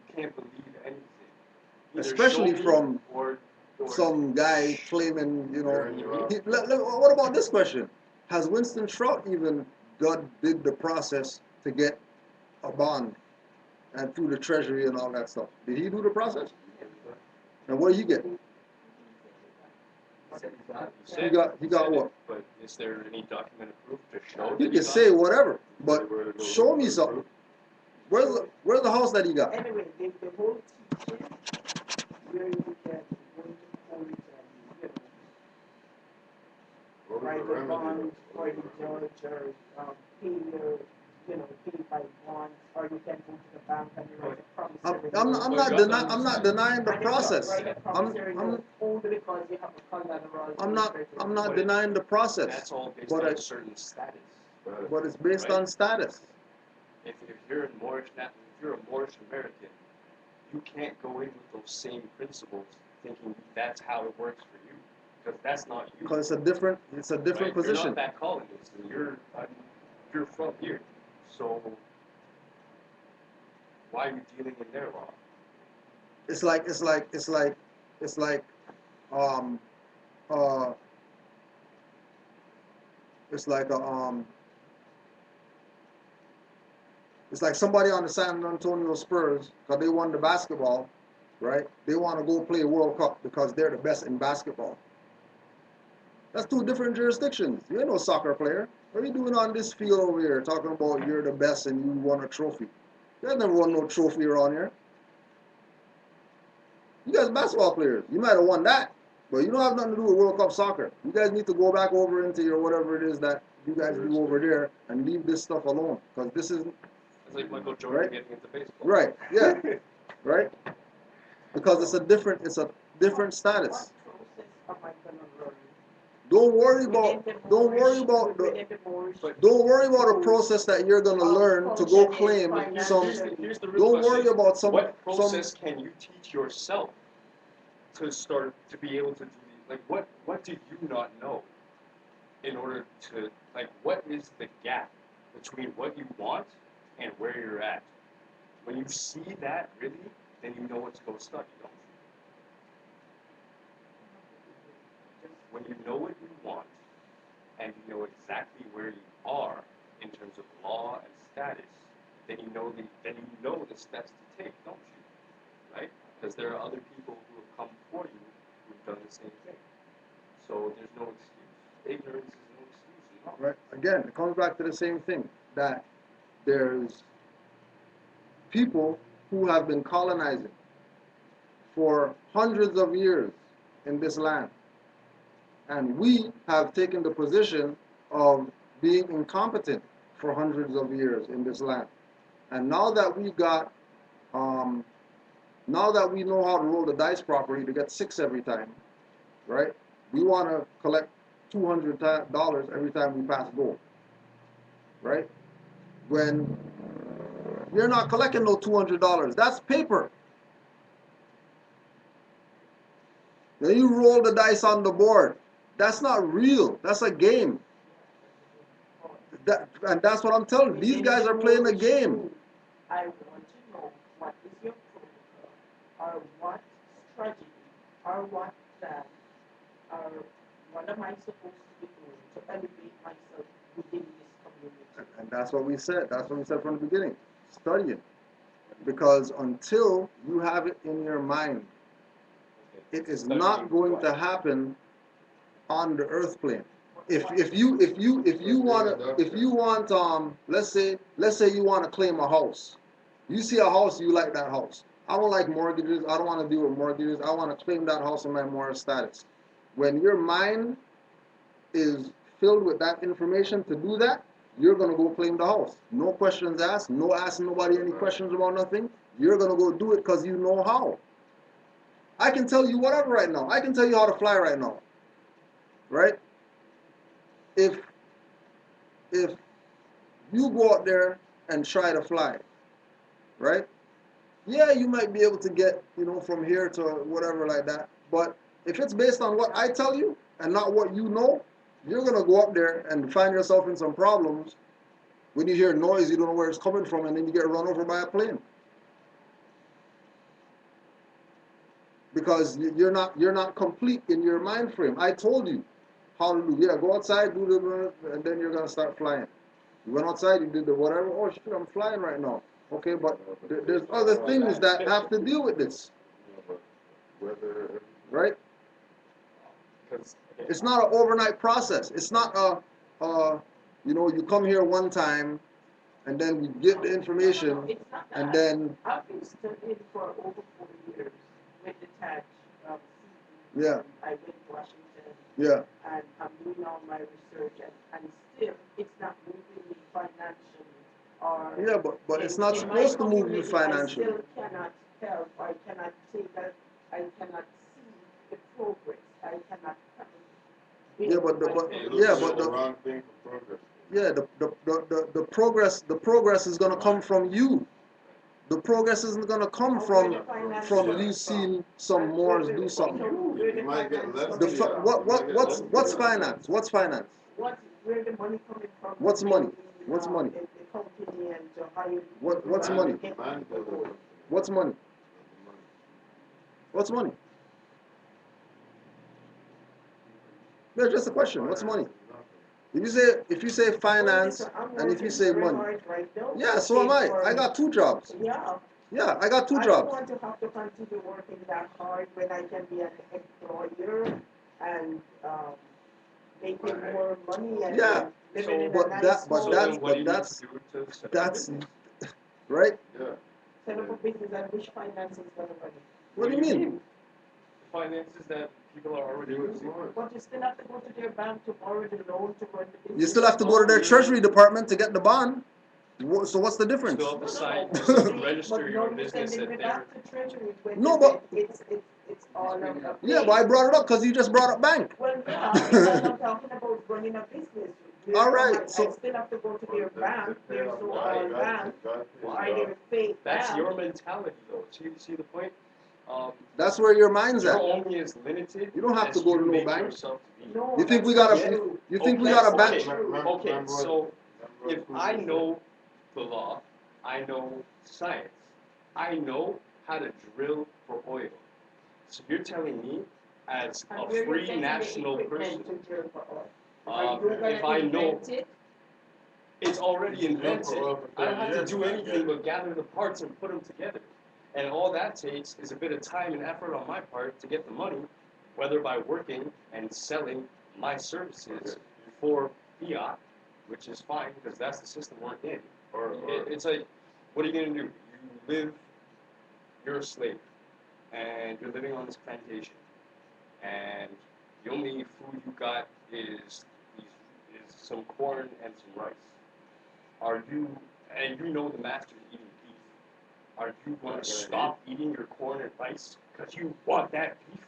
You can't believe anything. Either Especially show me from or some guy claiming, what about this question? Has Winston Trout even did the process to get a bond and through the Treasury and all that stuff? Did he do the process? And what did he get? He got what? But is there any documented proof to show? He that can got say it? whatever, but show me something. Where's the house that he got? Anyway, the whole teaching where you can go into court and, What was write the a bond remedy? for the judge or pay your, pay by bonds, or you can go to the bank and you write a promissory note. I'm not denying the And you process. write a promissory note only because you have a collateral. I'm not denying the process. That's all based But on I- a certain status. But it's based Right. on status. If you're a Moorish American, you can't go in with those same principles thinking that's how it works for you, because that's not you. Because it's a different Right? You're position. not that colonist, and you're from here. So why are you dealing in their law? It's like um uh it's like it's like somebody on the San Antonio Spurs, because they won the basketball, right? They want to go play World Cup because they're the best in basketball. That's two different jurisdictions. You ain't no soccer player. What are you doing on this field over here talking about you're the best and you won a trophy? You guys never won no trophy around here. You guys basketball players. You might have won that, but you don't have nothing to do with World Cup soccer. You guys need to go back over into your whatever it is that you guys do over there and leave this stuff alone. Because this is It's like Michael Jordan Right. getting into baseball. right, yeah, right? Because it's a different status. What process am I gonna learn? Don't worry about don't worry about the process that you're gonna learn to go claim some. Here's the real Don't worry question. about some. What process can you teach yourself to be able to do these? Like, what do you not know in order to, what is the gap between what you want and where you're at? When you see that, really, then you know what to go study, don't you? When you know what you want and you know exactly where you are in terms of law and status, then you know the steps to take, don't you? Right? Because there are other people who have come before you who've done the same thing. So there's no excuse. Ignorance is no excuse at all. Right. Again, it comes back to the same thing that there's people who have been colonizing for hundreds of years in this land. And we have taken the position of being incompetent for hundreds of years in this land. And now that we got, now that we know how to roll the dice properly to get 6 every time, right? We want to collect $200 every time we pass go, right? When you're not collecting no $200, that's paper. Then you roll the dice on the board. That's not real. That's a game. And that's what I'm telling you. These guys are playing a game. I want to know what is your protocol, or what strategy, or what plan, or what am I supposed to be doing to elevate myself within this community? And that's what we said. That's what we said from the beginning. Study it. Because until you have it in your mind, it is not going to happen on the earth plane. If you want let's say you want to claim a house. You see a house, you like that house. I don't like mortgages. I don't want to deal with mortgages. I want to claim that house in my moral status. When your mind is filled with that information to do that, you're going to go claim the house. No questions asked. No asking nobody any questions about nothing. You're going to go do it because you know how. I can tell you whatever right now. I can tell you how to fly right now. Right? If you go out there and try to fly, right? Yeah, you might be able to get, from here to whatever like that. But if it's based on what I tell you and not what you know, you're going to go up there and find yourself in some problems. When you hear noise, you don't know where it's coming from, and then you get run over by a plane. Because you're not complete in your mind frame. I told you how to do. Yeah, go outside, do the, and then you're going to start flying. You went outside, you did the whatever. Oh, shit, I'm flying right now. Okay, but there's other things that have to deal with this. Right? It's not an overnight process. It's not you come here one time and then you get the information and then. I've been studying for over 4 years with detached. Yeah. I went to Washington. Yeah. And I'm doing all my research, and still it's not moving me financially. Yeah, but it's not supposed to move you financially. I still cannot help. I cannot say that. I cannot see the progress. I cannot. The wrong thing for progress. Yeah, the progress is gonna come from you. The progress isn't gonna come from you seeing some Moors do something. You might get less. What's finance? What's finance? Where the money coming from? What's money? What's money? The company and to hire. What's money? What's money? What's money? That's just a question. What's money? If you say finance and if you say money, yeah, so am I. I got 2 jobs. Yeah, I got 2 jobs. I don't want to have to continue working that hard when I can be an employer and making more money and living in a nice home. That's right. Yeah. Set up a business and which finance is going to run it. What do you mean? Finances that people are already using. But you still have to go to their bank to borrow the loan to run the business. You still have to go to their treasury department to get the bond. So what's the difference? Still have to sign, you still have to register your business at their. No, but it's all of yeah, but I brought it up because you just brought up bank. Well, yeah, I'm talking about running a business. All right, I so still have to go to their bank, their so-called bank, or their fake That's bank. your mentality, though. See the point? that's where your mind's You're at. only as limited. You don't have as to go to you no make bank. yourself to be. No, You think we that's got not a? true. You think we Okay, got a bank? Okay, so if I know the law, I know science, I know how to drill for oil. So you're telling me, as And a where you're free getting the national equipment person, to drill for oil. Are you gonna if I know invent it? it's already invented, for I don't have to 30 do years, anything but gather the parts and put them together. And all that takes is a bit of time and effort on my part to get the money, whether by working and selling my services for fiat, which is fine because that's the system we're in. It's like, what are you gonna do? You're a slave, and you're living on this plantation, and the only food you got is some corn and some rice. And you know the master's eating beef. Are you going to stop eating your corn and rice because you want that beef?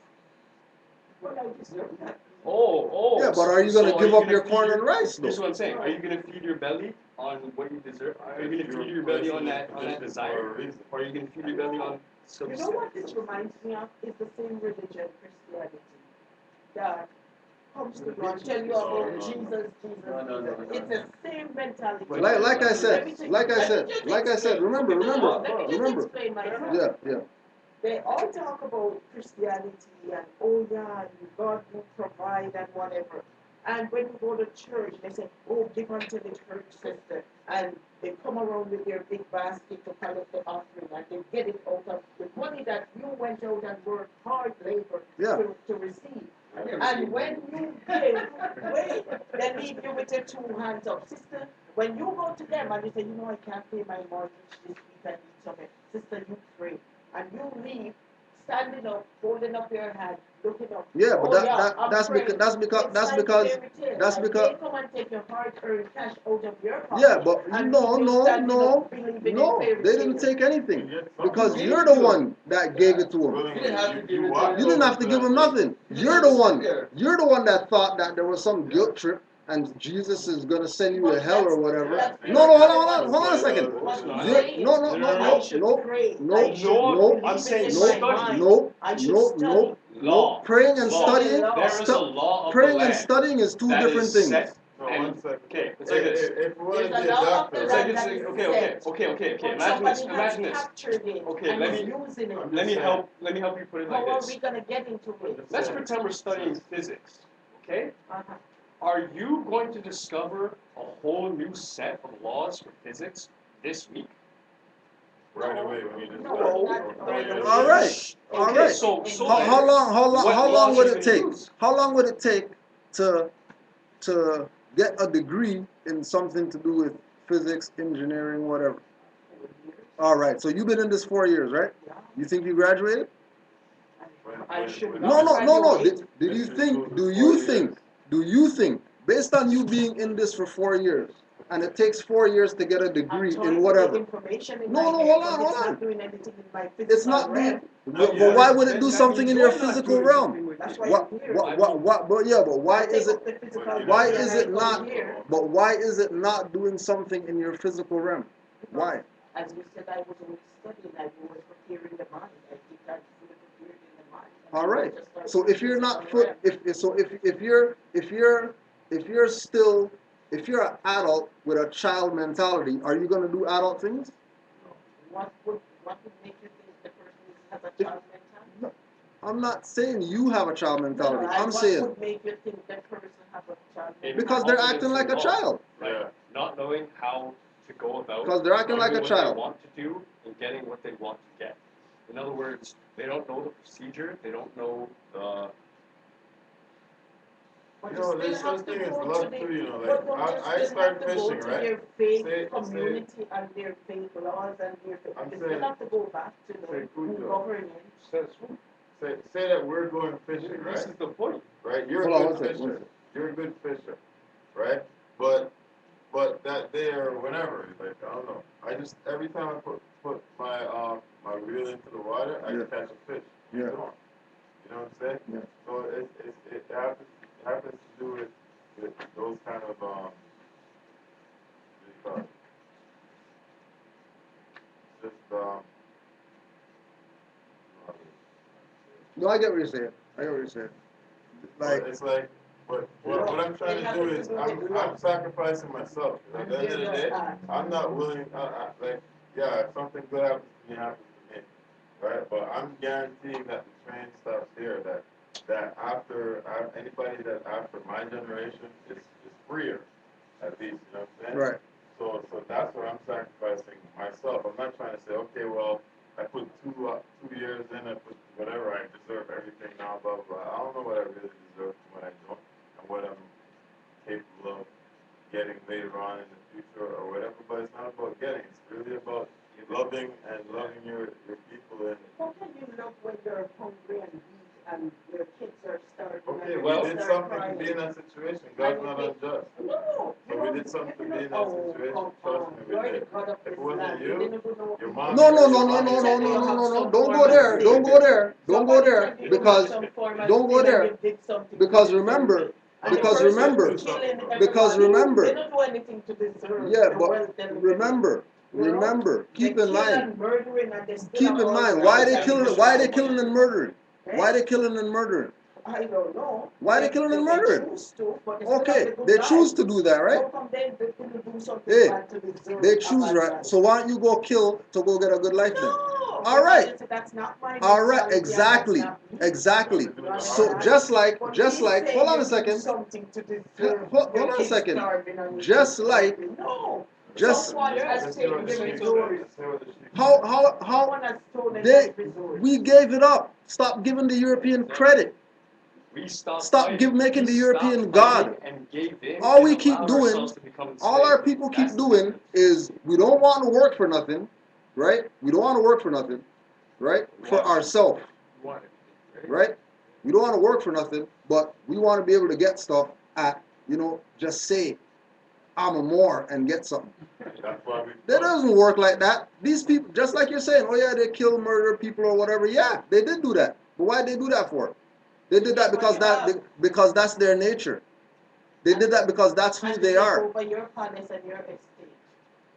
Well, I deserve that. Oh. Yeah, but are you gonna give up your corn and rice This is though? what I'm saying. Are you gonna feed your belly on what you deserve? Are you gonna feed your belly on that desire? Or are you gonna feed your belly on some You know what this reminds me of? Is the same religion, Christianity, that comes to you and tell you about Jesus. It's the same mentality. Like I said. Remember. Let me just explain myself. Yeah. They all talk about Christianity and oh yeah, God will provide and whatever. And when you go to church, they say, oh, give unto the church sister. And they come around with their big basket to collect the offering and they get it out of the money that you went out and worked hard labor to receive. And when you give, wait, they leave you with your 2 hands up. Sister, when you go to them and you say, I can't pay my mortgage this week, I need something. Sister, you pray. and you leave, standing up, holding up your hand, looking up. Yeah, but that's praying. because that's because It's that's like because fairy tale. that's Like, because they come and take your hard-earned cash out of your pocket. yeah, but and no, leave you no, standing no, up believing no, in fairy they didn't tales. take anything You get because something. you're the one that gave it to them. Willingly, You didn't have to give it to walked You didn't over have to to give that him thing. nothing. You You're just the sit one. there. You're the one that thought that there was some guilt trip and Jesus is gonna send you to But hell or that's- whatever. that's No, no, what hold on a I'm second. What It's not. I'm You're, saying, no, no, No, no, I no, should no, pray. no, I should No, believe I'm it saying in study. my mind. no, I should no, study. no, Law. no. Praying and Law. studying, There is a law of the praying and land studying is two that different is things. set. No, And, one second. okay, it's like this. If we want to There's be a a law of doctor, the It's like land this. that is Okay. but Imagine this. somebody Imagine has this. captured it Okay, and let is me- using it. Let me help you put it like How are this. we gonna get into it? Let's pretend we're studying physics. Okay? Uh-huh. Are you going to discover a whole new set of laws for physics this week? right away when you just No, start. not right away. All right, all Okay, right. so How what long laws would are it you take? gonna use? How long would it take to get a degree in something to do with physics, engineering, whatever? All right. So you've been in this 4 years, right? Yeah. You think you graduated? I should No, not no, no, no. graduate. Did you Mr. think? Schultz Do is you 4 think? years. Do you think? Based on you being in this for 4 years, and it takes 4 years to get a I'm degree told in the whatever. information in No, my no, head, hold but on, it's hold on. not doing anything in my physical It's not doing. realm. But why would it do something in your physical realm? That's why What? I'm here. What? But yeah, but why I take is it? up the physical Why realm is and I it come not? here. But why is it not doing something in your physical realm? Why? As we said, I was only studying, I was preparing the mind. I think I'm fully prepared in the mind. All right. Just start So if you're not physical foot, realm. if you're still, if you're an adult with a child mentality, are you gonna do adult things? What would make you think the person has a child mentality? No. I'm not saying you have a child mentality. I'm What saying would make you think that person has a child mentality? because they're acting like a child. Right? Yeah. Not knowing how to go about Because they're acting like doing a what child. they want to do and getting what they want to get. In other words, they don't know the procedure, they don't know the But You know, you there's still have something to is go luck to the, too, you know, but like, don't you I still start have to go fishing, to right? their faith Say- community and their faith laws and their faith. I'm You saying- still have to go back to the Say, who Cujo. government. Say that we're going fishing, This right? is the point. Right? You're Hold on, a one good second, fisher. one You're a good fisher, right? But that day or whenever, like I don't know. I just every time I put my reel into the water, I Yeah. catch a fish. Yeah. You know what I'm saying? Yeah. So it happens to do with those kind of what do you call it? Just No, I get what you're saying. I get what you're saying. Like, it's like, but what I'm trying to do is I'm sacrificing myself. At the end of the day, I'm not willing. Yeah, if something good happens to me, happens to me, right? But I'm guaranteeing that the train stops here. That after anybody that after my generation is freer, at least. You know what I'm saying? right. So that's what I'm sacrificing myself. I'm not trying to say, okay, well, I put 2 years in, I put whatever, I deserve everything now, blah, blah, blah. I don't know what I really deserve and what I don't, and what I'm capable of getting later on in the future or whatever, but it's not about getting, it's really about loving your people. And How can you love when you're hungry and weak and your kids are starving? okay, and we your did kids are something to crying? be in that situation. God's not unjust. No. So we did something to be in that situation. Trust me, we did. If it wasn't you, your mom. No, don't go there. Don't go there. Don't go there. Because remember, because remember, because remember. They don't do anything to deserve Yeah, the but wealth and remember, keep in mind, keep why are they killing, why are they killing and murdering? Why are they killing and murdering? I don't know. Why are they killing and murdering? choose to, but they still have Okay, the good they life. choose to do that, right? How come they couldn't do something Hey, bad to deserve They a choose, bad right? life? So why don't you go kill to go get a good life then? No. All right. because that's not my All right, mentality and exactly, that's not me. exactly. Right. So But just like, he's saying hold on you a do second. something to deserve Hold your on a kids second. starving and your Just kids like- starving. No. Just Someone has Let's hear taken what the the sheep resource. said. Let's hear what the sheep how Someone has stolen they that resource. we gave it up. Stop giving the European credit. We stopped Stop fighting. making We the European stopped God. fighting and gave in All we and keep allowed doing, ourselves to become all our enslaved. people keep That's the doing difference. is we don't want to work for nothing, right? We don't want to work for nothing. right? For ourselves, You want it, right? right? We don't want to work for nothing, but we want to be able to get stuff at, just say, I'm a Moor and get something. That's why we That doesn't work like that. These people, just like you're saying, oh yeah, they kill, murder people or whatever. Yeah, they did do that. But why did they do that for? They did that because that's their nature. They did that because that's who they are. Over your palace and your estate.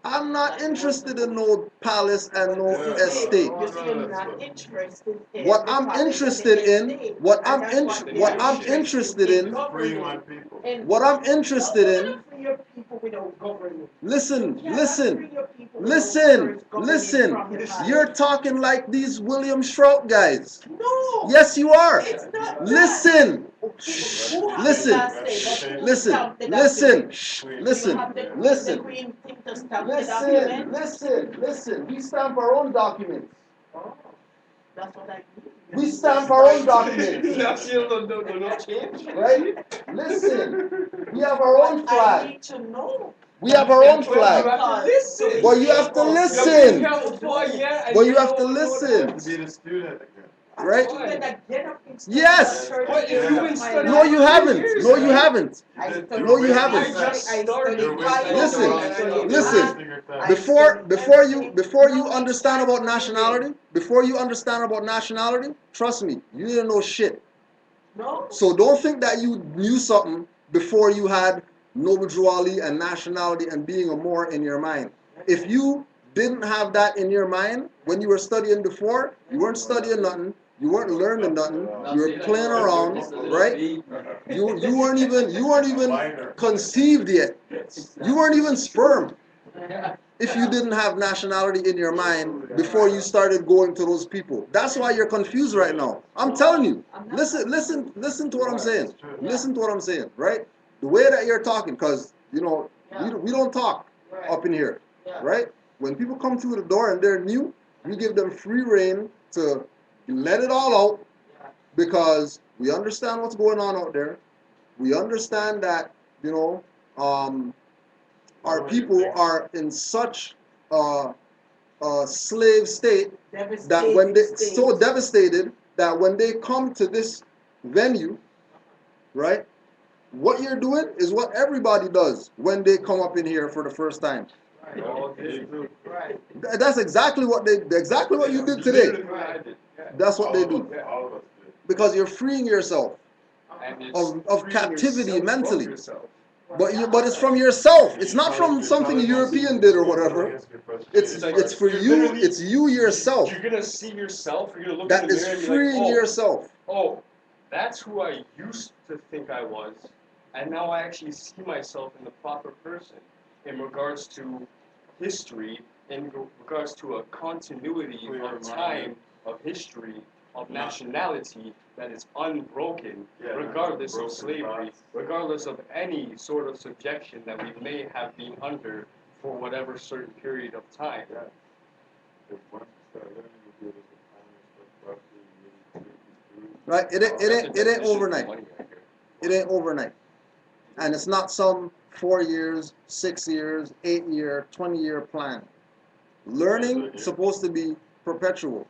I'm not interested in no palace and no estate. You see, you're not interested in What the I'm palace and interested the in, estate. what And I'm that's interested, what what I'm they're interested in, free my people. what I'm interested You're in. not free your people without governing. Listen, You cannot listen, free your people without listen, first governing listen. from the palace. You're talking like these William Shrout guys. No. Yes, you are. It's not Listen. Who have Listen. the last say, but who Listen. stamped the Listen. document? Listen. You have the Listen. queen thing to stamp the Listen. document? Listen. We stamp our own documents. Oh, that's what I mean. We stamp our own documents. That's the no change. Right? Listen. We have our own But I flag. need to know. We have our own You flag. have to listen. Well, you have to listen. Well, you have to listen. To be the student again. Right? Yes. But if you've been studying No, you for haven't. years, No, you right? haven't. No, you haven't. Listen. Before you understand about nationality, trust me, you didn't know shit. No. So don't think that you knew something before you had nobility and nationality and being a Moor in your mind. If you didn't have that in your mind when you were studying before, you weren't studying nothing, you weren't learning nothing, you were playing around, right? You weren't even conceived yet. You weren't even sperm. If you didn't have nationality in your mind before you started going to those people. That's why you're confused right now. I'm telling you. Listen to what I'm saying. Listen to what I'm saying, right? The way that you're talking, because, we don't talk up in here, right? When people come through the door and they're new, we give them free reign to let it all out because we understand what's going on out there. We understand that, our people are in such a slave state that when they so devastated that when they come to this venue, right? What you're doing is what everybody does when they come up in here for the first time. Right. That's exactly what you did today. That's what they do. All of us did. Because you're freeing yourself of captivity mentally. But it's from yourself. It's not from something a European did or whatever. It's for you. It's you yourself You're gonna see yourself. You're gonna look that in the is mirror and be freeing like, yourself. oh, that's who I used to think I was, and now I actually see myself in the proper person in regards to history, in regards to a continuity of time, of history, of nationality that is unbroken, regardless of slavery, regardless of any sort of subjection that we may have been under for whatever certain period of time. Right? It ain't overnight. It ain't overnight. And it's not some 4 years, 6 years, 8 year, 20-year plan. Learning is supposed to be perpetual.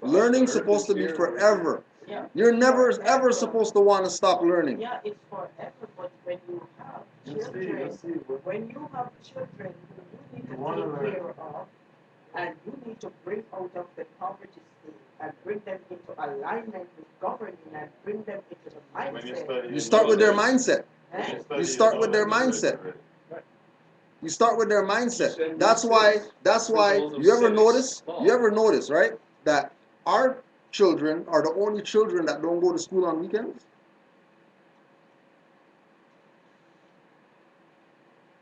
Learning is supposed to be forever. Yeah. You're never ever supposed to want to stop learning. Yeah, it's forever, but when you have children who you need to take care of, and you need to bring out of the poverty state and bring them into alignment with governing and bring them into the mindset. You start with their mindset. Eh? You start with their mindset. You start with their mindset. That's why you ever notice, right? That our children are the only children that don't go to school on weekends.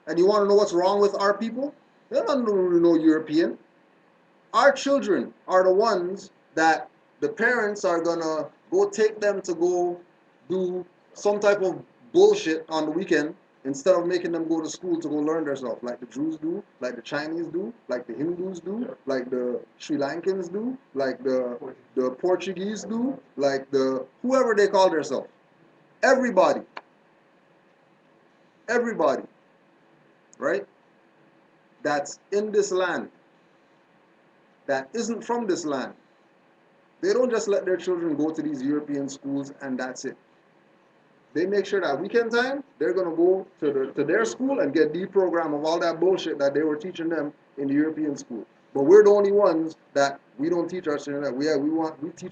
And you want to know what's wrong with our people? They're not no European. Our children are the ones that the parents are gonna go take them to go do some type of bullshit on the weekend instead of making them go to school to go learn themselves, like the Jews do, like the Chinese do, like the Hindus do, like the Sri Lankans do, like the Portuguese do, like the whoever they call themselves. Everybody, right? That's in this land, that isn't from this land, They don't just let their children go to these European schools and that's it. They make sure that weekend time, they're going to go to their school and get deprogrammed of all that bullshit that they were teaching them in the European school. But we're the only ones that we don't teach our children that we teach